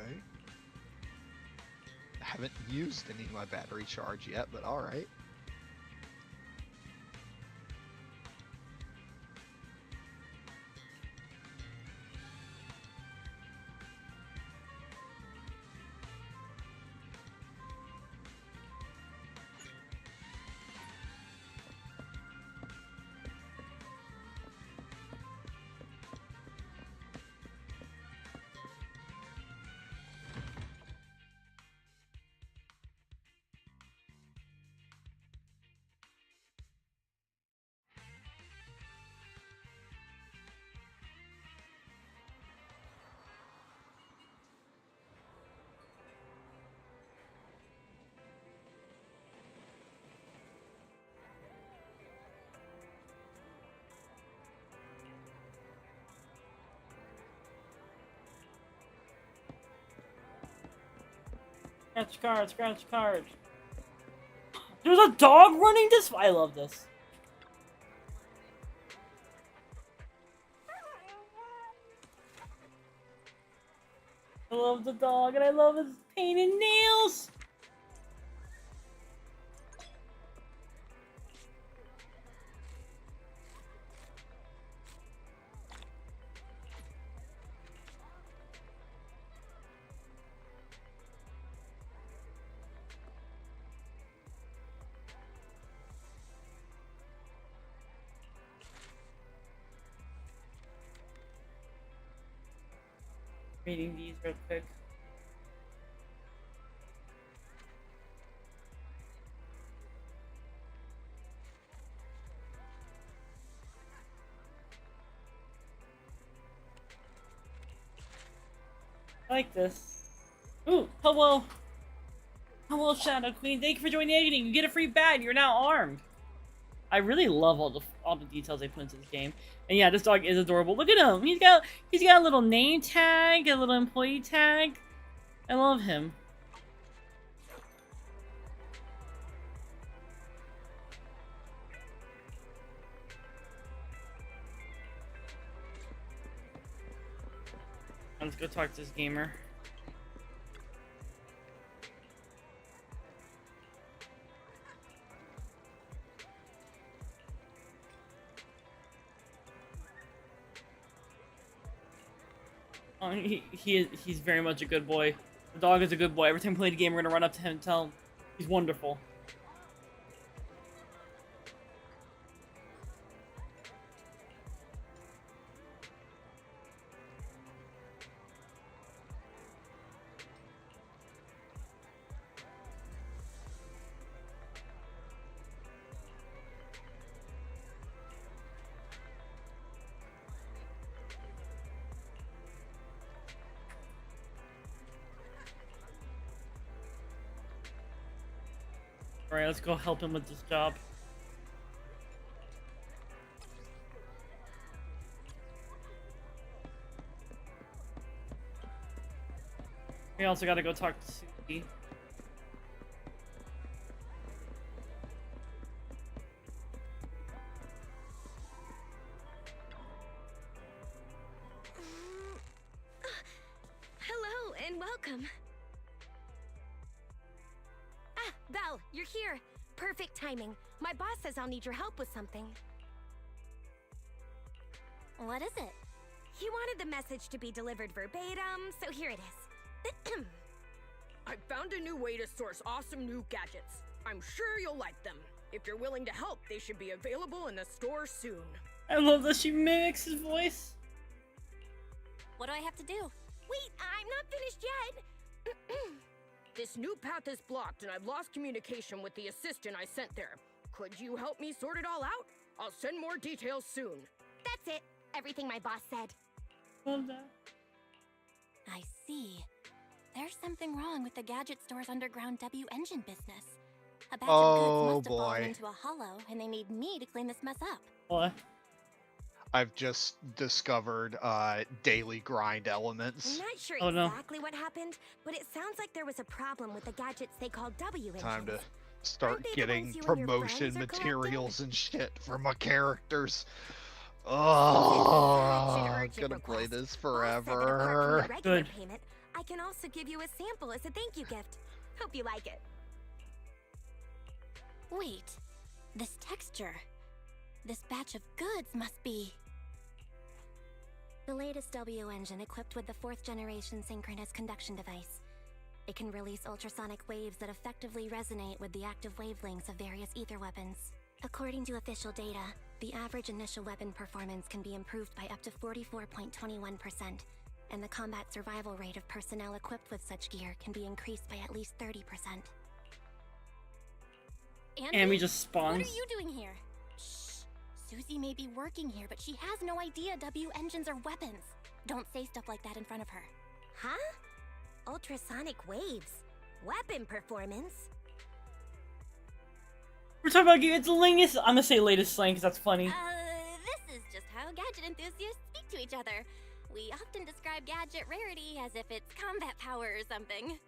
Speaker 3: I haven't used any of my battery charge yet, but alright.
Speaker 1: Scratch card, scratch card. There's a dog running this. I love this. I love the dog, and I love his painted nails. Reading these real quick. I like this. Ooh, hello. Hello, Shadow Queen. Thank you for joining the editing. You get a free badge. You're now armed. I really love all the details they put into this game. And yeah, this dog is adorable. Look at him. He's got a little name tag, a little employee tag. I love him. Let's go talk to this gamer. Oh, he's very much a good boy. The dog is a good boy. Every time we play the game, we're gonna run up to him and tell him he's wonderful. Alright, let's go help him with this job. We also gotta go talk to Susie.
Speaker 10: Hello and welcome. Ah, Val, you're here. Perfect timing. My boss says I'll need your help with something. What is it? He wanted the message to be delivered verbatim, so here it is.
Speaker 12: I found a new way to source awesome new gadgets. I'm sure you'll like them. If you're willing to help, they should be available in the store soon.
Speaker 1: I love that she mimics his voice.
Speaker 10: What do I have to do? Wait, I'm not finished yet.
Speaker 12: This new path is blocked and I've lost communication with the assistant I sent there. Could you help me sort it all out? I'll send more details soon.
Speaker 10: That's it. Everything my boss said.
Speaker 1: Love that.
Speaker 13: I see. There's something wrong with the gadget store's underground W engine business. A batch of goods must have fallen into a hollow, and they need me to clean this mess up.
Speaker 1: What?
Speaker 3: I've just discovered daily grind elements.
Speaker 10: I'm not sure
Speaker 1: Oh, no.
Speaker 10: exactly what happened, but it sounds like there was a problem with the gadgets they call W engines.
Speaker 3: Time to start
Speaker 10: Aren't they the
Speaker 3: getting
Speaker 10: ones you and your
Speaker 3: promotion
Speaker 10: friends are
Speaker 3: materials and shit for my characters. Oh, I'm gonna play this forever.
Speaker 10: Regular payment, I can also give you a sample as a thank you gift. Hope you like it.
Speaker 13: Wait, this texture. This batch of goods must be...
Speaker 6: The latest W engine equipped with the 4th generation synchronous conduction device. It can release ultrasonic waves that effectively resonate with the active wavelengths of various ether weapons. According to official data, the average initial weapon performance can be improved by up to 44.21%, and the combat survival rate of personnel equipped with such gear can be increased by at least 30%.
Speaker 1: And we just spawns.
Speaker 13: What are you doing here? Shh. Susie may be working here, but she has no idea W engines are weapons. Don't say stuff like that in front of her.
Speaker 10: Huh? Ultrasonic waves. Weapon performance.
Speaker 1: We're talking about it's the latest. I'm gonna say latest slang because that's funny.
Speaker 13: This is just how gadget enthusiasts speak to each other. We often describe gadget rarity as if it's combat power or something.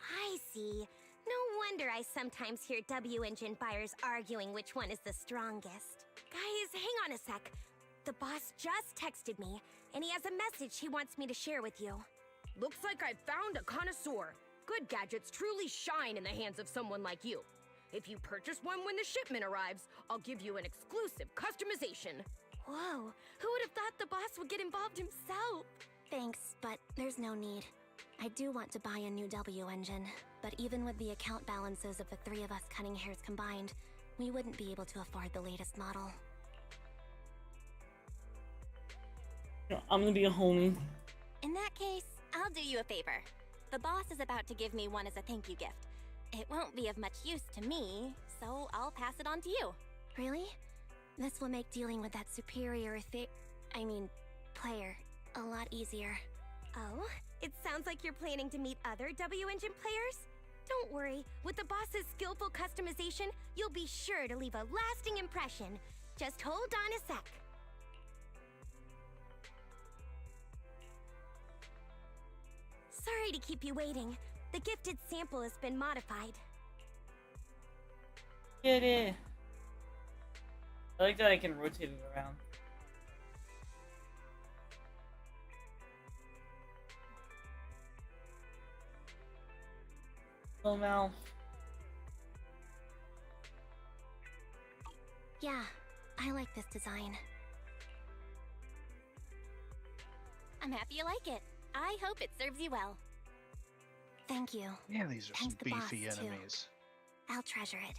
Speaker 10: I see. No wonder I sometimes hear W engine buyers arguing which one is the strongest. Guys, hang on a sec. The boss just texted me, and he has a message he wants me to share with you.
Speaker 12: Looks like I found a connoisseur. Good gadgets truly shine in the hands of someone like you. If you purchase one when the shipment arrives, I'll give you an exclusive customization.
Speaker 10: Whoa, who would have thought the boss would get involved himself?
Speaker 6: Thanks, but there's no need. I do want to buy a new W engine, but even with the account balances of the 3 of us cutting hairs combined, we wouldn't be able to afford the latest model.
Speaker 1: I'm gonna be a homie.
Speaker 13: In that case, I'll do you a favor. The boss is about to give me one as a thank you gift. It won't be of much use to me, so I'll pass it on to you.
Speaker 6: Really? This will make dealing with that superior player a lot easier.
Speaker 10: Oh, it sounds like you're planning to meet other W engine players? Don't worry, with the boss's skillful customization, you'll be sure to leave a lasting impression. Just hold on a sec. Sorry to keep you waiting. The gifted sample has been modified.
Speaker 1: Get it. I like that I can rotate it around. Little mouth.
Speaker 6: Yeah, I like this design.
Speaker 13: I'm happy you like it. I hope it serves you well. Thank you.
Speaker 3: Yeah, these are some
Speaker 13: Thank the boss,
Speaker 3: beefy
Speaker 13: too.
Speaker 3: enemies.
Speaker 13: I'll treasure it.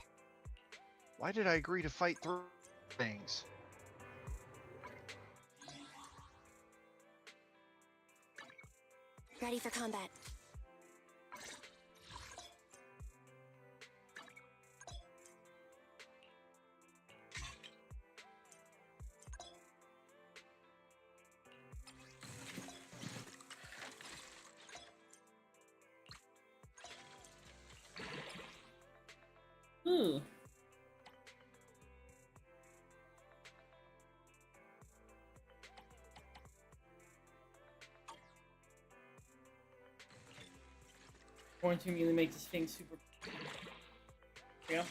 Speaker 3: Why did I agree to fight through things?
Speaker 13: Ready for combat.
Speaker 1: Ooh. Quarantine really make this thing super. Yeah.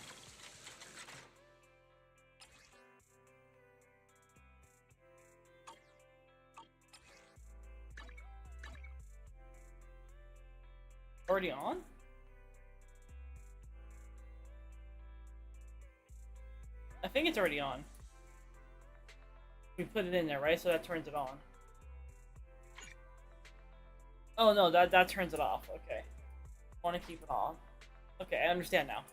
Speaker 1: Already on? I think it's already on. We put it in there, right? So that turns it on. Oh no, that turns it off. Okay. Want to keep it on. Okay, I understand now.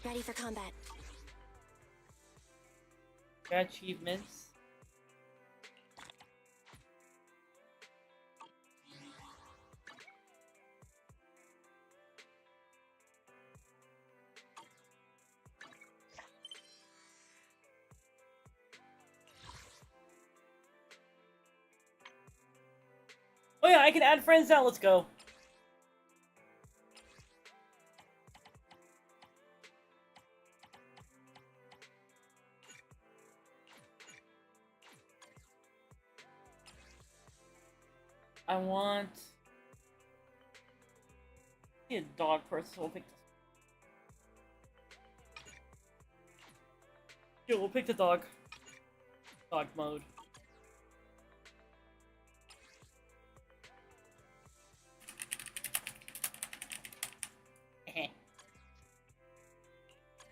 Speaker 13: Ready for combat.
Speaker 1: Got achievements. Oh yeah, I can add friends now. Let's go. I want a dog person, so we'll pick this. Yeah, we'll pick the dog. Dog mode.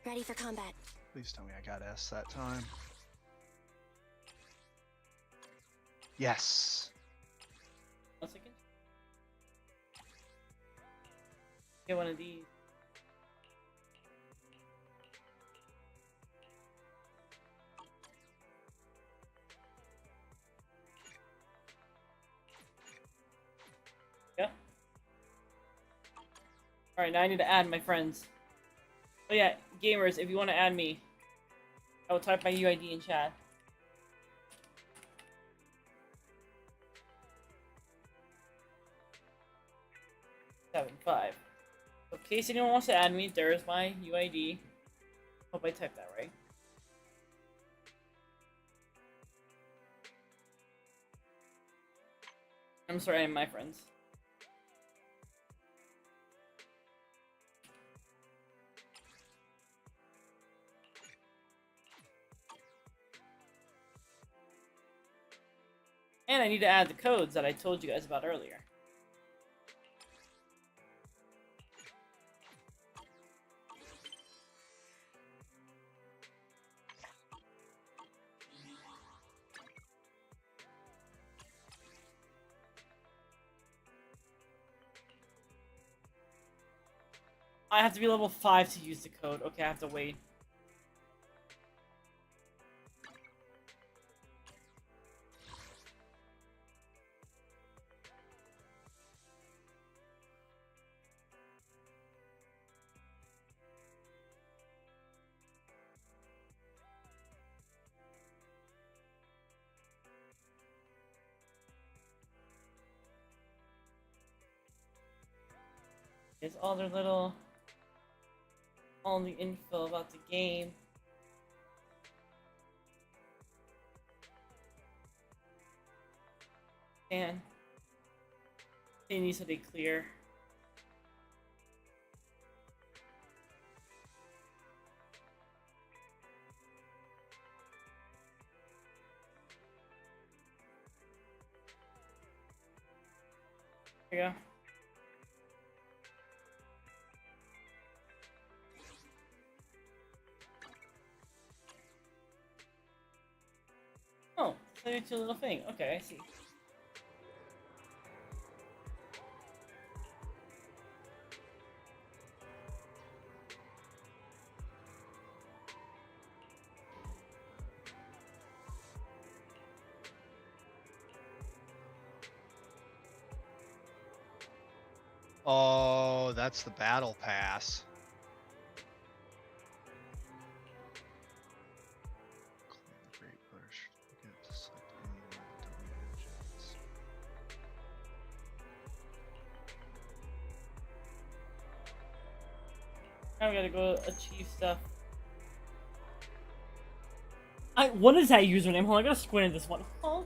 Speaker 13: Ready for combat.
Speaker 3: Please tell me I got S that time. Yes.
Speaker 1: 1 second. Get one of these. Yeah. Alright, now I need to add my friends. Oh yeah, gamers, if you want to add me, I will type my UID in chat. Seven, 5. So in case anyone wants to add me, there's my UID. Hope I typed that right. I'm sorry, I'm my friends. And I need to add the codes that I told you guys about earlier. I have to be level 5 to use the code. Okay, I have to wait. It's all their little... all the info about the game. And they need to be clear. There you go. Oh, so it's a little thing. Okay, I see.
Speaker 3: Oh, that's the battle pass. Great push. Get to select anywhere with W engines.
Speaker 1: Now we gotta go achieve stuff. What is that username? Hold on, I gotta squint at this one. Huh?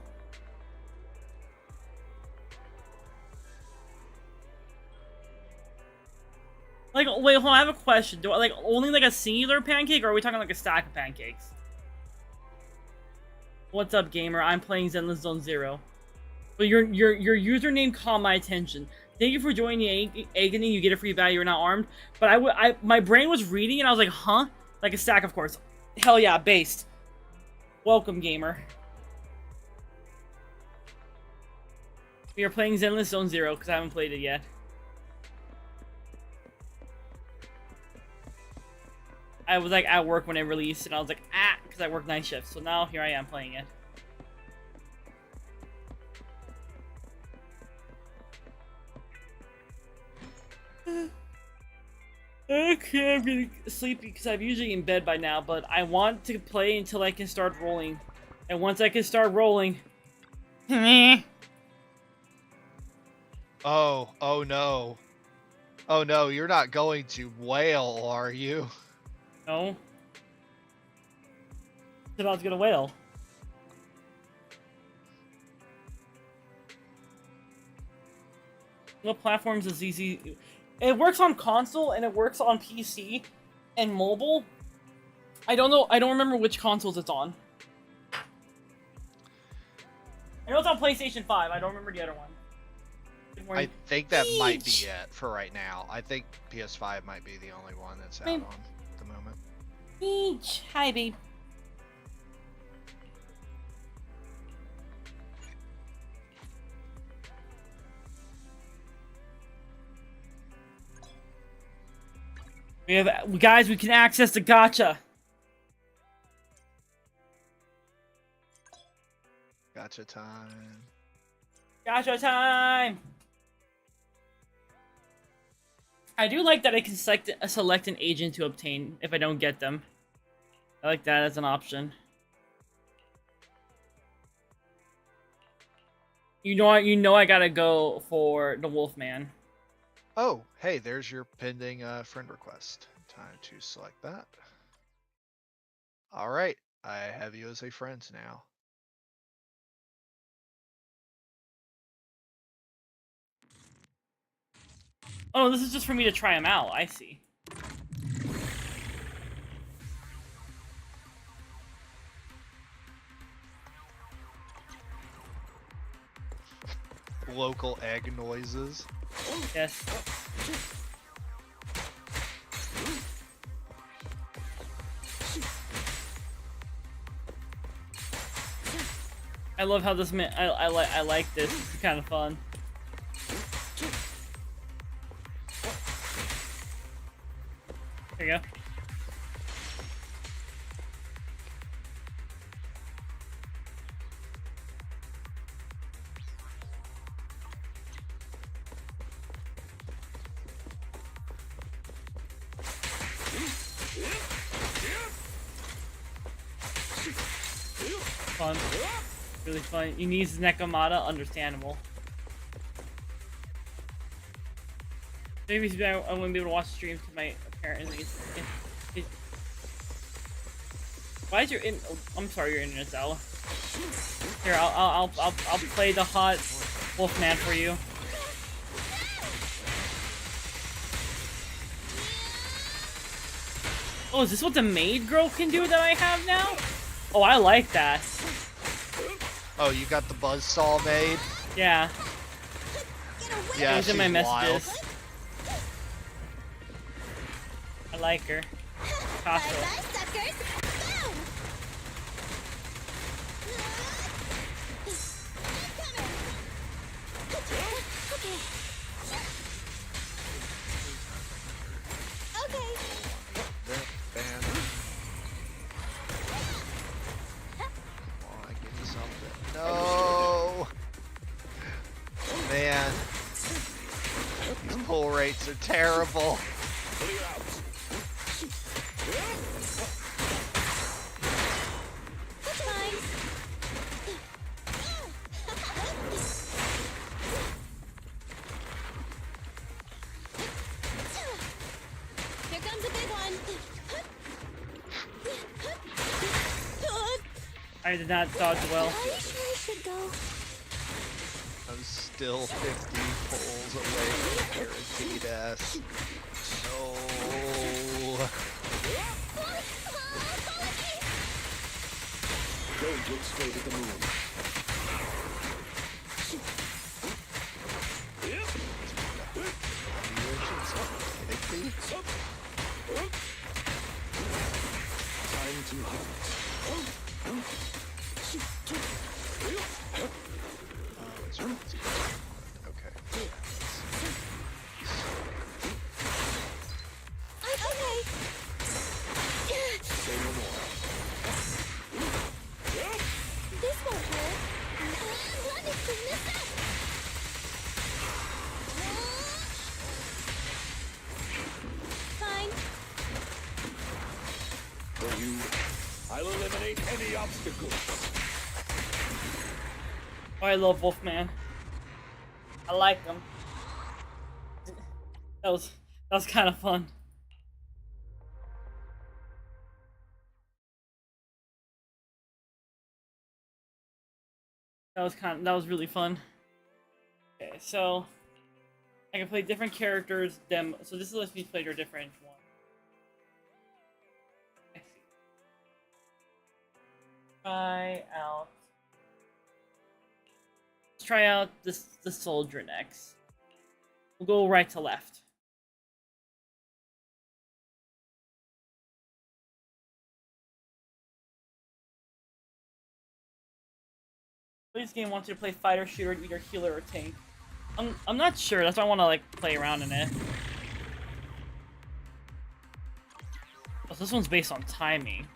Speaker 1: Like, wait, hold on, I have a question. Do I, like, only, like, a singular pancake, or are we talking, like, a stack of pancakes? What's up, gamer? I'm playing Zenless Zone 0. But your username caught my attention. Thank you for joining the agony. You get a free value. You're not armed. But my brain was reading, and I was like, huh? Like a stack, of course. Hell yeah, based. Welcome, gamer. We are playing Zenless Zone 0, because I haven't played it yet. I was like at work when it released, and I was like, ah, because I work night shifts. So now here I am playing it. Okay, I'm getting sleepy because I'm usually in bed by now, but I want to play until I can start rolling. And once I can start rolling...
Speaker 3: Oh no. Oh no, you're not going to whale, are you?
Speaker 1: No. It's about to get a whale. What platforms is easy? It works on console and it works on PC and mobile. I don't know. I don't remember which consoles it's on. I know it's on PlayStation 5. I don't remember the other one.
Speaker 3: I think that might be it for right now. I think PS5 might be the only one that's out on at the moment.
Speaker 1: Beach. Hi, babe. Guys, we can access the gacha.
Speaker 3: Gacha time.
Speaker 1: Gacha time. I do like that I can select an agent to obtain if I don't get them. I like that as an option. You know I gotta go for the Wolfman.
Speaker 3: Oh, hey, there's your pending friend request. Time to select that. All right, I have you as a friend now.
Speaker 1: Oh, this is just for me to try them out. I see.
Speaker 3: Local egg noises.
Speaker 1: Yes. I love how this I like this. It's kind of fun. There you go. Fun. Really fun. He needs Nekomata, understandable. Maybe I wouldn't be able to watch streams because my parents. Why is your I'm sorry, your internet's out. Here, I'll play the hot Wolfman for you. Oh, is this what the maid girl can do that I have now? Oh, I like that.
Speaker 3: Oh, you got the buzzsaw made?
Speaker 1: Yeah.
Speaker 10: Get away
Speaker 3: Yeah,
Speaker 1: She's in my
Speaker 3: she's
Speaker 1: messages.
Speaker 3: wild.
Speaker 1: I like her. Picasso.
Speaker 6: Bye, suckers. Boom! Okay. Okay.
Speaker 3: Come on, give me something. No! Man. These pull rates are terrible.
Speaker 6: That's fine. Here comes a big one.
Speaker 1: I did not dodge well.
Speaker 6: Are you sure I should go?
Speaker 3: I'm still 50 pulls away from guaranteed S. No.
Speaker 8: Don't look straight at the moon. Time to
Speaker 3: Okay.
Speaker 6: Okay.
Speaker 8: say no more.
Speaker 6: This won't hurt. Let me clean this up. Fine.
Speaker 8: For you, I'll eliminate any obstacles.
Speaker 1: Oh, I love Wolfman. I like him. That was kind of fun. That was really fun. Okay, so I can play different characters. So this lets me play their different ones. I see. Try out. Let's try out the soldier next. We'll go right to left. This game wants you to play fighter, shooter, either healer or tank. I'm not sure. That's why I want to like play around in it. Oh, so this one's based on timing.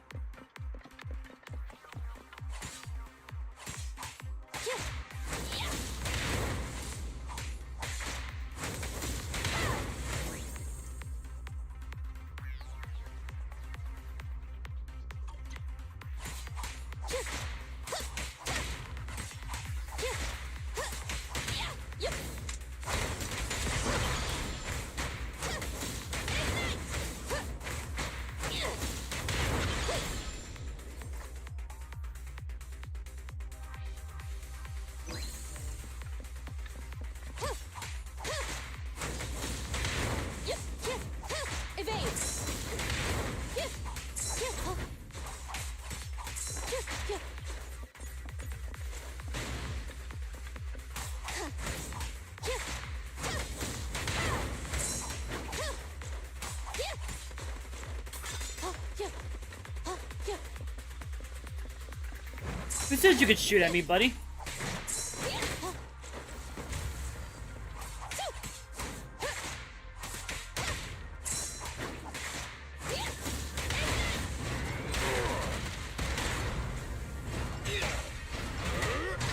Speaker 1: Who said you could shoot at me, buddy?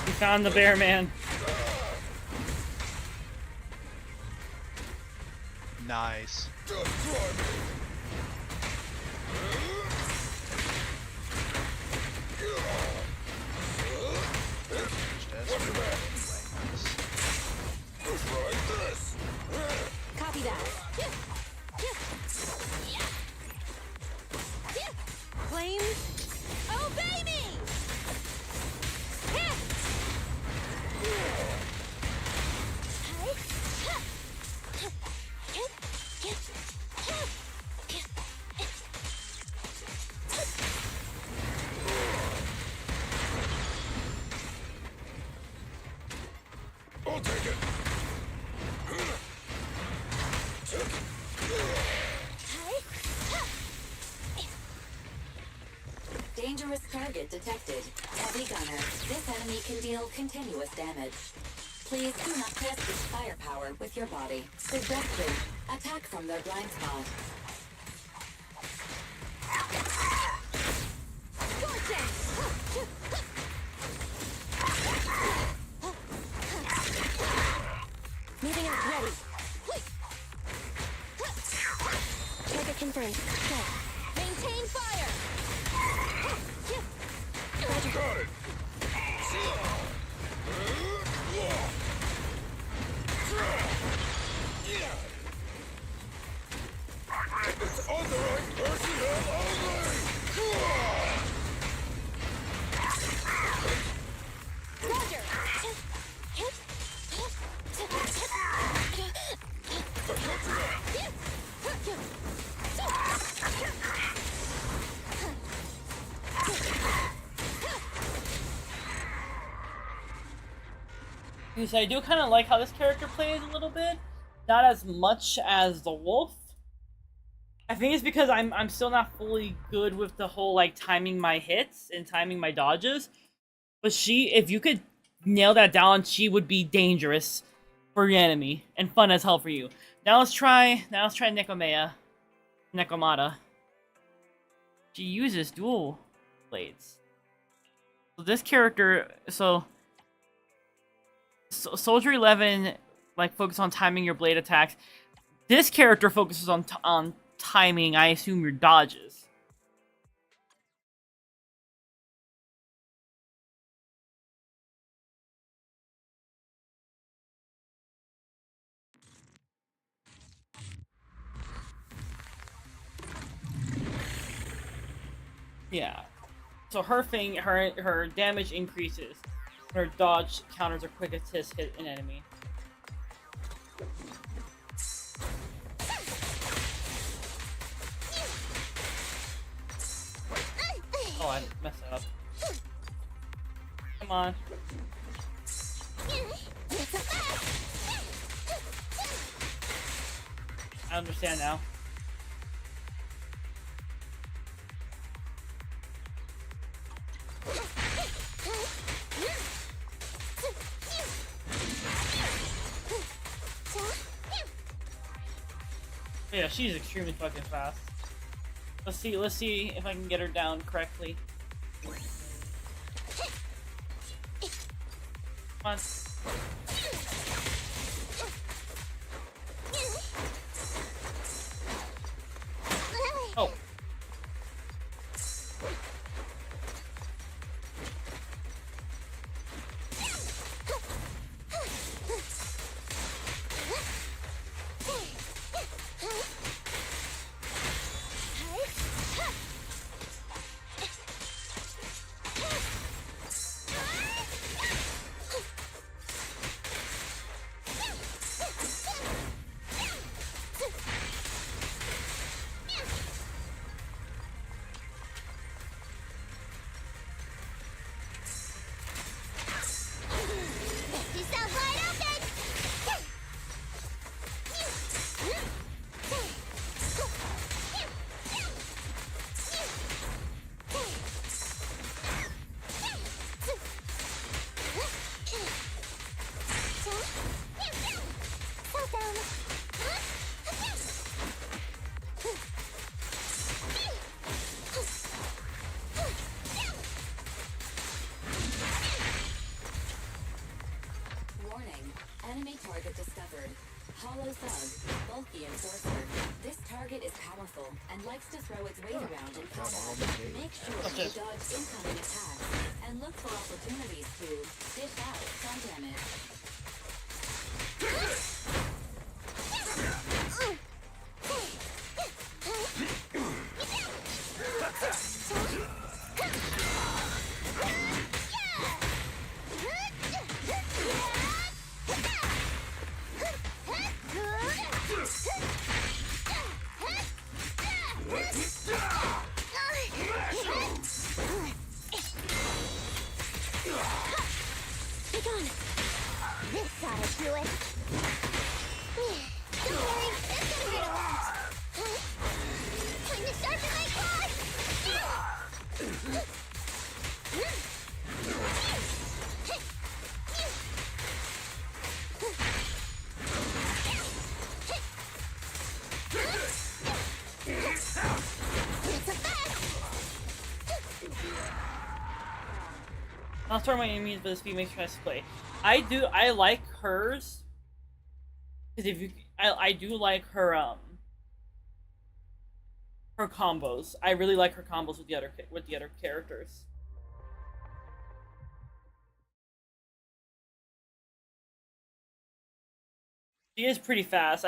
Speaker 1: We found the bear man.
Speaker 3: Nice.
Speaker 6: Copy that. Flames. Obey me!
Speaker 8: I'll take it.
Speaker 14: Dangerous target detected. Heavy gunner. This enemy can deal continuous damage. Please do not test its firepower with your body. Suggested. Attack from their blind spot.
Speaker 10: Moving out ready. Target confirmed. Go. Maintain fire.
Speaker 8: Got it. It's on the right personnel only.
Speaker 10: Roger.
Speaker 1: So I do kind of like how this character plays a little bit, not as much as the wolf. I think it's because I'm still not fully good with the whole like timing my hits and timing my dodges. But she, if you could nail that down, she would be dangerous for your enemy and fun as hell for you. Now let's try Nekomata. She uses dual blades. So this character, Soldier 11 like focus on timing your blade attacks. This character focuses on timing, I assume, your dodges. Yeah. So her thing, her damage increases. Her dodge counters are quick assist hit an enemy. Oh, I messed it up. Come on. I understand now. Yeah, she's extremely fucking fast. Let's see if I can get her down correctly. Come on. Oh.
Speaker 14: Enemy target discovered. Hollow Thug, bulky enforcer. This target is powerful and likes to throw its weight around in combat. Make sure you dodge incoming attacks and look for opportunities to dish out some damage.
Speaker 10: Be gone. This ought to do it.
Speaker 1: I'll start my enemies, but the speed makes sense to play. I like hers. Because if you, I do like her her combos. I really like her combos with the other characters. She is pretty fast.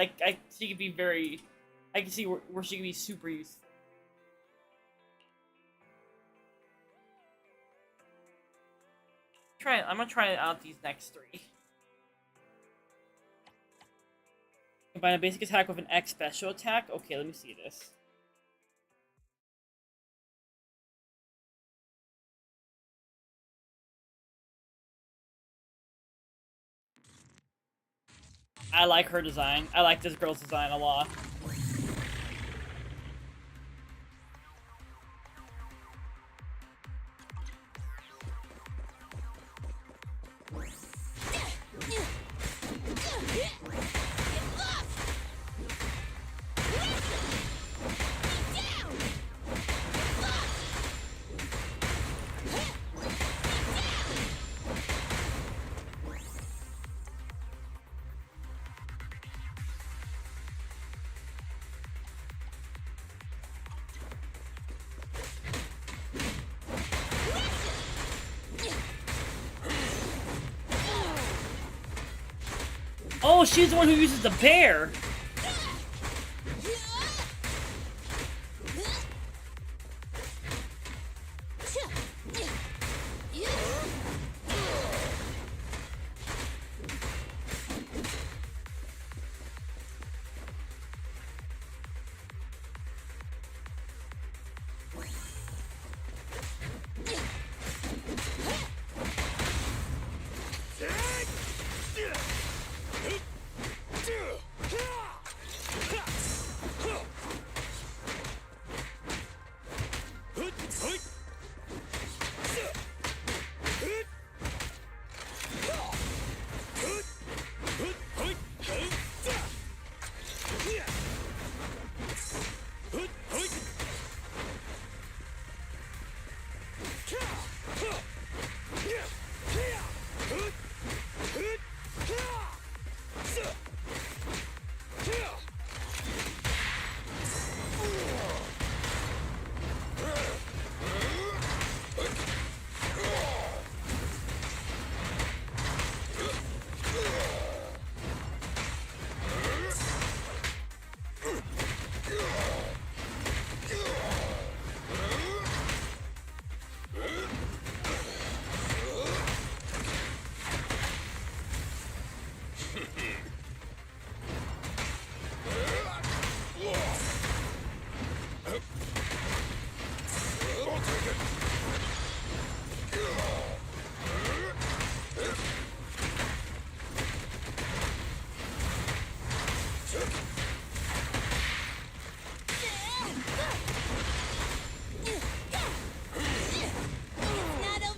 Speaker 1: She could be very. I can see where she could be super useful. I'm gonna try out these next three. Combine a basic attack with an X special attack. Okay, let me see this. I like her design. I like this girl's design a lot. Oh, she's the one who uses the bear!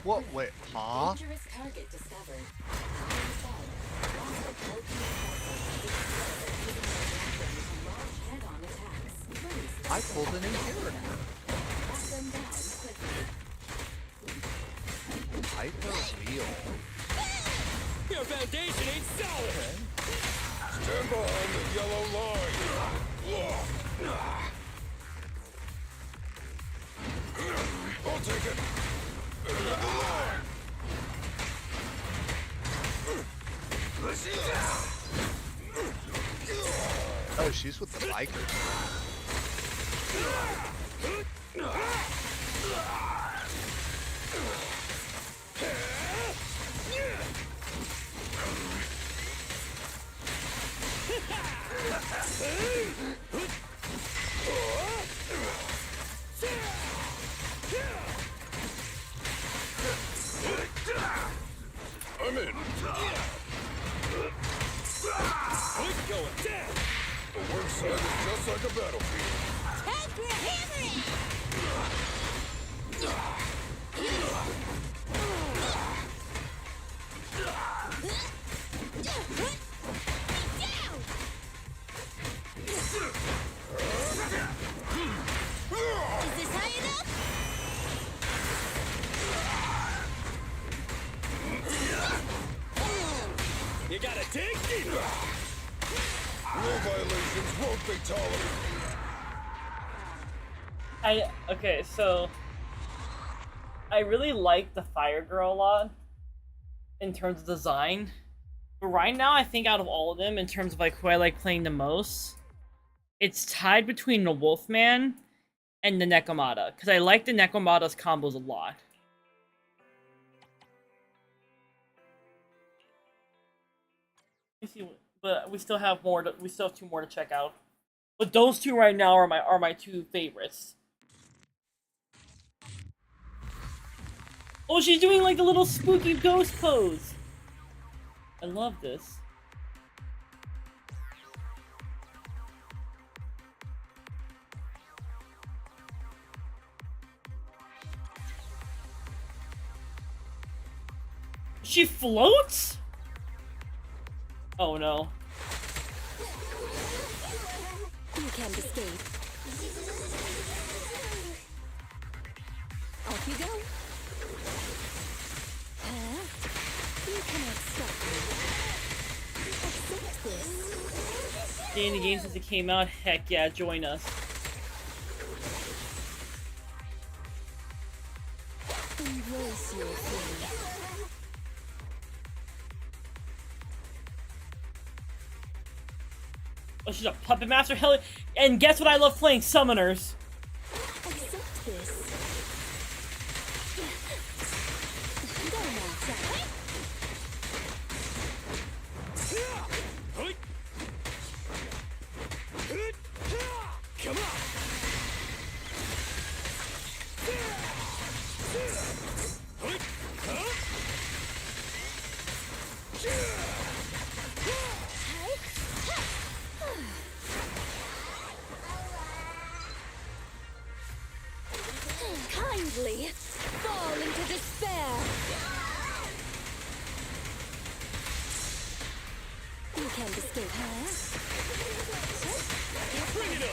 Speaker 3: What? Wait, huh?
Speaker 14: Dangerous target discovered.
Speaker 3: I pulled an inheritor. Hyper-wheel.
Speaker 8: Your foundation ain't solid!
Speaker 4: Stand behind the yellow line! I'll take it!
Speaker 3: Oh, she's with the bikers.
Speaker 4: I'm in. The work side is just like a battlefield.
Speaker 10: Time for a hammering!
Speaker 1: Okay, so I really like the Fire Girl a lot in terms of design. But right now, I think out of all of them, in terms of like who I like playing the most, it's tied between the Wolfman and the Nekomata, because I like the Nekomata's combos a lot. Let me see, but we still have more. We still have two more to check out. But those two right now are my two favorites. Oh, she's doing like a little spooky ghost pose. I love this. She floats? Oh no.
Speaker 10: You can't escape. Off you go. You cannot stop me. Accept this.
Speaker 1: Stay in the game since it came out. Heck yeah, join us.
Speaker 10: Embrace your feelings.
Speaker 1: Oh, she's a puppet master. Hell, and guess what? I love playing summoners.
Speaker 10: Accept this. Go now, Jack.
Speaker 8: Come on.
Speaker 10: Kindly fall into despair. You can't escape, huh?
Speaker 8: Bring it on.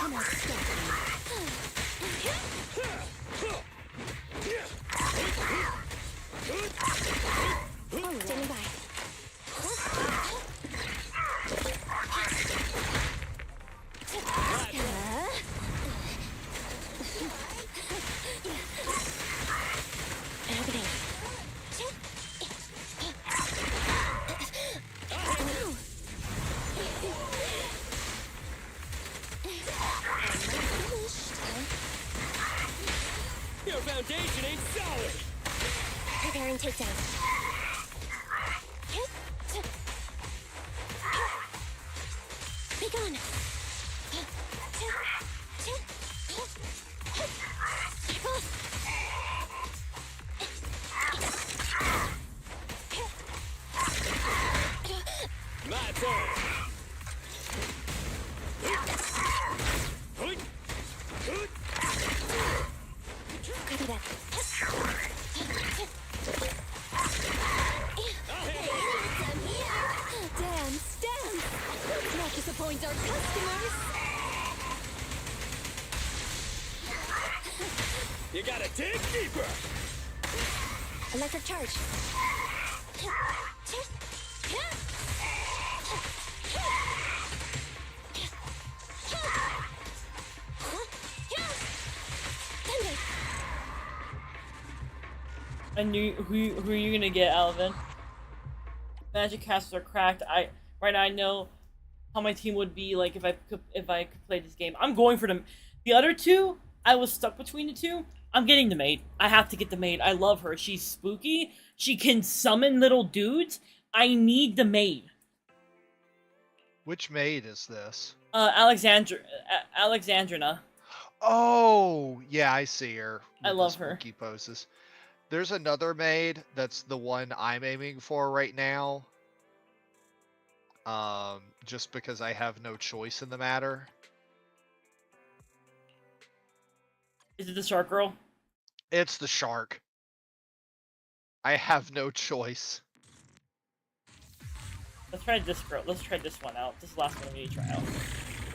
Speaker 10: You cannot stop me. Standing by. Everything.
Speaker 8: Your foundation ain't solid.
Speaker 10: Preparing takedown. Be gone.
Speaker 8: My turn.
Speaker 10: Copy that. Dance, dance. Let's not disappoint our customers.
Speaker 8: You gotta dig deeper.
Speaker 10: Electric charge.
Speaker 1: I knew who are you gonna get, Alvin? Magic casters are cracked. Right now I know how my team would be like if I could play this game. I'm going for the other two. I was stuck between the two. I'm getting the maid. I have to get the maid. I love her. She's spooky. She can summon little dudes. I need the maid.
Speaker 3: Which maid is this?
Speaker 1: Alexandrina.
Speaker 3: Oh, yeah, I see her.
Speaker 1: I love her.
Speaker 3: Spooky poses. There's another maid that's the one I'm aiming for right now. just because I have no choice in the matter.
Speaker 1: Is it the shark girl?
Speaker 3: It's the shark. I have no choice.
Speaker 1: Let's try this girl. Let's try this one out. This is the last one we need to try out.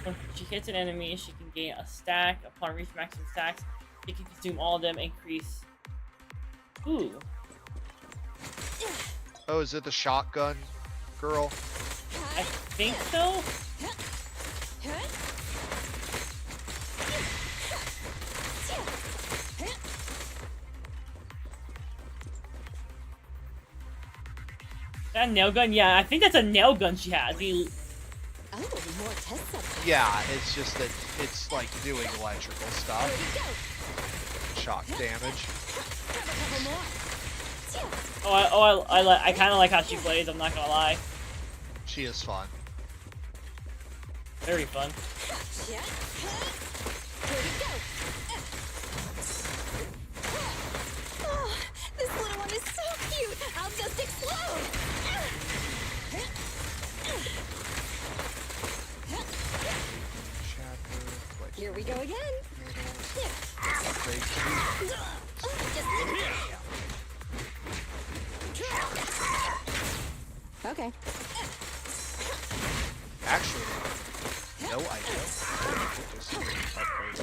Speaker 1: When she hits an enemy, she can gain a stack. Upon reaching maximum stacks, she can consume all of them. Increase. Ooh.
Speaker 3: Oh, is it the shotgun girl?
Speaker 1: I think so. That nail gun? Yeah, I think that's a nail gun she has.
Speaker 6: Oh, more test subjects.
Speaker 3: Yeah, it's just that it's like doing electrical stuff. Shock damage.
Speaker 1: I kind of like how she plays. I'm not gonna lie.
Speaker 3: She is fun.
Speaker 1: Very fun.
Speaker 6: Oh, this little one is so cute. I'll just explode. Here we go again. Okay.
Speaker 3: Actually, no, I don't. Just upgrade.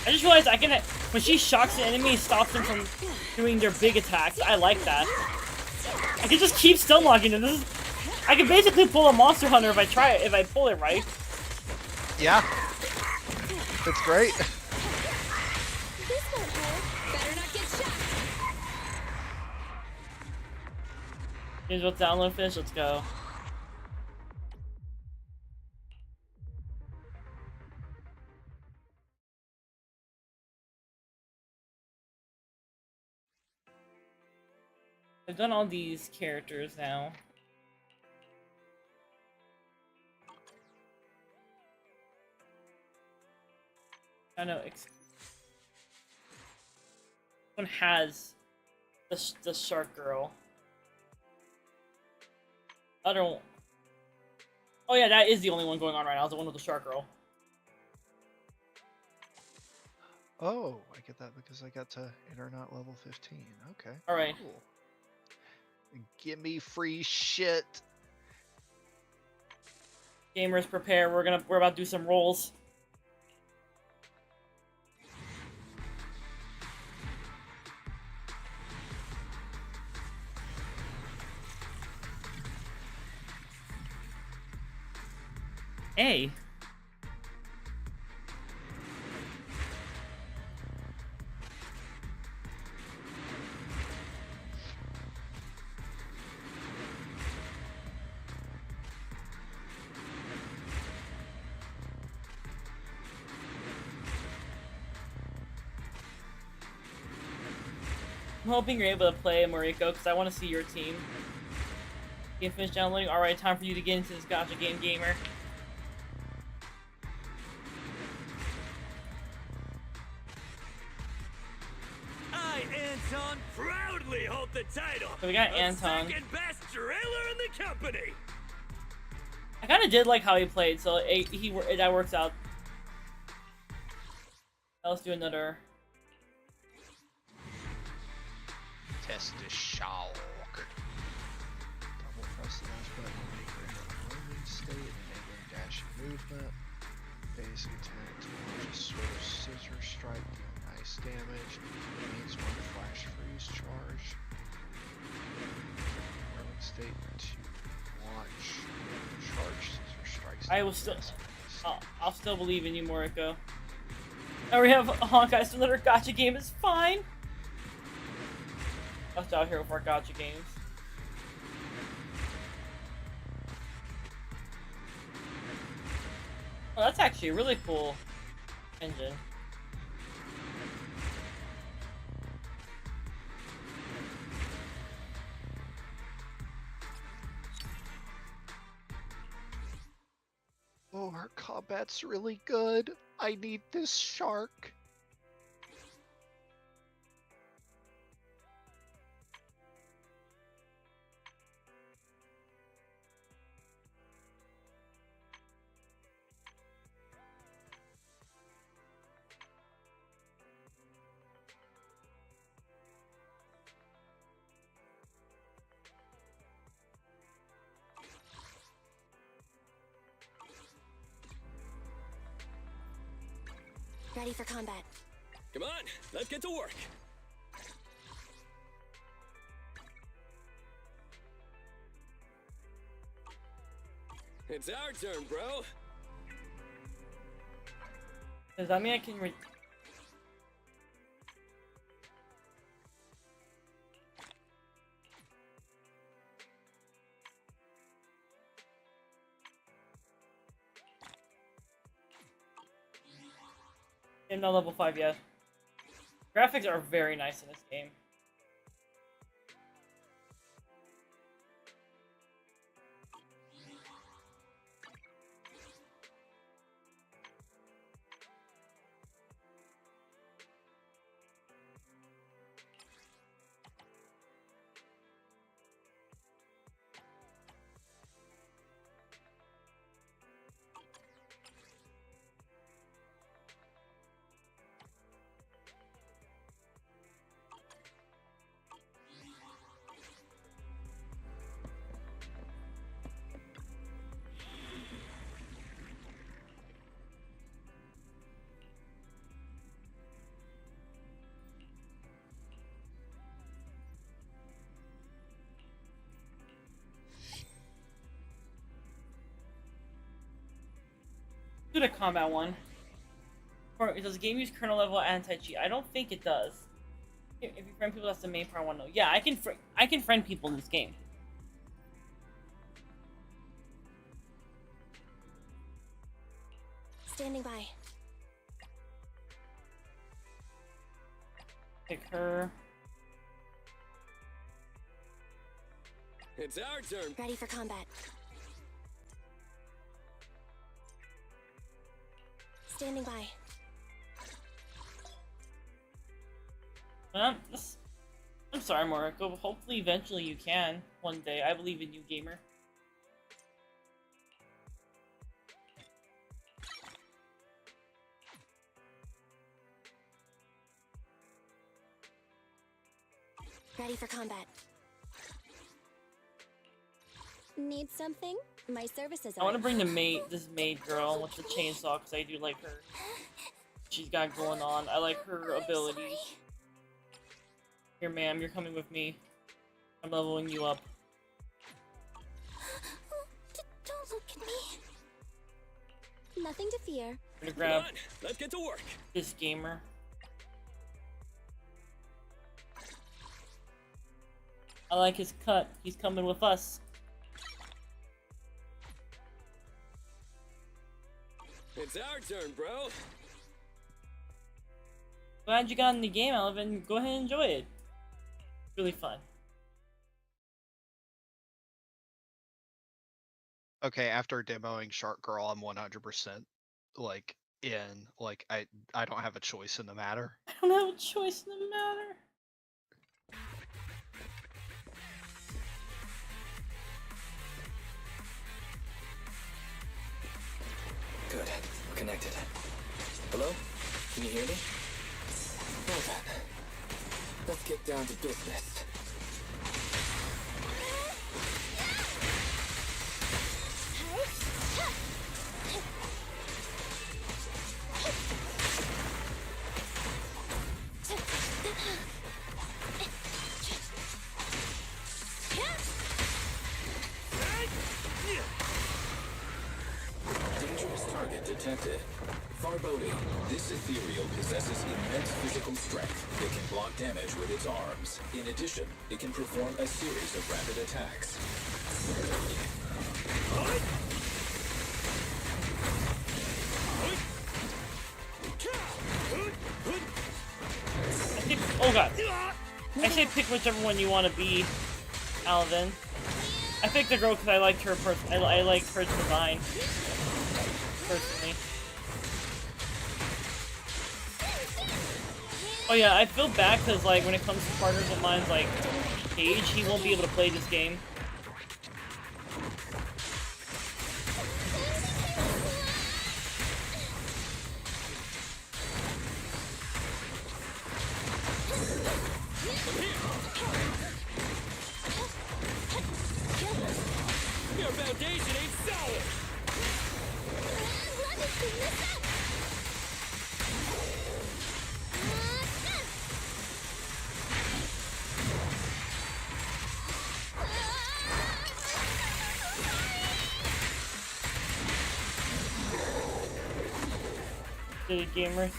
Speaker 1: I just realized I can, when she shocks the enemy, it stops them from doing their big attacks. I like that. I can just keep stun locking them. This is, I can basically pull a Monster Hunter if I try it, if I pull it right.
Speaker 3: Yeah. That's great.
Speaker 6: This won't hurt. Better not get shot.
Speaker 1: Here's what's download fish. Let's go. I've done all these characters now. I know. This one has the shark girl. Other one. Oh yeah, that is the only one going on right now. Is the one with the shark girl.
Speaker 3: Oh, I get that because I got to Internet level 15. Okay.
Speaker 1: All right.
Speaker 3: Cool. Give me free shit.
Speaker 1: Gamers, prepare. We're about to do some rolls. A. I'm hoping you're able to play, Mariko, because I want to see your team. Game finished downloading. Alright, time for you to get into this gacha game, gamer.
Speaker 8: I, Anton, proudly hold the title.
Speaker 1: So we got
Speaker 8: of
Speaker 1: Anton.
Speaker 8: second best driller in the company.
Speaker 1: I kind of did like how he played, so that works out. Let's do another.
Speaker 3: Test the shock. Double press the dash button to make her in a loading state, enabling dashing movement. Basic attack to launch a sort of scissor strike, dealing ice damage. Means one flash freeze charge. Rolling state to launch charge scissor strikes.
Speaker 1: I will still. I'll still believe in you, Moriko. Now we have Honkai, so another gacha game is fine. Watch out here with our gacha games. Oh, that's actually a really cool engine.
Speaker 3: Shark combat's really good. I need this shark.
Speaker 6: Ready for combat.
Speaker 7: Come on, let's get to work. It's our turn, bro.
Speaker 1: Does that mean I can I'm not level 5 yet. Graphics are very nice in this game. Do the combat one. Or does the game use kernel level anti-cheat? I don't think it does. If you friend people, that's the main part I want to know. Yeah, I can friend people in this game.
Speaker 6: Standing by.
Speaker 1: Pick her.
Speaker 7: It's our turn.
Speaker 6: Ready for combat. Standing by.
Speaker 1: I'm sorry, Mariko, but hopefully eventually you can. One day. I believe in you, gamer.
Speaker 6: Ready for combat. Need something? My services are...
Speaker 1: I want to bring this maid girl with the chainsaw because I do like her. She's got going on. I like her abilities. Here, ma'am, you're coming with me. I'm leveling you up.
Speaker 6: Don't look at me. Nothing to fear.
Speaker 1: I'm gonna grab
Speaker 7: let's get to work.
Speaker 1: This gamer. I like his cut. He's coming with us.
Speaker 7: It's our turn, bro.
Speaker 1: Glad you got in the game, Alvin. Go ahead and enjoy it. Really fun.
Speaker 3: Okay, after demoing Shark Girl, I'm 100% like in. Like I don't have a choice in the matter.
Speaker 1: I don't have a choice in the matter.
Speaker 7: Good. We're connected. Hello? Can you hear me? Well then, let's get down to business. Dangerous target detected. Foreboding. This ethereal possesses immense physical strength. It can block damage with its arms. In addition, it can perform a series of rapid attacks.
Speaker 1: Oh god. I say pick whichever one you want to be, Alvin. I picked the girl because I liked her I liked her design. personally. Oh yeah, I feel bad because like when it comes to partners of mine like Paige, he won't be able to play this game.
Speaker 8: Your foundation ain't solid!
Speaker 1: Gamers.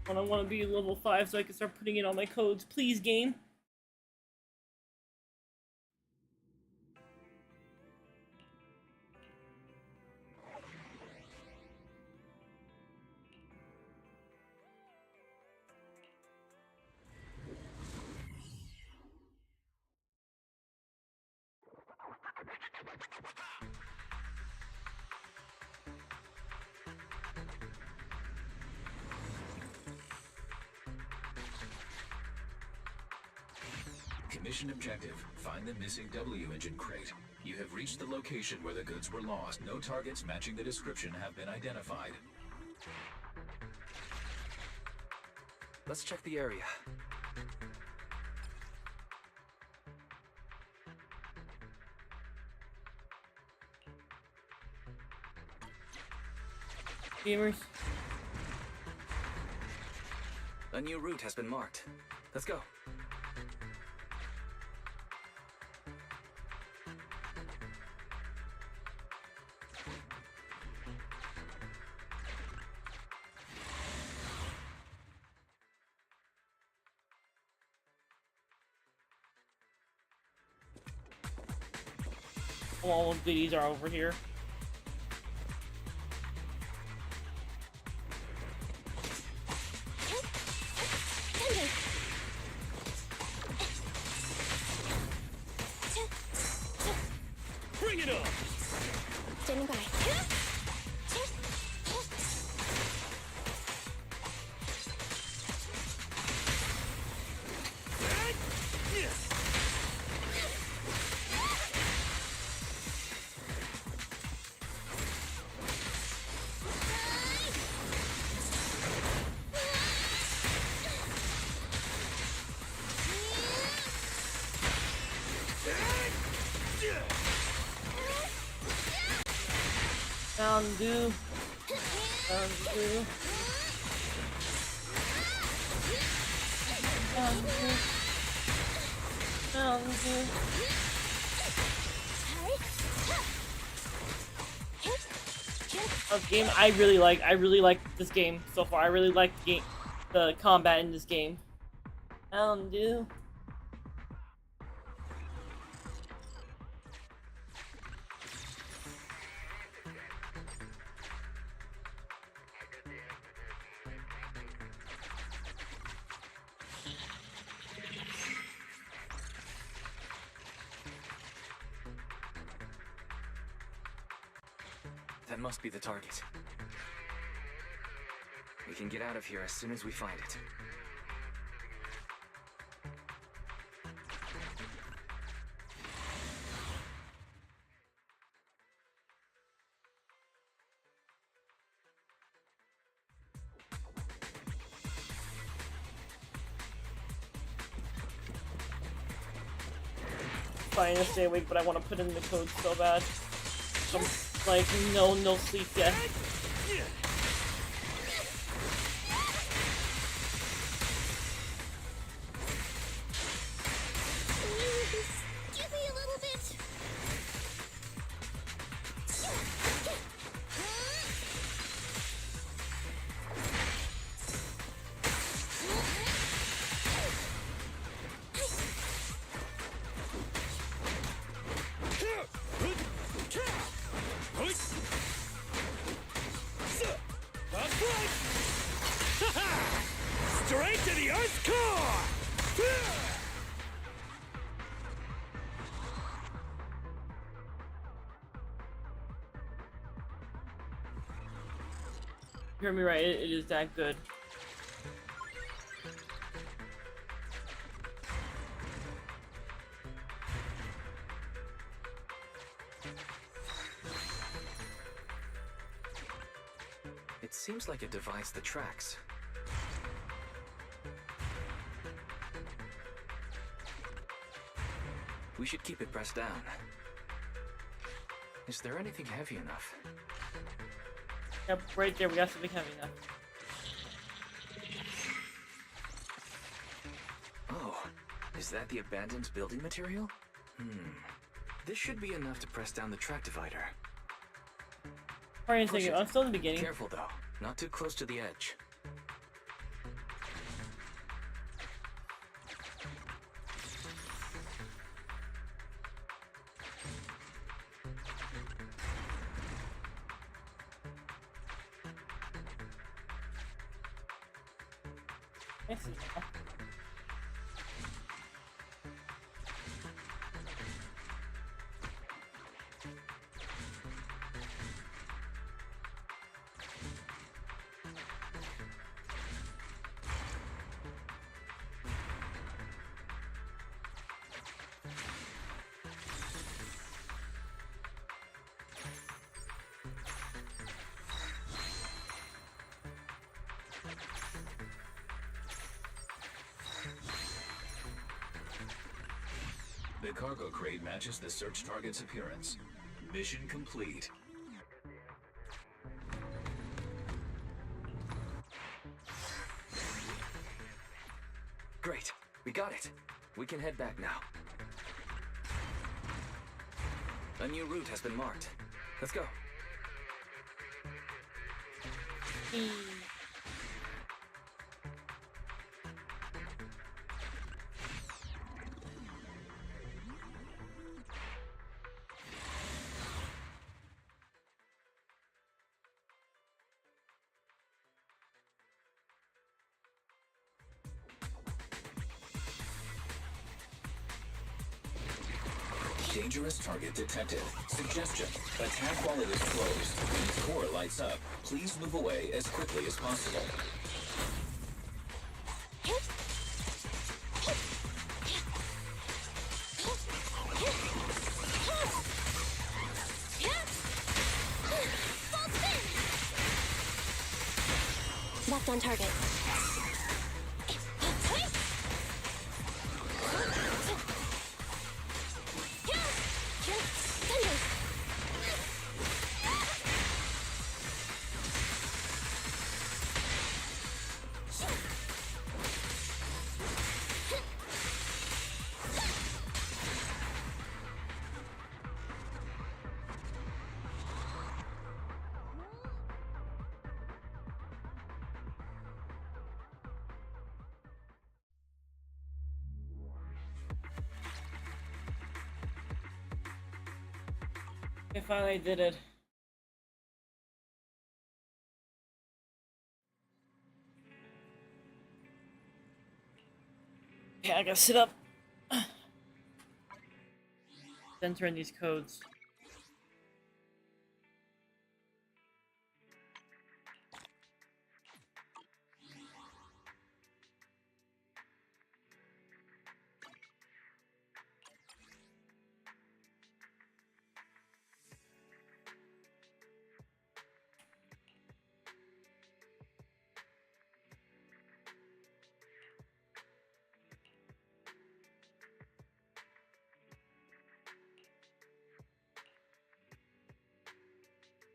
Speaker 1: I want to be level 5 so I can start putting in all my codes. Please, game.
Speaker 11: Mission objective, find the missing W engine crate. You have reached the location where the goods were lost. No targets matching the description have been identified.
Speaker 7: Let's check the area.
Speaker 1: Gamers.
Speaker 7: A new route has been marked. Let's go.
Speaker 1: All of these are over here.
Speaker 8: Bring it up!
Speaker 10: Standing by.
Speaker 1: Mountain Dew. Mountain Dew. Mountain Dew. Mountain Dew. Game I really like this game so far. I really like the combat in this game. Mountain Dew.
Speaker 7: That must be the target. We can get out of here as soon as we find it.
Speaker 1: Trying to stay awake, but I want to put in the code so bad. Like, no sleep yet.
Speaker 6: Give me a little bit.
Speaker 8: Straight to the Earth's core!
Speaker 1: You heard me right, it is that good.
Speaker 7: It seems like a device that tracks. We should keep it pressed down. Is there anything heavy enough?
Speaker 1: Yep, right there, we got something heavy enough.
Speaker 7: Oh, is that the abandoned building material? This should be enough to press down the track divider.
Speaker 1: Alright, a second, I'm still in the beginning.
Speaker 7: Careful though, not too close to the edge.
Speaker 1: I see now.
Speaker 11: The cargo crate matches the search target's appearance. Mission complete.
Speaker 7: Great, we got it. We can head back now. A new route has been marked. Let's go.
Speaker 11: Dangerous target detected. Suggestion: attack while it is closed. When its core lights up, please move away as quickly as possible.
Speaker 6: Left on target.
Speaker 1: I finally did it. Yeah, I gotta sit up. Enter in these codes.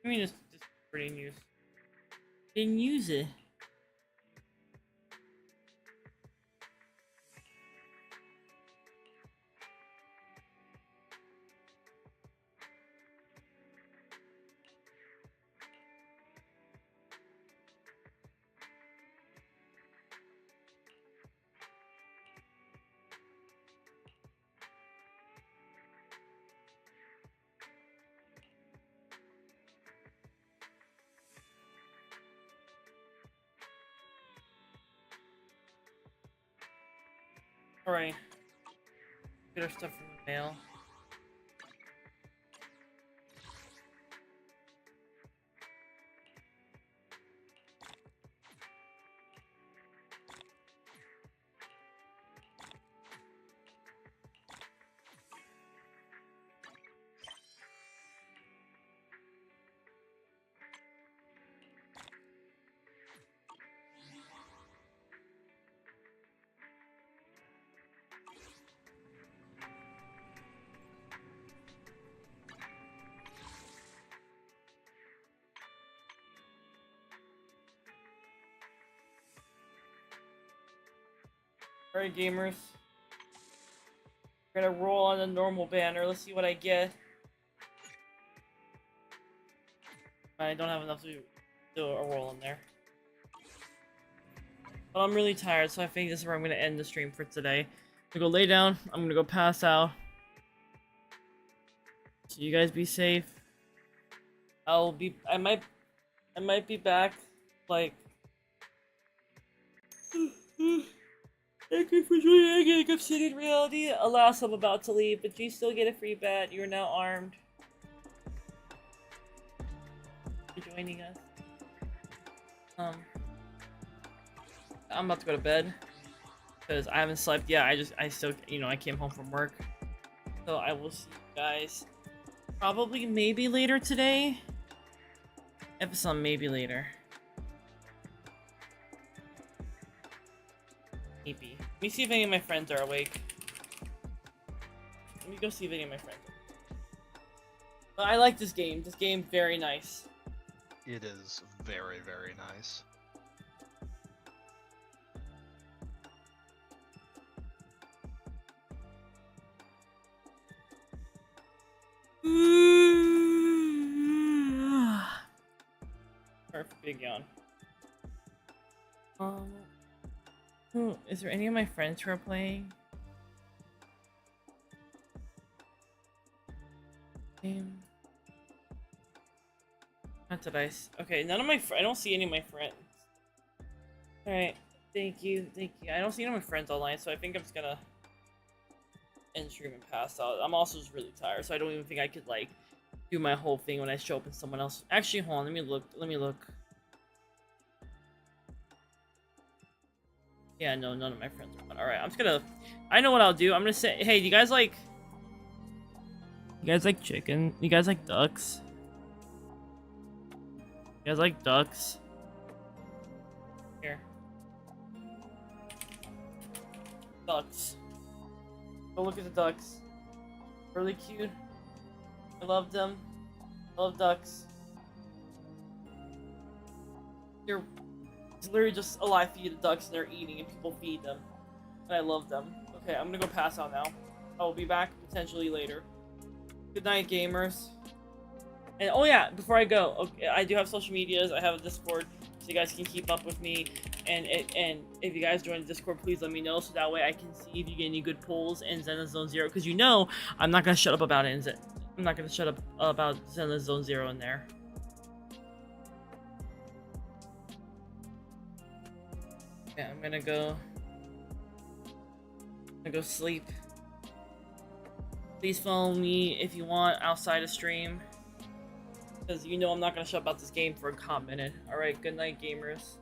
Speaker 1: I mean, it's pretty news. Didn't use it. Alright. Get our stuff from the mail. Alright, gamers. We're gonna roll on the normal banner. Let's see what I get. I don't have enough to do a roll in there. But I'm really tired, so I think this is where I'm gonna end the stream for today. I'm gonna go lay down. I'm gonna go pass out. So you guys be safe. I might be back, like... Thank you for joining Game City Reality. Alas, I'm about to leave, but you still get a free bat. You are now armed. For joining us. I'm about to go to bed because I haven't slept yet. I still, you know, I came home from work, so I will see you guys probably maybe later today. Episode maybe later. Maybe. Let me see if any of my friends are awake. Let me go see if any of my friends are awake. But I like this game. This game, very nice.
Speaker 3: It is very, very nice.
Speaker 1: Perfect, big yawn. Is there any of my friends who are playing? Not that okay, none of my I don't see any of my friends. Alright, thank you. I don't see any of my friends online, so I think I'm just gonna end stream and pass out. I'm also just really tired, so I don't even think I could, like, do my whole thing when I show up in someone else. Actually, hold on, let me look. Yeah, no, none of my friends are on. Alright, I'm just gonna... I know what I'll do. I'm gonna say... Hey, do you guys like... You guys like chicken? You guys like ducks? You guys like ducks? Here. Ducks. Go look at the ducks. Really cute. I love them. I love ducks. They're... It's literally just a live feed of ducks and they're eating and people feed them. And I love them. Okay, I'm gonna go pass out now. I will be back potentially later. Good night, gamers. And oh yeah, before I go, okay, I do have social medias. I have a Discord, so you guys can keep up with me. And if you guys join the Discord, please let me know, so that way I can see if you get any good polls in Zenless Zone Zero. Because you know, I'm not gonna shut up about it. I'm not gonna shut up about Zenless Zone Zero in there. Yeah, I'm gonna go sleep. Please follow me if you want outside of stream, because you know I'm not gonna shut up about this game for a hot minute. Alright, good night, gamers.